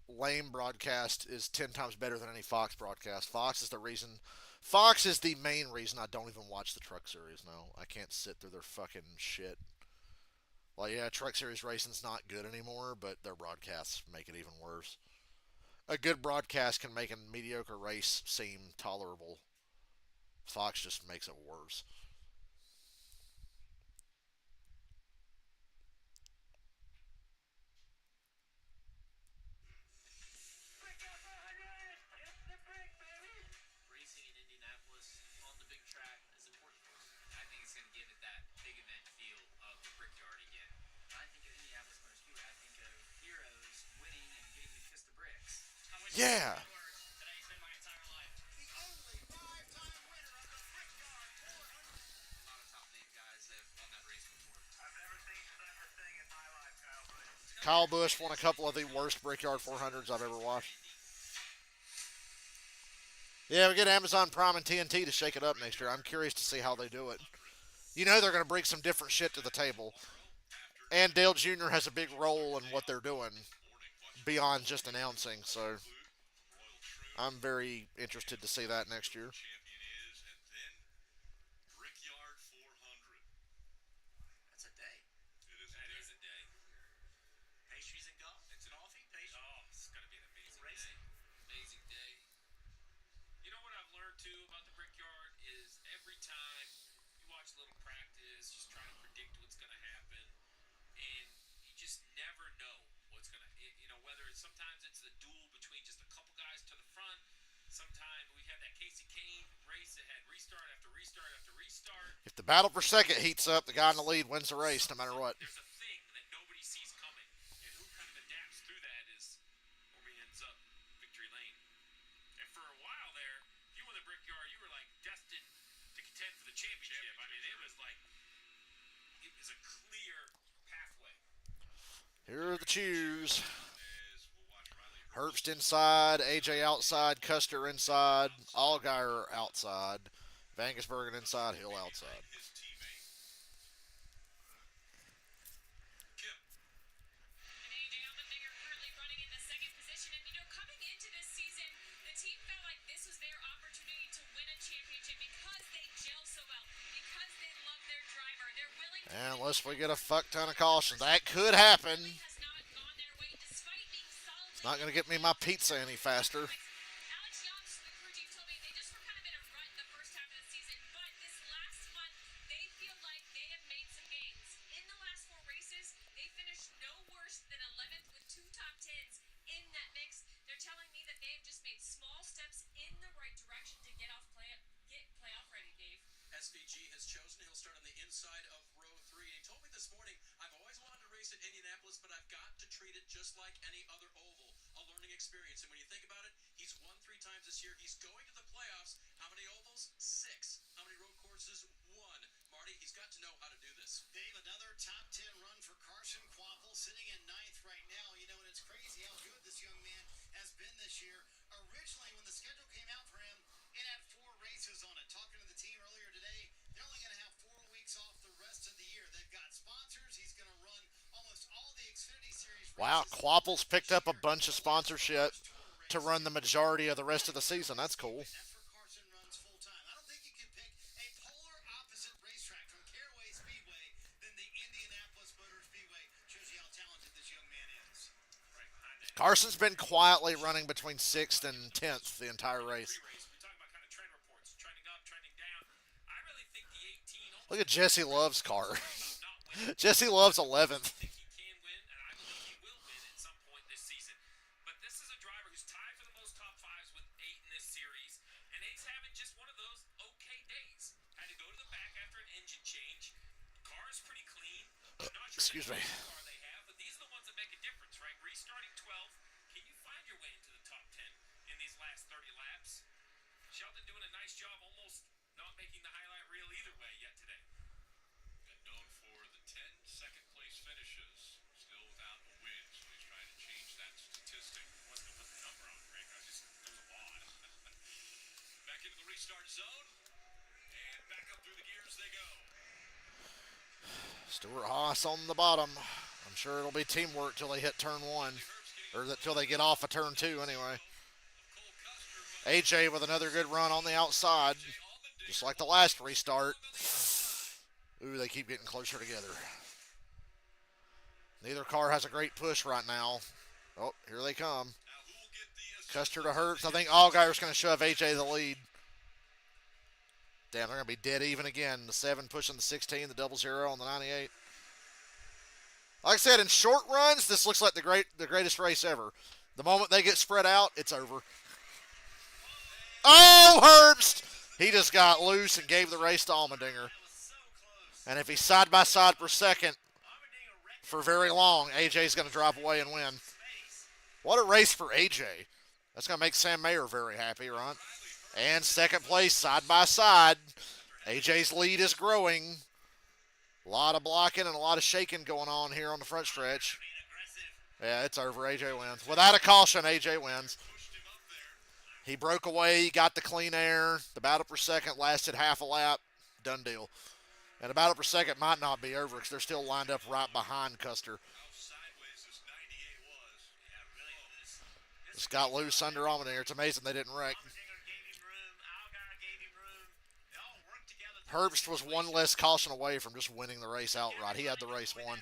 lame broadcast is 10 times better than any Fox broadcast. Fox is the reason. Fox is the main reason I don't even watch the Truck Series now. I can't sit through their fucking shit. Like, yeah, Truck Series racing's not good anymore, but their broadcasts make it even worse. A good broadcast can make a mediocre race seem tolerable. Fox just makes it worse. Racing in Indianapolis on the big track is important for us. I think it's going to give it that big event feel of the Brickyard again. When I think of Indianapolis Motor Speedway, I think of heroes winning and getting to kiss the bricks. I wish Yeah. that I spent my entire life. The only five-time winner of the Brickyard 400. A lot of top name guys that have won that race before. I've never seen such a thing in my life, Kyle Busch. Kyle Busch won a couple of the worst Brickyard 400s I've ever watched. Yeah, we get Amazon Prime and TNT to shake it up next year. I'm curious to see how they do it. You know they're going to bring some different shit to the table. And Dale Jr. has a big role in what they're doing beyond just announcing. So I'm very interested to see that next year. Champion is, and then Brickyard 400. That's a day. It is That is a day. Pastries and golf. It's an off-feed pastry. Oh, it's going to be an amazing Racing. day. Amazing day. You know what I've learned too about the Brickyard is every time you watch a little practice, just try to predict what's going to happen, and you just never know what's going to. Whether it's sometimes it's the duel between just a couple guys to the front. Sometimes we had that Casey Kane race that had restart after restart after restart. If the battle for second heats up, the guy in the lead wins the race no matter what. There's a thing that nobody sees coming, and who kind of adapts through that is where we ends up victory lane. And for a while there, you won the Brickyard, you were like destined to contend for the championship. I mean, it was a clear pathway. Here are the choose. As we'll watch Riley Herbst inside, AJ outside, Custer inside, Allgaier outside, Vangersbergen inside, Hill outside. his teammate. Kim. And AJ Allmendinger currently running in the second position. And coming into this season, the team felt like this was their opportunity to win a championship because they gel so well, because they love their driver. They're willing to. And unless we get a fuck ton of cautions, that could happen. Has not gone their way despite being solidly. It's not going to get me my pizza any faster. Alex Young's the crew chief told me they just were kind of in a rut the first half of the season, but this last month they feel like they have made some gains. In the last four races, they finished no worse than 11th with two top tens in that mix. They're telling me that they have just made small steps in the right direction to get playoff ready, Dave. SVG has chosen. He'll start on the inside of row 3. He told me this morning, I've always wanted to race at Indianapolis, but I've got to treat it just like any other oval, a learning experience. And when you think about it, he's won 3 times this year. He's going to the playoffs. How many ovals? 6. How many road courses? 1. Marty, he's got to know how to do this. Dave, another top 10 run for Carson Quapple, sitting in 9th right now. And it's crazy how good this young man has been this year. Originally, when the schedule came out for him, it had 4 races on it. Talking to the team earlier today, they're only going to have 4 weeks off the rest of the year. They've got sponsors. He's going to run almost all the Xfinity Series races. Wow, Quapple's picked up a bunch of sponsorship to run the majority of the rest of the season. That's cool. That's where Carson runs full time. I don't think you can pick a polar opposite racetrack from Caraway Speedway than the Indianapolis Motor Speedway. Shows you how talented this young man is. Right behind that. Carson's been quietly running between 6th and 10th the entire race. Pre-race, we talk about kind of trend reports, trending up, trending down. I really think the 18. Look at Jesse Love's car. Not winning. Jesse Love's 11th. I think he can win, and I believe he will win at some point this season. But this is a driver who's tied for the most top 5s with 8 in this series, and he's having just one of those okay days. Had to go to the back after an engine change. Car is pretty clean. I'm not sure Excuse me. what car they have, but these are the ones that make a difference, right? Restarting 12th, can you find your way into the top 10 in these last 30 laps? Sheldon doing a nice job, almost not making the highlight reel either way yet today. And known for the 10 second place finishes, still without a win, so he's trying to change start zone. And back up through the gears they go. Stuart Haas on the bottom. I'm sure it'll be teamwork till they hit turn one. Or till they get off of turn two, anyway. AJ with another good run on the outside. Just like the last restart. Ooh, they keep getting closer together. Neither car has a great push right now. Oh, here they come. Custer to Herbst. I think Allgaier's going to shove AJ the lead. Damn, they're going to be dead even again. The 7 pushing the 16, the 00 on the 98. Like I said, in short runs, this looks like the greatest race ever. The moment they get spread out, it's over. Oh, Herbst! He just got loose and gave the race to Allmendinger. And if he's side by side for second for very long, AJ's going to drop away and win. What a race for AJ. That's going to make Sam Mayer very happy, right? And second place, side by side. AJ's lead is growing. A lot of blocking and a lot of shaking going on here on the front stretch. Yeah, it's over. AJ wins. Without a caution, AJ wins. He broke away, got the clean air. The battle per second lasted half a lap. Done deal. And the battle per second might not be over because they're still lined up right behind Custer. Just got loose under Allmendinger. It's amazing they didn't wreck. Herbst was one less caution away from just winning the race outright. He had the race won.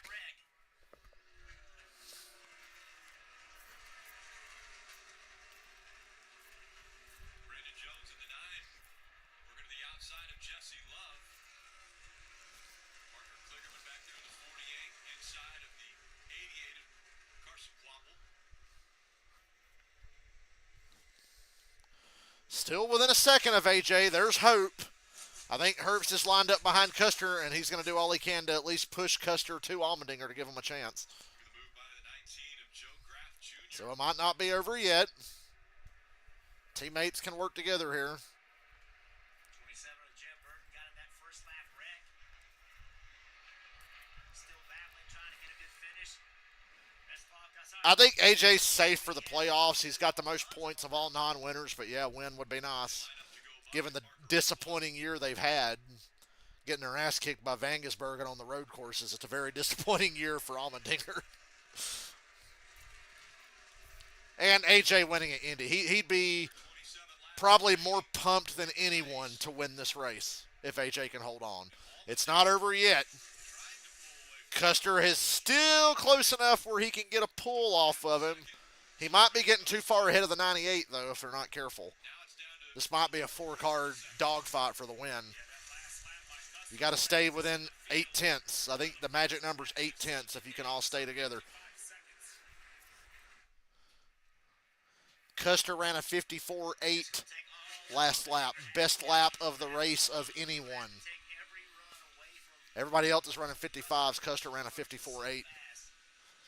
Still within a second of AJ. There's hope. I think Herbst is lined up behind Custer, and he's going to do all he can to at least push Custer to Allmendinger to give him a chance. So it might not be over yet. Teammates can work together here. I think AJ's safe for the playoffs. He's got the most points of all non-winners, but yeah, win would be nice. Given the disappointing year they've had, getting their ass kicked by Vangesbergen on the road courses, it's a very disappointing year for Allmendinger. And AJ winning at Indy. He'd be probably more pumped than anyone to win this race if AJ can hold on. It's not over yet. Custer is still close enough where he can get a pull off of him. He might be getting too far ahead of the 98, though, if they're not careful. This might be a 4-car dogfight for the win. You got to stay within 8/10. I think the magic number is 8/10 if you can all stay together. Custer ran a 54.8 last lap. Best lap of the race of anyone. Everybody else is running 55s. Custer ran a 54.8.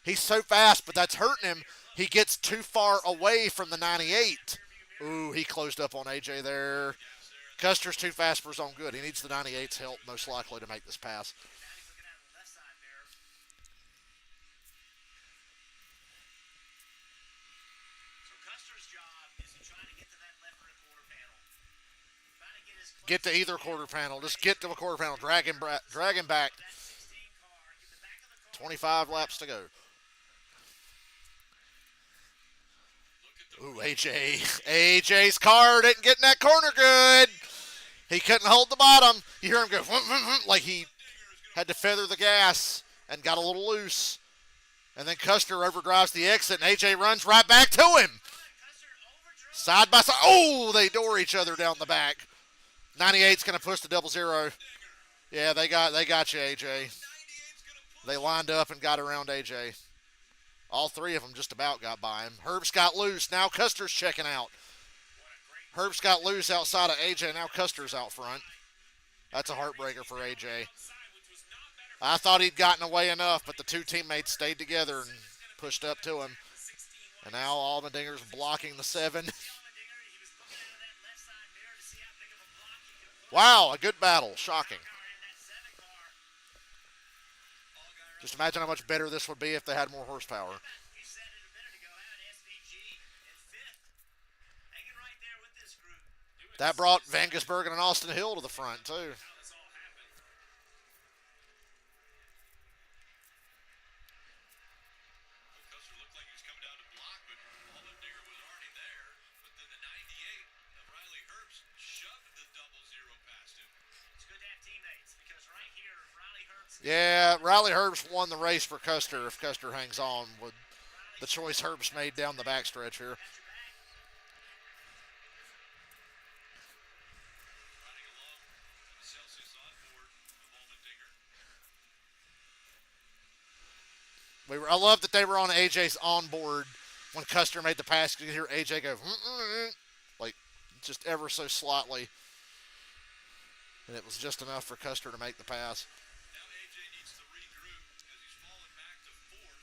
He's so fast, but that's hurting him. He gets too far away from the 98. Ooh, he closed up on AJ there. Custer's too fast for his own good. He needs the 98's help, most likely, to make this pass. Get to either quarter panel. Just get to a quarter panel. Drag him back. 25 laps to go. Ooh, AJ. AJ's car didn't get in that corner good. He couldn't hold the bottom. You hear him go like he had to feather the gas and got a little loose. And then Custer overdrives the exit, and AJ runs right back to him. Side by side. Oh, they door each other down the back. 98's going to push the 00. Yeah, they got you, AJ. They lined up and got around AJ. All three of them just about got by him. Herbst got loose. Now Custer's checking out. Herbst got loose outside of AJ. Now Custer's out front. That's a heartbreaker for AJ. I thought he'd gotten away enough, but the two teammates stayed together and pushed up to him. And now Allmendinger's blocking the 7. Wow, a good battle. Shocking. Just imagine how much better this would be if they had more horsepower. That brought Van Gisbergen and Austin Hill to the front, too. How this all happened. Custer looked like he was coming down to block, but Allmendinger was already there. But then the 98 of Riley Herbst shoved the 00 past him. It's good to have teammates because right here, Riley Herbst. Yeah, Riley Herbst won the race for Custer if Custer hangs on with the choice Herbst made down the backstretch here. Riding along the Celsius onboard of Allmendinger. I love that they were on AJ's onboard when Custer made the pass. You can hear AJ go, like, just ever so slightly. And it was just enough for Custer to make the pass. Now AJ needs to regroup as he's fallen back to fourth.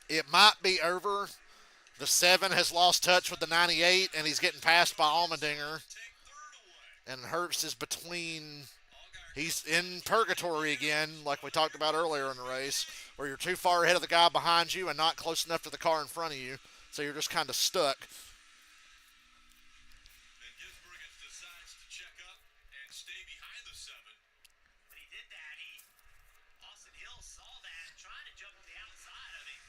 It might be over. The 7 has lost touch with the 98, and he's getting passed by Allmendinger. Take third away. And Herbst is between. He's in purgatory again, like we talked about earlier in the race, where you're too far ahead of the guy behind you and not close enough to the car in front of you, so you're just kind of stuck. And Gisbergen decides to check up and stay behind the 7. When he did that, Austin Hill saw that and tried to jump on the outside of him.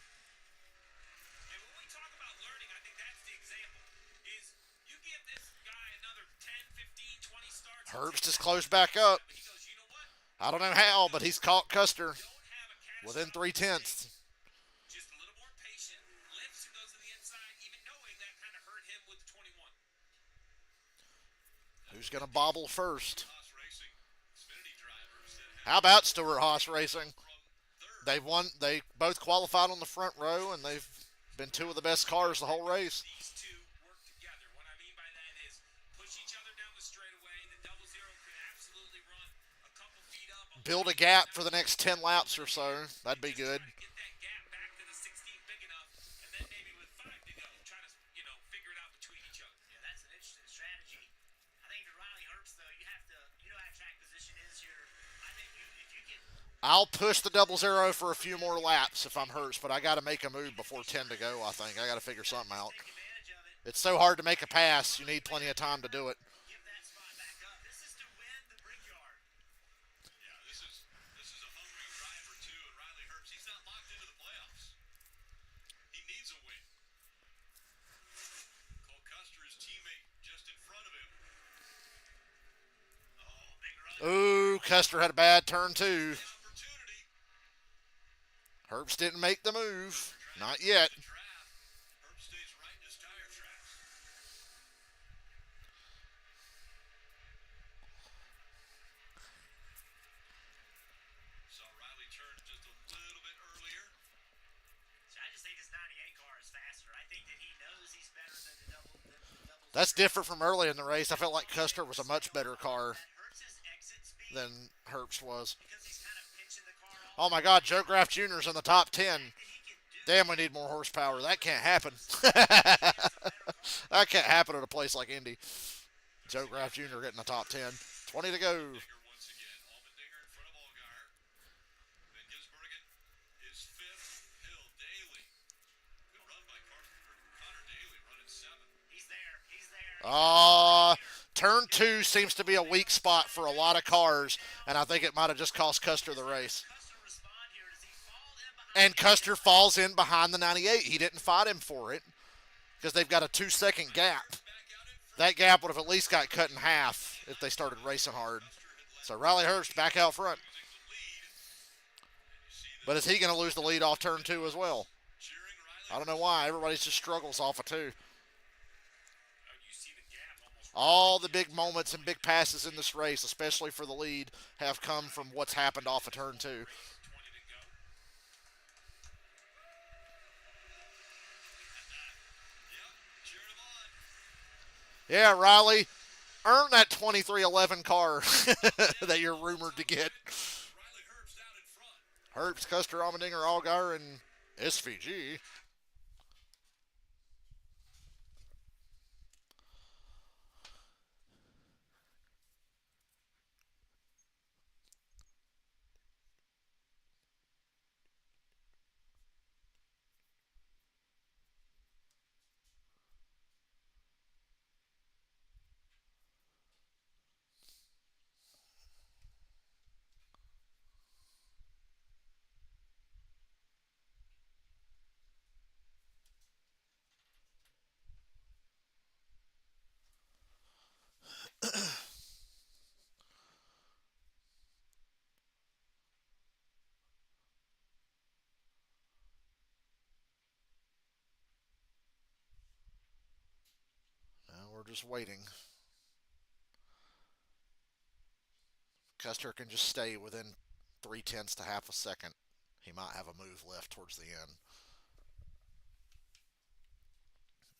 And when we talk about learning, I think that's the example. Is you give this guy another 10, 15, 20 starts. Herbst is close back up. He goes, you know what? I don't know how, but he's caught Custer Don't have a cash within out 3/10. Just a little more patient. Lifts and goes to the inside, even knowing that kind of hurt him with the 21. Who's going to bobble first? Haas Racing, Xfinity drivers that have How about Stewart Haas Racing? from third. They've won. They both qualified on the front row, and they've been two of the best cars the whole race. These two work together. What I mean by that is push each other down the straightaway. The 00 could absolutely run a couple feet up. Build a gap for the next 10 laps or so. That'd be good. Get that gap back to the 16 big enough, and then maybe with 5 to go, try to figure it out between each other. Yeah, that's an interesting strategy. I think for Riley Herbst, though, you know how track position is here. I think if you can. I'll push the 00 for a few more laps if I'm Hurst, but I got to make a move before 10 to go, I think. I got to figure something out. Take advantage of it. It's so hard to make a pass. You need plenty of time to do it. Give that spot back up. This is to win the Brickyard. Yeah, this is a hungry driver too, and Riley Herbst, he's not locked into the playoffs. He needs a win. Cole Custer, his teammate, just in front of him. Oh, big run. Ooh, Custer had a bad turn, too. Opportunity. Herbst didn't make the move. Not yet. The draft. Herbst stays right in his tire tracks. Saw Riley turn just a little bit earlier. So I just think this 98 car is faster. I think that he knows he's better than the double. That's different from early in the race. I felt like Custer was a much better car That hurts his exit speed than Herbst was. because he's kind of pinching the car off. Oh, my God. Joe Graff Jr.'s in the top 10. And he can do Damn, we need more horsepower. That can't happen. That can't happen at a place like Indy. Joe Graff Jr. getting the top 10. 20 to go. Allmendinger once again. Allmendinger in front of Allgaier. Van Gisbergen is fifth. Hill, Daly. Good run by Connor Daly, running 7th. He's there. He's there. Turn 2 seems to be a weak spot for a lot of cars, and I think it might have just cost Custer the race. Custer respond here. Does he fall in behind? And Custer falls in behind the 98. He didn't fight him for it because they've got a 2-second gap. That gap would have at least got cut in half if they started racing hard. So Riley Herbst back out front. But is he going to lose the lead off turn 2 as well? Cheering Riley. I don't know why. Everybody just struggles off of 2. You see the gap almost. All the big moments and big passes in this race, especially for the lead, have come from what's happened off of turn 2. 20 to go. Cheering him on. Yeah, Riley, earn that 2311 car that you're rumored to get. Riley Herbst out in front. Herbst, Custer, Allmendinger, Allgaier, and SVG. just waiting. Custer can just stay within 3/10 to half a second. He might have a move left towards the end.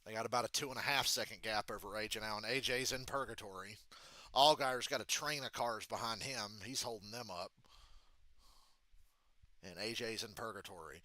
They got about a 2.5 second gap over AJ now, and AJ's in purgatory. Allgaier's got a train of cars behind him. He's holding them up. And AJ's in purgatory.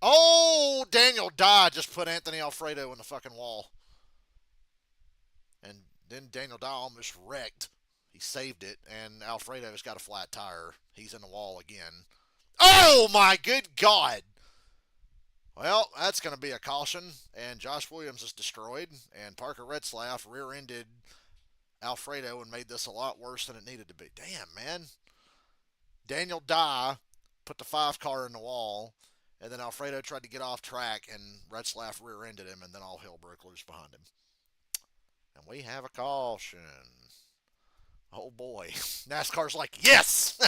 Oh, Daniel Dye just put Anthony Alfredo in the fucking wall. And then Daniel Dye almost wrecked. He saved it, and Alfredo's got a flat tire. He's in the wall again. Oh, my good God. Well, that's going to be a caution, and Josh Williams is destroyed, and Parker Retzlaff rear-ended Alfredo and made this a lot worse than it needed to be. Damn, man. Daniel Dye put the 5 car in the wall, and then Alfredo tried to get off track, and Retzlaff rear-ended him, and then all hell broke loose behind him. And we have a caution. Oh, boy. NASCAR's like, yes!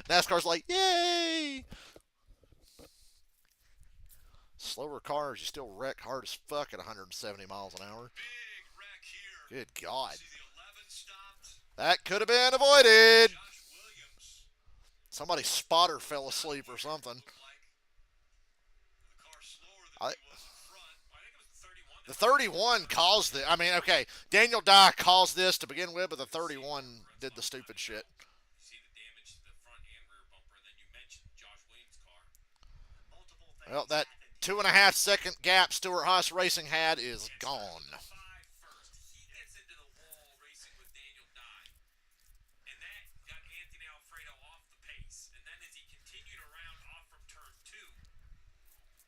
NASCAR's like, yay! Slower cars, you still wreck hard as fuck at 170 miles an hour. Big wreck here. Good God. See the 11 stopped. That could have been avoided. Josh Williams. Somebody's spotter fell asleep or something. Looked like the car slower than he was in front. I think it was the 31. The 31 caused it. I mean, okay, Daniel Dye caused this to begin with, but the 31 did the stupid shit. You see the damage to the front and rear bumper, and then you mentioned Josh Williams' car. Multiple things Well, that happened. 2.5 second gap Stewart Haas Racing had is gone. 5 first. He gets into the wall racing with Daniel Dye. And that got Anthony Alfredo off the pace. And then as he continued around off from turn 2,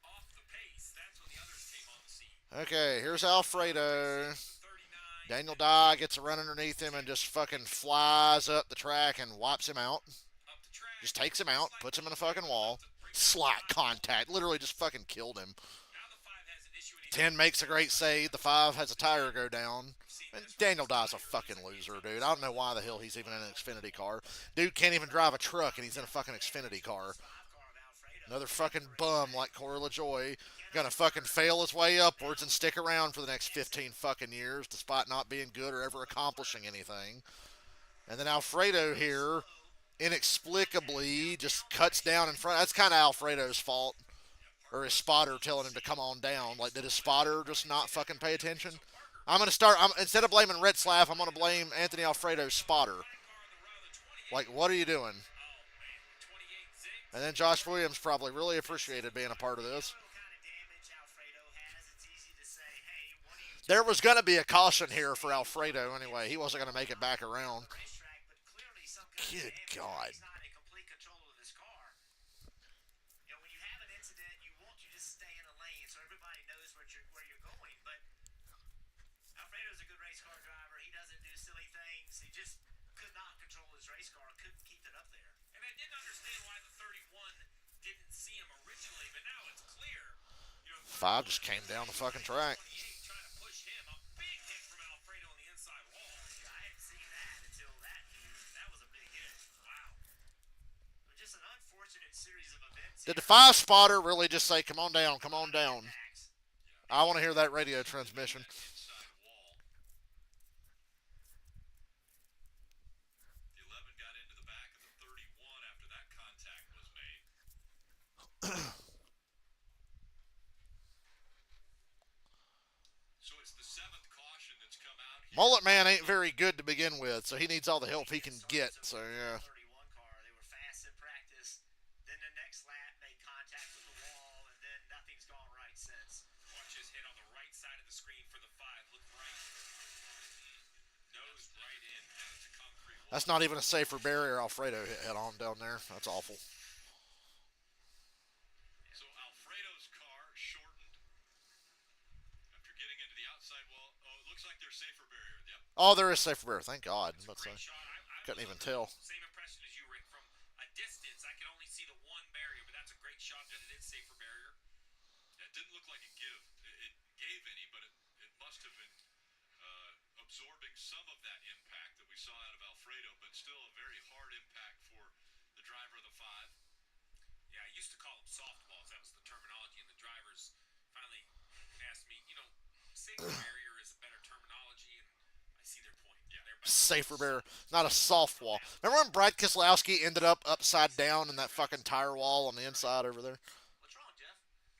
off the pace, that's when the others came on the scene. Okay, here's Alfredo. 39. Daniel Dye gets a run underneath him and just fucking flies up the track and wipes him out. Up the track. Just takes him out, puts him in a fucking wall. Slight contact. Literally just fucking killed him. Now the 5 has an issue, and he's 10 makes a great save. The 5 has a tire go down. And Daniel Dye's a fucking loser, dude. I don't know why the hell he's even in an Xfinity car. Dude can't even drive a truck, and he's in a fucking Xfinity car. Another fucking bum like Corey LaJoie. Gonna fucking fail his way upwards and stick around for the next 15 fucking years, despite not being good or ever accomplishing anything. And then Alfredo here, inexplicably, just cuts down in front. That's kind of Alfredo's fault. Or his spotter telling him to come on down. Like, did his spotter just not fucking pay attention? I'm going to start, instead of blaming Retzlaff, I'm going to blame Anthony Alfredo's spotter. Like, what are you doing? And then Josh Williams probably really appreciated being a part of this. There was going to be a caution here for Alfredo anyway. He wasn't going to make it back around. Good God. And I didn't understand why the 31 didn't see him originally, but now it's clear. 5 just came down the fucking track. 28 trying to push him. A big hit from Alfredo on the inside wall. I hadn't seen that until that was a big hit. Wow. But just an unfortunate series of events. Did the 5 spotter really just say, come on down, come on down? I want to hear that radio transmission. Inside wall. The 11 got into the back of the 31 after that contact was made. So it's the 7th caution that's come out here. Mullet Man ain't very good to begin with, so he needs all the help he can get. So, yeah. 31 car, they were fast in practice. Then the next lap, they contact with the wall, and then nothing's gone right since. Watch his hit on the right side of the screen for the 5. Look right. That's not even a safer barrier Alfredo hit on down there. That's awful. So Alfredo's car shortened after getting into the outside wall. Oh, it looks like there's safer barrier. Yep. Oh, there is safer barrier. Thank God. It's a But great shot. I couldn't was even under tell. the same impression as you, Rick. From a distance, I could only see the one barrier, but that's a great shot that it is safer barrier. Yeah, it didn't look like it gave any, but it must have been absorbing some of that impact that we saw out of Alfredo, but still a very hard impact for the driver of the 5. Yeah, I used to call them softballs. That was the terminology, and the drivers finally asked me, safer barrier is a better terminology, and I see their point. Yeah, they're Safer barrier, not a soft wall. Remember when Brad Keselowski ended up upside down in that fucking tire wall on the inside over there? What's wrong, Jeff?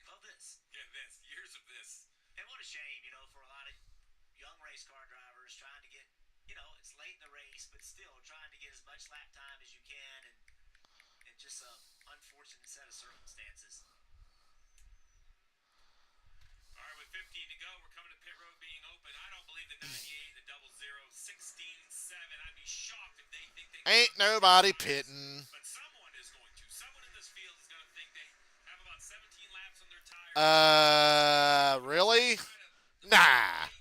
Love this. Yeah, years of this. And what a shame, for a lot of young race car drivers trying to get, it's late in the race, but still trying to get as much lap time as you can, and just a unfortunate set of circumstances. All right, with 15 to go, we're coming to pit road being open. I don't believe the 98, the 00, 16-7. I'd be shocked if they think they Ain't nobody pitting. But someone is going to. Someone in this field is going to think they have about 17 laps on their tires. Really? Nah,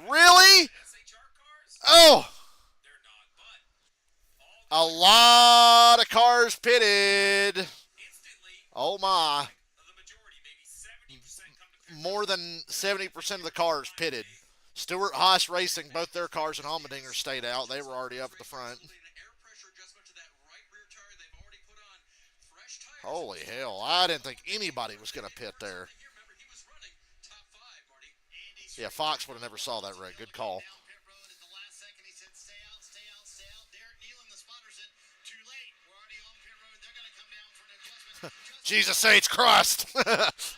really? SHR cars? Oh, They're not, but a all lot of cars pitted. instantly, Oh my. the majority, maybe 70% come to pit More than 70% of the cars pitted. Stewart Haas Racing, both their cars and Allmendinger stayed out. They were already up at the front. Air pressure adjustment to that right rear tire. They've already put on fresh tires. Holy hell. I didn't think anybody was going to pit there. Remember, he was running top 5, Marty. Yeah, Fox would have never saw that, Ray. Good call. Down pit road at the last second. He said, stay out, stay out, stay out. Derek Nealon, the spotter, said, too late. We're already on pit road. They're going to come down for an adjustment. Jesus H. Christ.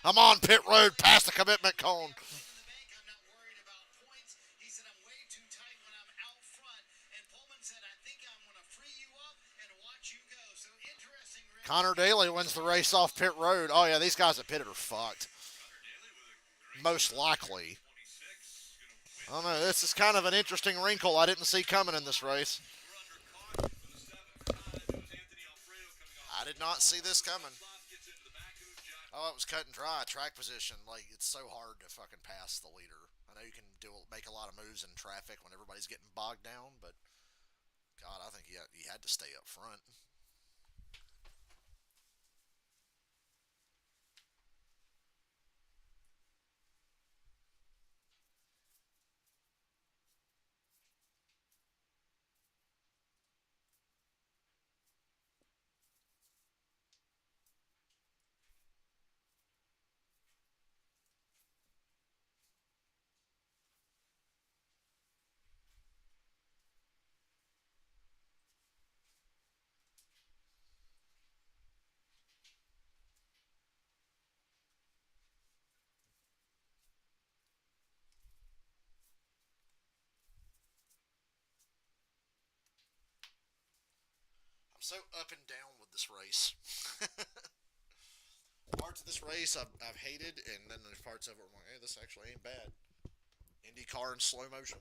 I'm on pit road past the commitment cone. In the bank, I'm not worried about points. He said, I'm way too tight when I'm out front. And Pullman said, I think I'm going to free you up and watch you go. So interesting, Rick. Connor Daly wins the race off pit road. Oh, yeah, these guys that pitted are fucked. Most likely. I don't know. This is kind of an interesting wrinkle I didn't see coming in this race. I did not see this coming. Oh, it was cut and dry. Track position. Like, it's so hard to fucking pass the leader. I know you can make a lot of moves in traffic when everybody's getting bogged down, but God, I think he had to stay up front. I'm so up and down with this race. Parts of this race I've hated, and then there's parts of it where I'm like, hey, this actually ain't bad. IndyCar in slow motion.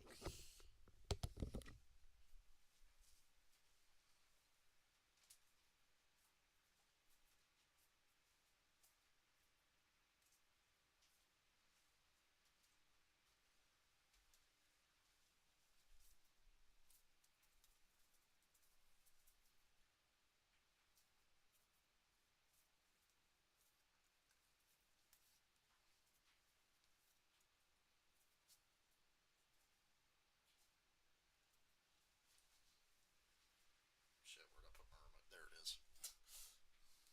Shit, where'd I put my remote? There it is.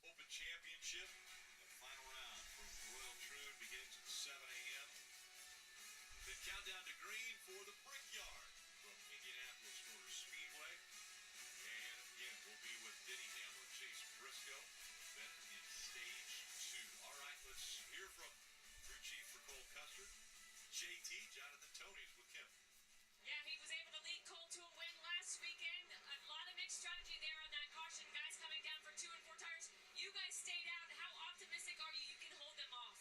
Open Championship, the final round from Royal Troon begins at 7 a.m. The countdown to green for the Brickyard from Indianapolis Motor Speedway. And again, we'll be with Denny Hamlin, Chase Briscoe, then in stage 2. All right, let's hear from crew chief for Cole Custer, JT, Jonathan Toney's with Kim. Yeah, he was able to lead Cole to a win last weekend. A lot of mixed strategy there on that caution. Guys coming down for 2 and 4 tires. You guys stayed out. How optimistic are you can hold them off?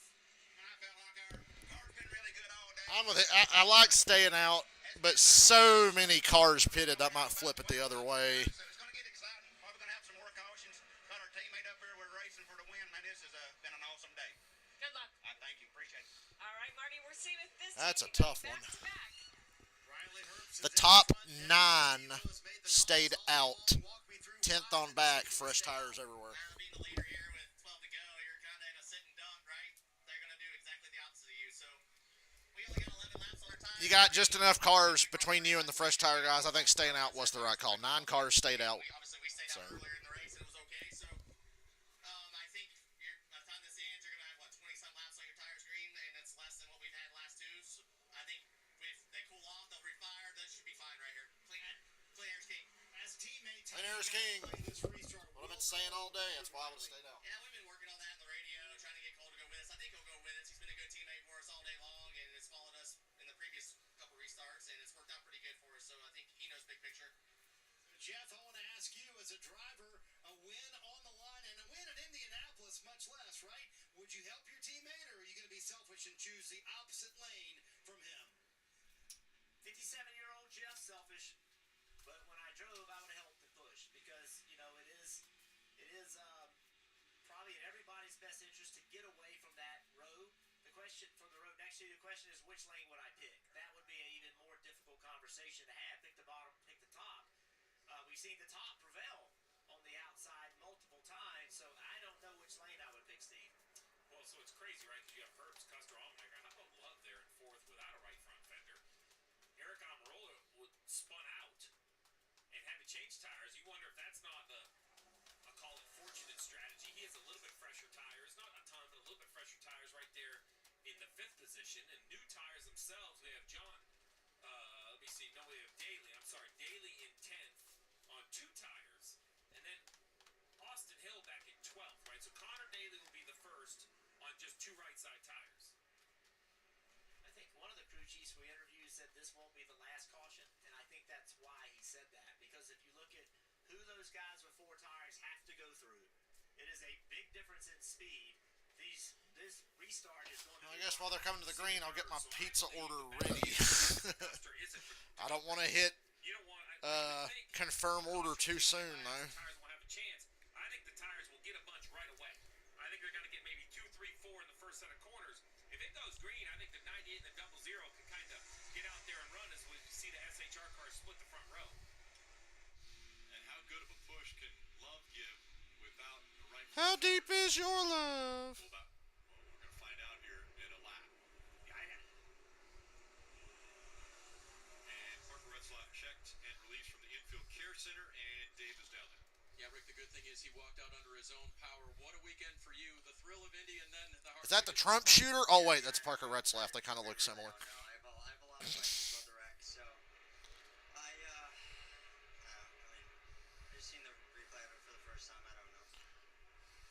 I felt like our car's been really good all day. I'm with it. I like staying out, but so many cars pitted that might flip it the other way. It's going to get exciting. Probably going to have some more cautions. Got our teammate up here. We're racing for the win. Man, this has been an awesome day. Good luck. I thank you. Appreciate it. All right, Marty, we're seeing if this That's a team can go tough one. back to back. The top 9 stayed out. 10th on back, fresh tires everywhere. Being the leader here with 12 to go, you're kind of in a sit and duck, right? They're going to do exactly the opposite of you. So we only got 11 laps on our tires. You got just enough cars between you and the fresh tire guys. I think staying out was the right call. 9 cars stayed out. Obviously, we stayed out So. earlier in the race and it was okay. So I think by the time this ends, you're going to have, 20-some laps on your tires green, and that's less than what we've had last two. So I think if they cool off, they'll refire. That should be fine right here. Clean air's king. As teammates, Clean air is king. What I've been saying all day. That's why I would have stayed out. Yeah, we've been working on that in the radio, trying to get Cole to go with us. I think he'll go with us. He's been a good teammate for us all day long, and has followed us in the previous couple restarts, and it's worked out pretty good for us. So I think he knows big picture. Jeff, I want to ask you, as a driver, a win on the line and a win at Indianapolis, much less, right? Would you help your teammate, or are you going to be selfish and choose the opposite lane from him? 57-year-old Jeff, selfish. But when I drove, I would have helped and pushed because, it is probably in everybody's best interest to get away from that road. The question from the road next to you, the question is, which lane would I pick? That would be an even more difficult conversation to have. Pick the bottom, pick the top. We've seen the top prevail on the outside multiple times, so I don't know which lane I would pick, Steve. Well, so it's crazy, right? Because you have Herbst, Custer, Allmendinger. How about Love there in fourth without a right front fender? Eric Almirola would spun out and had to change tires. You wonder if that's not I'll call it fortunate strategy. He has a little bit fresher tires, not a ton, but a little bit fresher tires right there in the 5th position. And new tires themselves, we have John, let me see, no, we have Daly. I'm sorry, Daly in 10th on 2 tires. And then Austin Hill back in 12th, right? So Connor Daly will be the first on just 2 right side tires. I think one of the crew chiefs we interviewed said this won't be the last caution, and I think that's why he said that. Because if you look at who those guys with 4 tires have to go through, it is a big difference in speed. This restart is going to I guess while they're coming to the green, I'll get my pizza order ready. I don't want to hit confirm order too soon, though. Tires will have a chance. I think the tires will get a bunch right away. I think they're going to get maybe 2, 3, 4 in the first set of corners. If it goes green, I think the 98 and the 00 can kind of get out there and run as we see the SHR cars split the front row. And how good of a push can Love give without the right? How deep is your love? Well, we're going to find out here in a lap. And Parker Retzlaff checked and released from the infield care center, and Dave is down there. Yeah, Rick, the good thing is he walked out under his own power. What a weekend for you. The thrill of Indy and then the hard. Is that the Trump shooter? Oh, wait, that's Parker Retzlaff. They kind of look similar. No, I have a lot of questions about the wreck. So, I just seen the replay of it for the first time. I don't know.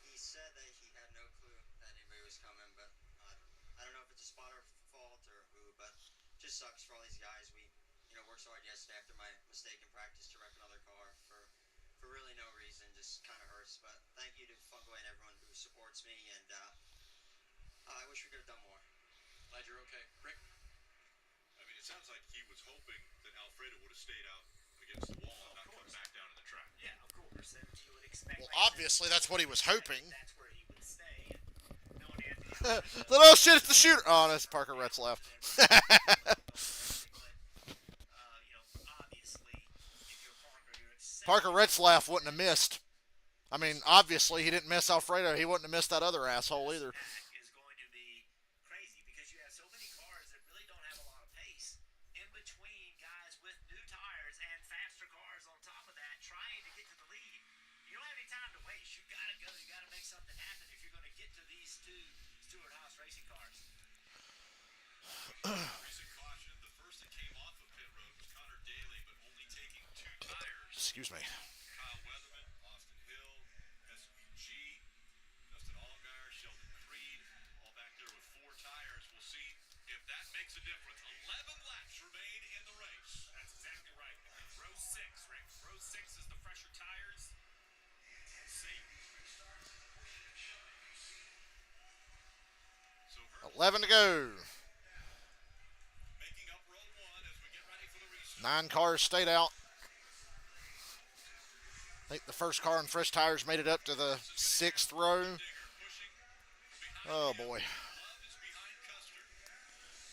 He said that he had no clue that anybody was coming, but I don't know if it's a spotter fault or who, but it just sucks for all these guys. We, worked so hard yesterday after my mistake in practice to wreck another car for really no reason. Just kind of hurts. But thank you to Funko and everyone who supports me, and I wish we could have done more. Glad you're okay. Rick? I mean, it sounds like he was hoping that Alfredo would have stayed out against the wall and not come back down to the track. Yeah, of course. And you would expect. Well, obviously, that's what he was hoping. That's where he would stay. And knowing Anthony. Oh, shit, it's the shooter. Oh, that's Parker Retzlaff. Parker Retzlaff wouldn't have missed. I mean, obviously, he didn't miss Alfredo. He wouldn't have missed that other asshole either. Is going to be crazy because you have so many cars that really don't have a lot of pace in between guys with new tires and faster cars on top of that trying to get to the lead. You don't have any time to waste. You got to go. You got to make something happen if you're going to get to these 2 Stewart-Haas racing cars. Recent caution, the first that came off of pit road was Connor Daly, but only taking 2 tires. Excuse me. Kyle Weatherman, Austin Hill, SVG, Dustin Allgaier, Sheldon Creed, all back there with 4 tires. We'll see if that makes a difference. 11 laps remain in the race. That's exactly right. Row 6, Rick. Row 6 is the fresher tires. See. So Herb 11 to go. making up row 1 as we get ready for the 9 cars stayed out. I think the first car on fresh tires made it up to the 6th row. Oh, boy.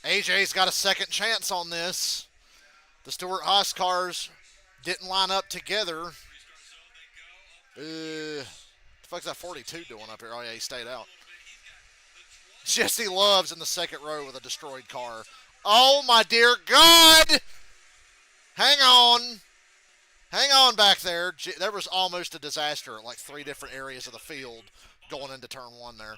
AJ's got a second chance on this. The Stewart-Haas cars didn't line up together. The fuck's that 42 doing up here? Oh, yeah, he stayed out. Jesse Love's in the second row with a destroyed car. Oh, my dear God! Hang on. Hang on back there. There was almost a disaster at like 3 different areas of the field going into turn 1 there.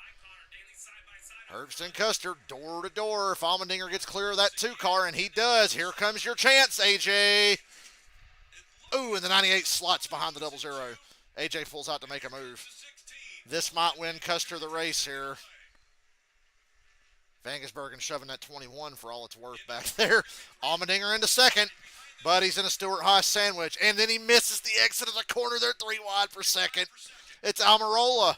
Herbst and Custer, door to door. If Allmendinger gets clear of that 2 car, and he does, here comes your chance, AJ. Ooh, and the 98 slots behind the 00. AJ pulls out to make a move. This might win Custer the race here. Vangesbergen shoving that 21 for all it's worth back there. Allmendinger into second, but he's in a Stewart-Haas sandwich. And then he misses the exit of the corner. They're 3 wide for second. It's Almirola.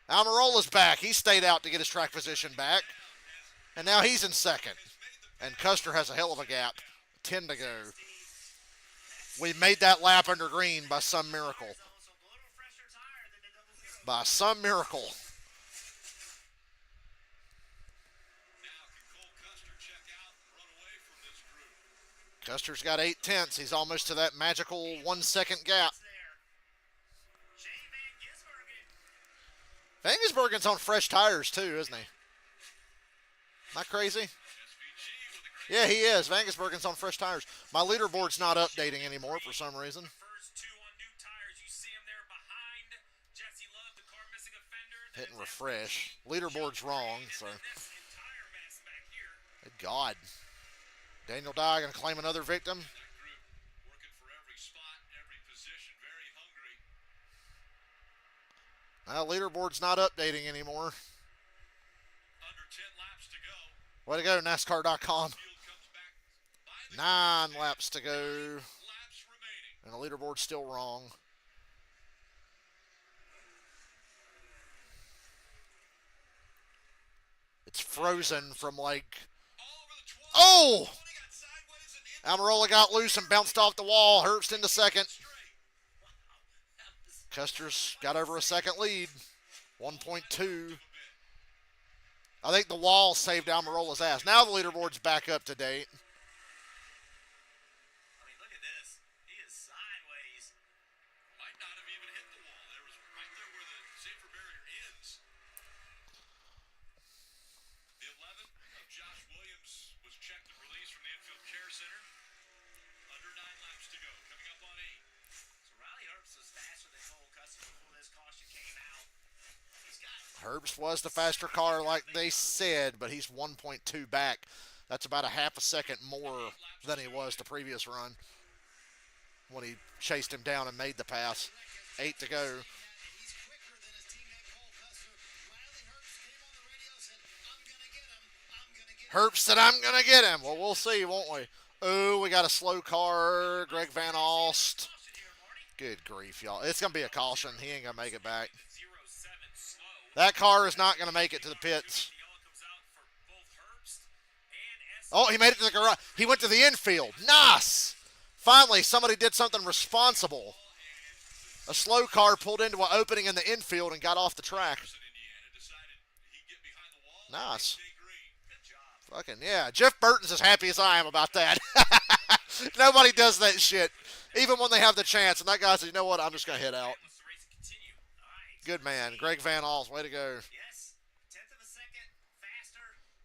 Almirola's back. He stayed out to get his track position back. And now he's in second. And Custer has a hell of a gap. 10 to go. We made that lap under green by some miracle. By some miracle. Custer's got 8 tenths. He's almost to that magical 1 second gap. Vangesbergen's on fresh tires too, isn't he? Am I crazy? Yeah, he is. Vangesbergen's on fresh tires. My leaderboard's not updating anymore for some reason. Hitting refresh. Leaderboard's wrong, so. Good God. Daniel Dye going to claim another victim. Now, leaderboard's not updating anymore. Way to go, NASCAR.com. 9 laps to go. And the leaderboard's still wrong. It's frozen from like... Oh! Almirola got loose and bounced off the wall. Herbst into second. Custer's got over a second lead. 1.2. I think the wall saved Almirola's ass. Now the leaderboard's back up to date. I mean, look at this. He is sideways. Might not have even hit the wall. There was right there where the safer barrier ends. The 11 of Josh Williams was checked and released from the infield care center. Under 9 laps to go. Coming up on 8. So Riley Herbst was faster than Cole Custer before this caution came out. He's got... Herbst was the faster car like they said, but he's 1.2 back. That's about a half a second more than he was the previous run when he chased him down and made the pass. 8 to go. Herbst said, I'm going to get him. Well, we'll see, won't we? Oh, we got a slow car. Greg Van Alst. Good grief, y'all. It's going to be a caution. He ain't going to make it back. That car is not going to make it to the pits. Oh, he made it to the garage. He went to the infield. Nice. Finally, somebody did something responsible. A slow car pulled into an opening in the infield and got off the track. Nice. Fucking yeah. Jeff Burton's as happy as I am about that. Nobody does that shit, even when they have the chance. And that guy said, you know what, I'm just going to head out. Good man. Greg Van Alst, way to go. Yes, 10th of a second faster.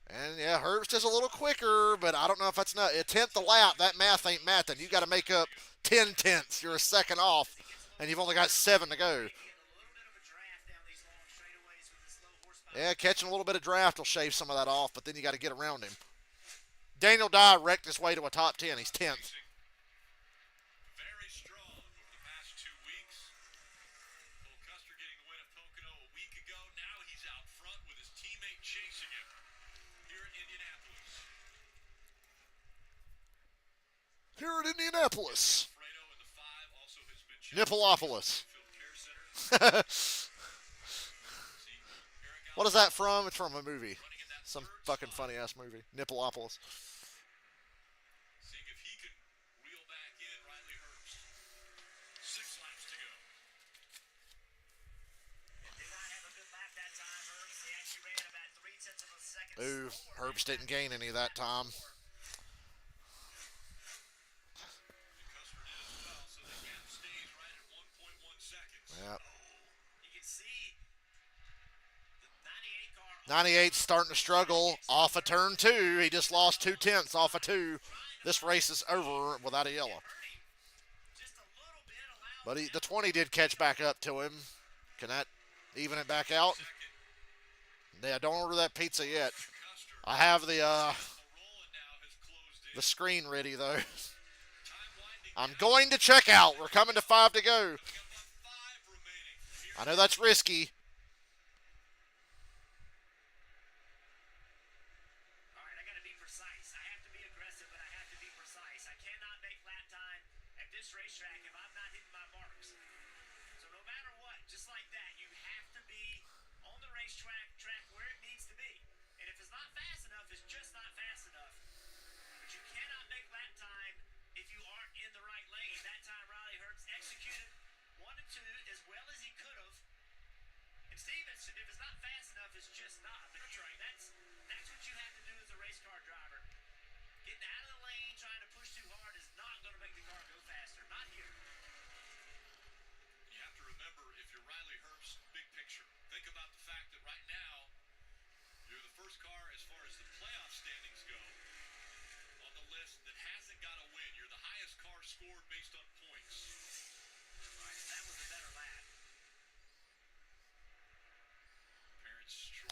And yeah, Herbst is a little quicker, but I don't know if that's not a 10th a lap. That math ain't mathing. You got to make up 10 tenths. You're a second off, and you've only got 7 to go. Yeah, catching a little bit of draft will shave some of that off, but then you got to get around him. Daniel Dye wrecked his way to a top 10. He's 10th. Very strong over the past 2 weeks. Cole Custer getting the win at Pocono a week ago. Now he's out front with his teammate chasing him here at Indianapolis. Here at Indianapolis. Fredo in the 5 also has been checked. Nippolopolis. Care Center. What is that from? It's from a movie. Some fucking funny-ass movie. Nippolopolis. Seeing if he can reel Ooh, Herbst didn't gain any that time. Custer did as well, so the gap stays right at 1.1 seconds. Yep. You can see the 98 car. 98's starting to struggle off of turn 2. He just lost 2/10 off of 2. This race is over without a yellow. Just a little bit allowed. But the 20 did catch back up to him. Can that even it back out? Yeah, don't order that pizza yet. I have the screen ready though. I'm going to check out. We're coming to 5 to go. I know that's risky. All right, I got to be precise. I have to be aggressive, but I have to be precise. I cannot make lap time at this racetrack if I'm not hitting my marks. So no matter what, just like that, you have to be on the track where it needs to be. And if it's not fast enough, it's just not fast enough. But you cannot make lap time if you aren't in the right lane. That time Riley Herbst executed 1 and 2 as well as he could have. And Steve, if it's not fast enough, it's just not. But that's what you have to do as a race car driver. Getting out of the lane, trying to push too hard is not going to make the car go faster. Not here. You have to remember, if you're Riley Herbst, big picture. Think about the fact that right now, you're the first car as far as the playoff standings go on the list that hasn't got a win. You're the highest car scored based on points. All right, that was a better lap.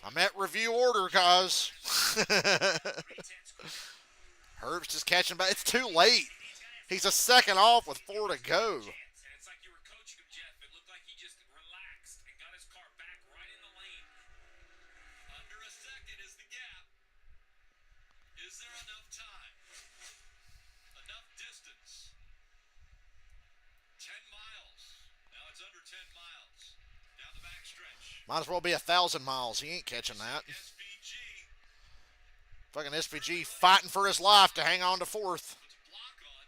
I'm at review order, guys. Herbst is catching back. It's too late. He's a second off with 4 to go. And it's like you were coaching him, Jeff. It looked like he just relaxed and got his car back right in the lane. Under a second is the gap. Is there enough time? Enough distance? 10 miles. Now it's under 10 miles. Down the backstretch. Might as well be 1,000 miles. He ain't catching that. SVG Fucking SVG fighting for his life to hang on to 4th. puts a block on.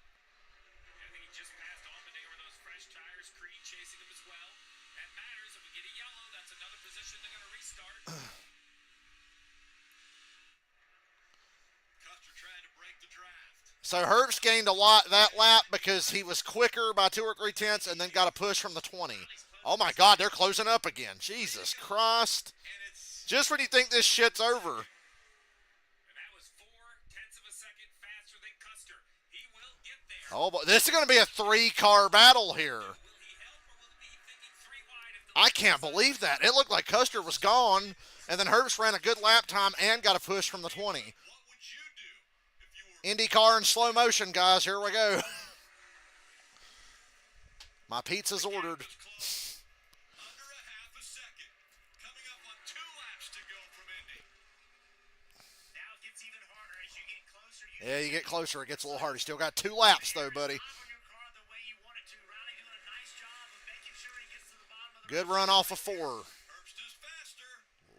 I think he just passed Allmendinger with those fresh tires. Creed chasing him as well. That matters. If we get a yellow, that's another position they're going to restart. Custer trying to break the draft. So Herbst gained a lot that lap because he was quicker by 2 or 3 tenths and then got a push from the 20. Oh my God, they're closing up again. Jesus Christ. And it's Just when you think this shit's over. And that was 0.4 of a second faster than Custer. He will get there. Oh, boy. This is going to be a 3-car battle here. Will he help or will he be thinking 3 wide if the I can't believe that. It looked like Custer was gone, and then Herbst ran a good lap time and got a push from the 20. what would you do if you were IndyCar in slow motion, guys. Here we go. My pizza's ordered. was close? Under a half a second. Coming up on 2 laps to go from Indy. Now it gets even harder as you get closer. Yeah, you get closer, it gets a little harder. Still got 2 laps, though, buddy. Drive on your car the way you want it to. Riley doing a nice job of making sure he gets to the bottom of the Good run off of 4. Herbst is faster.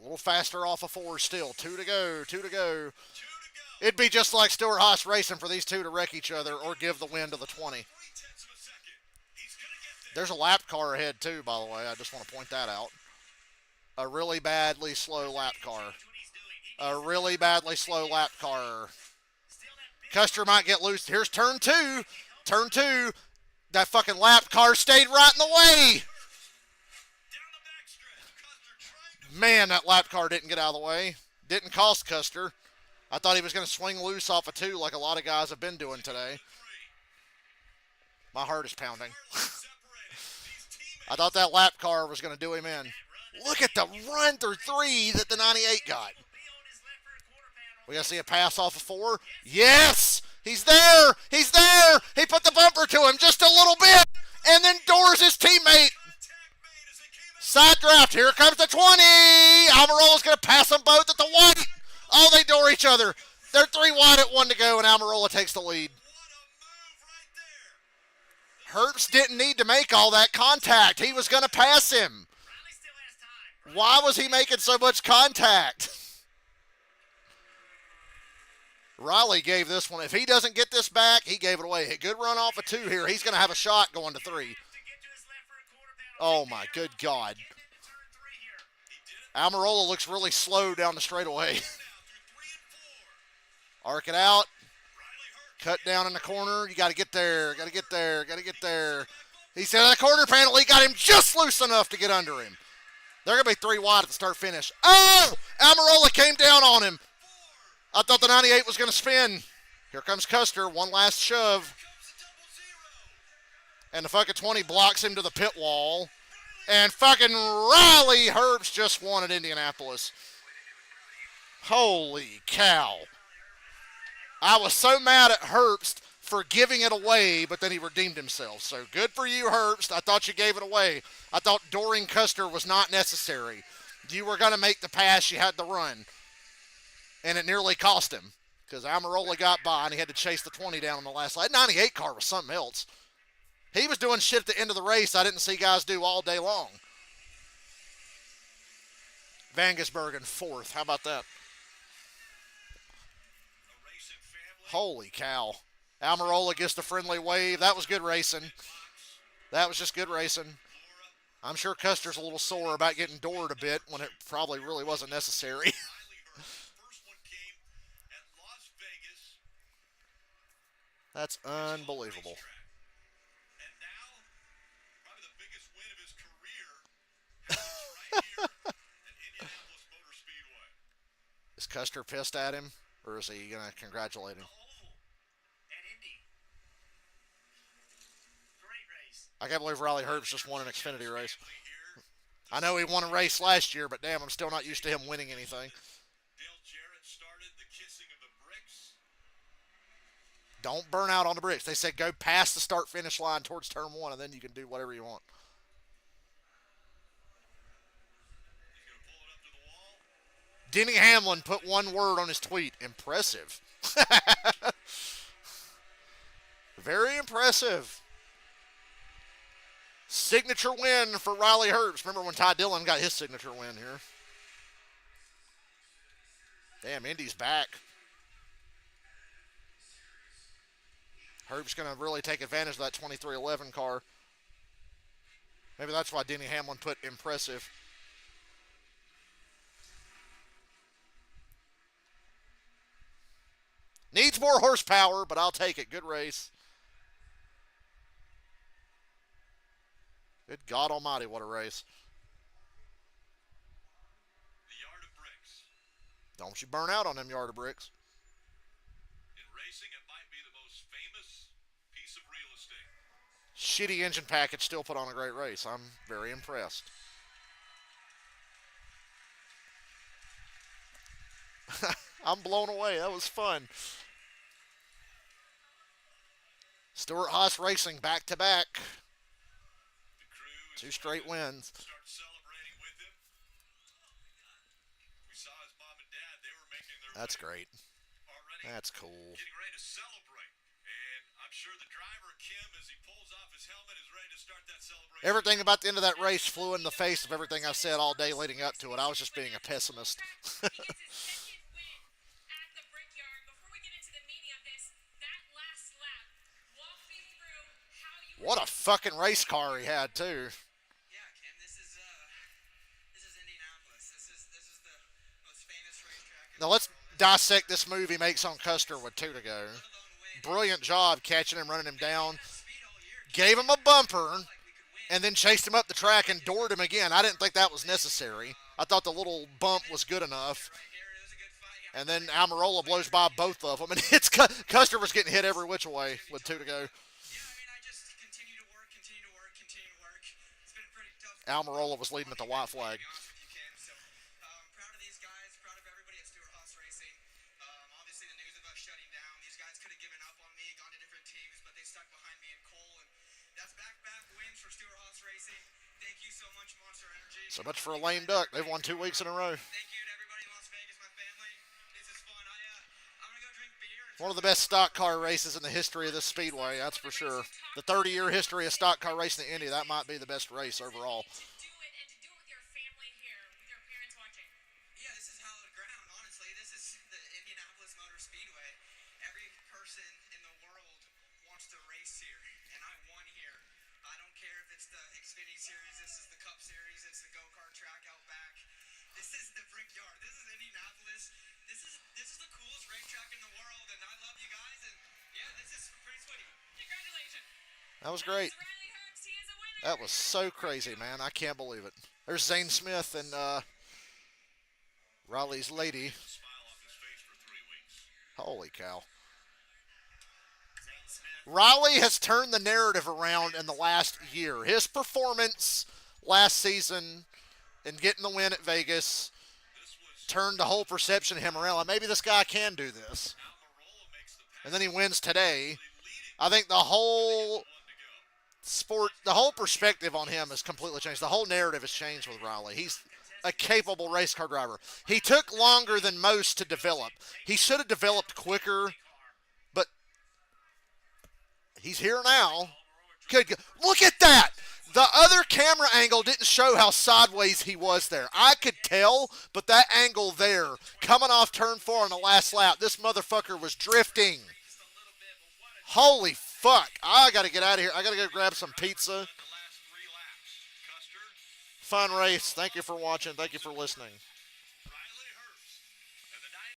A little faster off of 4 still. 2 to go, 2 to go. 2 to go. It'd be just like Stewart Haas racing for these 2 to wreck each other or give the win to the 20. 0.3 of a second. He's gonna get there. There's a lap car ahead, too, by the way. I just want to point that out. A really badly slow lap car. what he's doing. He A really badly slow lap car. Custer might get loose. Here's turn 2. Turn 2. That fucking lap car stayed right in the way. Down the backstretch. Custer trying to Man, that lap car didn't get out of the way. Didn't cost Custer. I thought he was going to swing loose off of 2 like a lot of guys have been doing today. 3. My heart is pounding. Separated. These teammates I thought that lap car was going to do him in. Look at the run through 3 that the 98 got. be on his left rear quarter panel. We got to see a pass off of 4. Yes! He's there! He's there! He put the bumper to him just a little bit and then doors his teammate. contact made as they came out. Side draft. Here comes the 20. Almirola's going to pass them both at the white. Oh, they door each other. They're 3 wide at 1 to go, and Almirola takes the lead. What a move right there. Herbst didn't need to make all that contact. He was going to pass him. Riley still has time. Why was he making so much contact? Riley gave this one. If he doesn't get this back, he gave it away. A good run off of 2 here. He's going to have a shot going to 3. To get to his left rear quarter panel. Oh, my good God. Getting into turn 3 here. Almirola looks really slow down the straightaway. Now through Arc it out. Cut down in the corner. You got to get there. Got to get there. Got to get there. He's in the corner panel. He got him just loose enough to get under him. They're going to be 3 wide at the start finish. Oh! Almirola came down on him. I thought the 98 was going to spin. Here comes Custer. One last shove. And the fucking 20 blocks him to the pit wall. And fucking Riley Herbst just won at Indianapolis. Holy cow. I was so mad at Herbst for giving it away, but then he redeemed himself. So good for you, Herbst. I thought you gave it away. I thought Doring Custer was not necessary. You were going to make the pass. You had the run. And it nearly cost him because Almirola got by and he had to chase the 20 down on the last lap. That 98 car was something else. He was doing shit at the end of the race I didn't see guys do all day long. Vangisberg in 4th. How about that? Holy cow. Almirola gets the friendly wave. That was good racing. That was just good racing. I'm sure Custer's a little sore about getting doored a bit when it probably really wasn't necessary. That's unbelievable. Is Custer pissed at him, or is he going to congratulate him? I can't believe Riley Herbst just won an Xfinity race. I know he won a race last year, but damn, I'm still not used to him winning anything. Don't burn out on the bricks. They said go past the start-finish line towards turn 1, and then you can do whatever you want. Denny Hamlin put one word on his tweet. Impressive. Very impressive. Signature win for Riley Herbst. Remember when Ty Dillon got his signature win here? Damn, Indy's back. Herbst's going to really take advantage of that 2311 car. Maybe that's why Denny Hamlin put impressive. Needs more horsepower, but I'll take it. Good race. Good God almighty, what a race. The yard of bricks. Don't you burn out on them yard of bricks. In racing, it might be the most famous piece of real estate. Shitty engine package still put on a great race. I'm very impressed. I'm blown away. That was fun. Stuart Haas Racing back to back. 2 straight wins. Start celebrating with him. We saw his mom and dad. They were making their That's great. already. That's cool. Getting ready to celebrate. And I'm sure the driver, Kim, as he pulls off his helmet, is ready to start that celebration. Everything about the end of that race flew in the face of everything I've said all day leading up to it. I was just being a pessimist. What a fucking race car he had, too. Yeah, Kim, this is Indianapolis. This is the most famous racetrack. Now let's dissect this move he makes on Custer with 2 to go. Brilliant job catching him, running him down. Gave him a bumper, and then chased him up the track and doored him again. I didn't think that was necessary. I thought the little bump was good enough. And then Almirola blows by both of them, and it's Custer was getting hit every which way with 2 to go. Almirola was leading at the white flag. Proud of these guys, proud of everybody at Stuart Haas Racing. Obviously, the news of us shutting down, these guys could have given up on me, gone to different teams, but they stuck behind me in Cole, and that's back-to-back wins for Stuart Haas Racing. Thank you so much, Monster Energy. So much for a lame duck. They've won 2 weeks in a row. Thank you to everybody in Las Vegas, my family. This is fun. I'm going to go drink beer. One of the best stock car races in the history of this speedway, that's for sure. The 30-year history of stock car racing in Indy, that might be the best race overall. Yeah, this is hallowed ground, honestly. This is the Indianapolis Motor Speedway. Every person in the world wants to race here, and I won here. I don't care if it's the Xfinity Series, this is the Cup Series, it's the go-kart track out back. This is the Brickyard. This is Indianapolis. This is the coolest racetrack in the world, and I love you guys. And yeah, this is pretty sweet. Congratulations. That was great. Riley Herbst, he is a winner. That was so crazy, man. I can't believe it. There's Zane Smith and Riley's lady. Smile off his face for 3 weeks. Holy cow. Riley has turned the narrative around in the last year. His performance last season and getting the win at Vegas turned the whole perception of him around. Like, maybe this guy can do this. And then he wins today. I think the whole sport, the whole perspective on him has completely changed. The whole narrative has changed with Riley. He's a capable race car driver. He took longer than most to develop. He should have developed quicker, but he's here now. Good. Look at that. The other camera angle didn't show how sideways he was there. I could tell, but that angle there, coming off turn 4 on the last lap, this motherfucker was drifting. Holy fuck. I got to get out of here. I got to go grab some pizza. Fun race. Thank you for watching. Thank you for listening.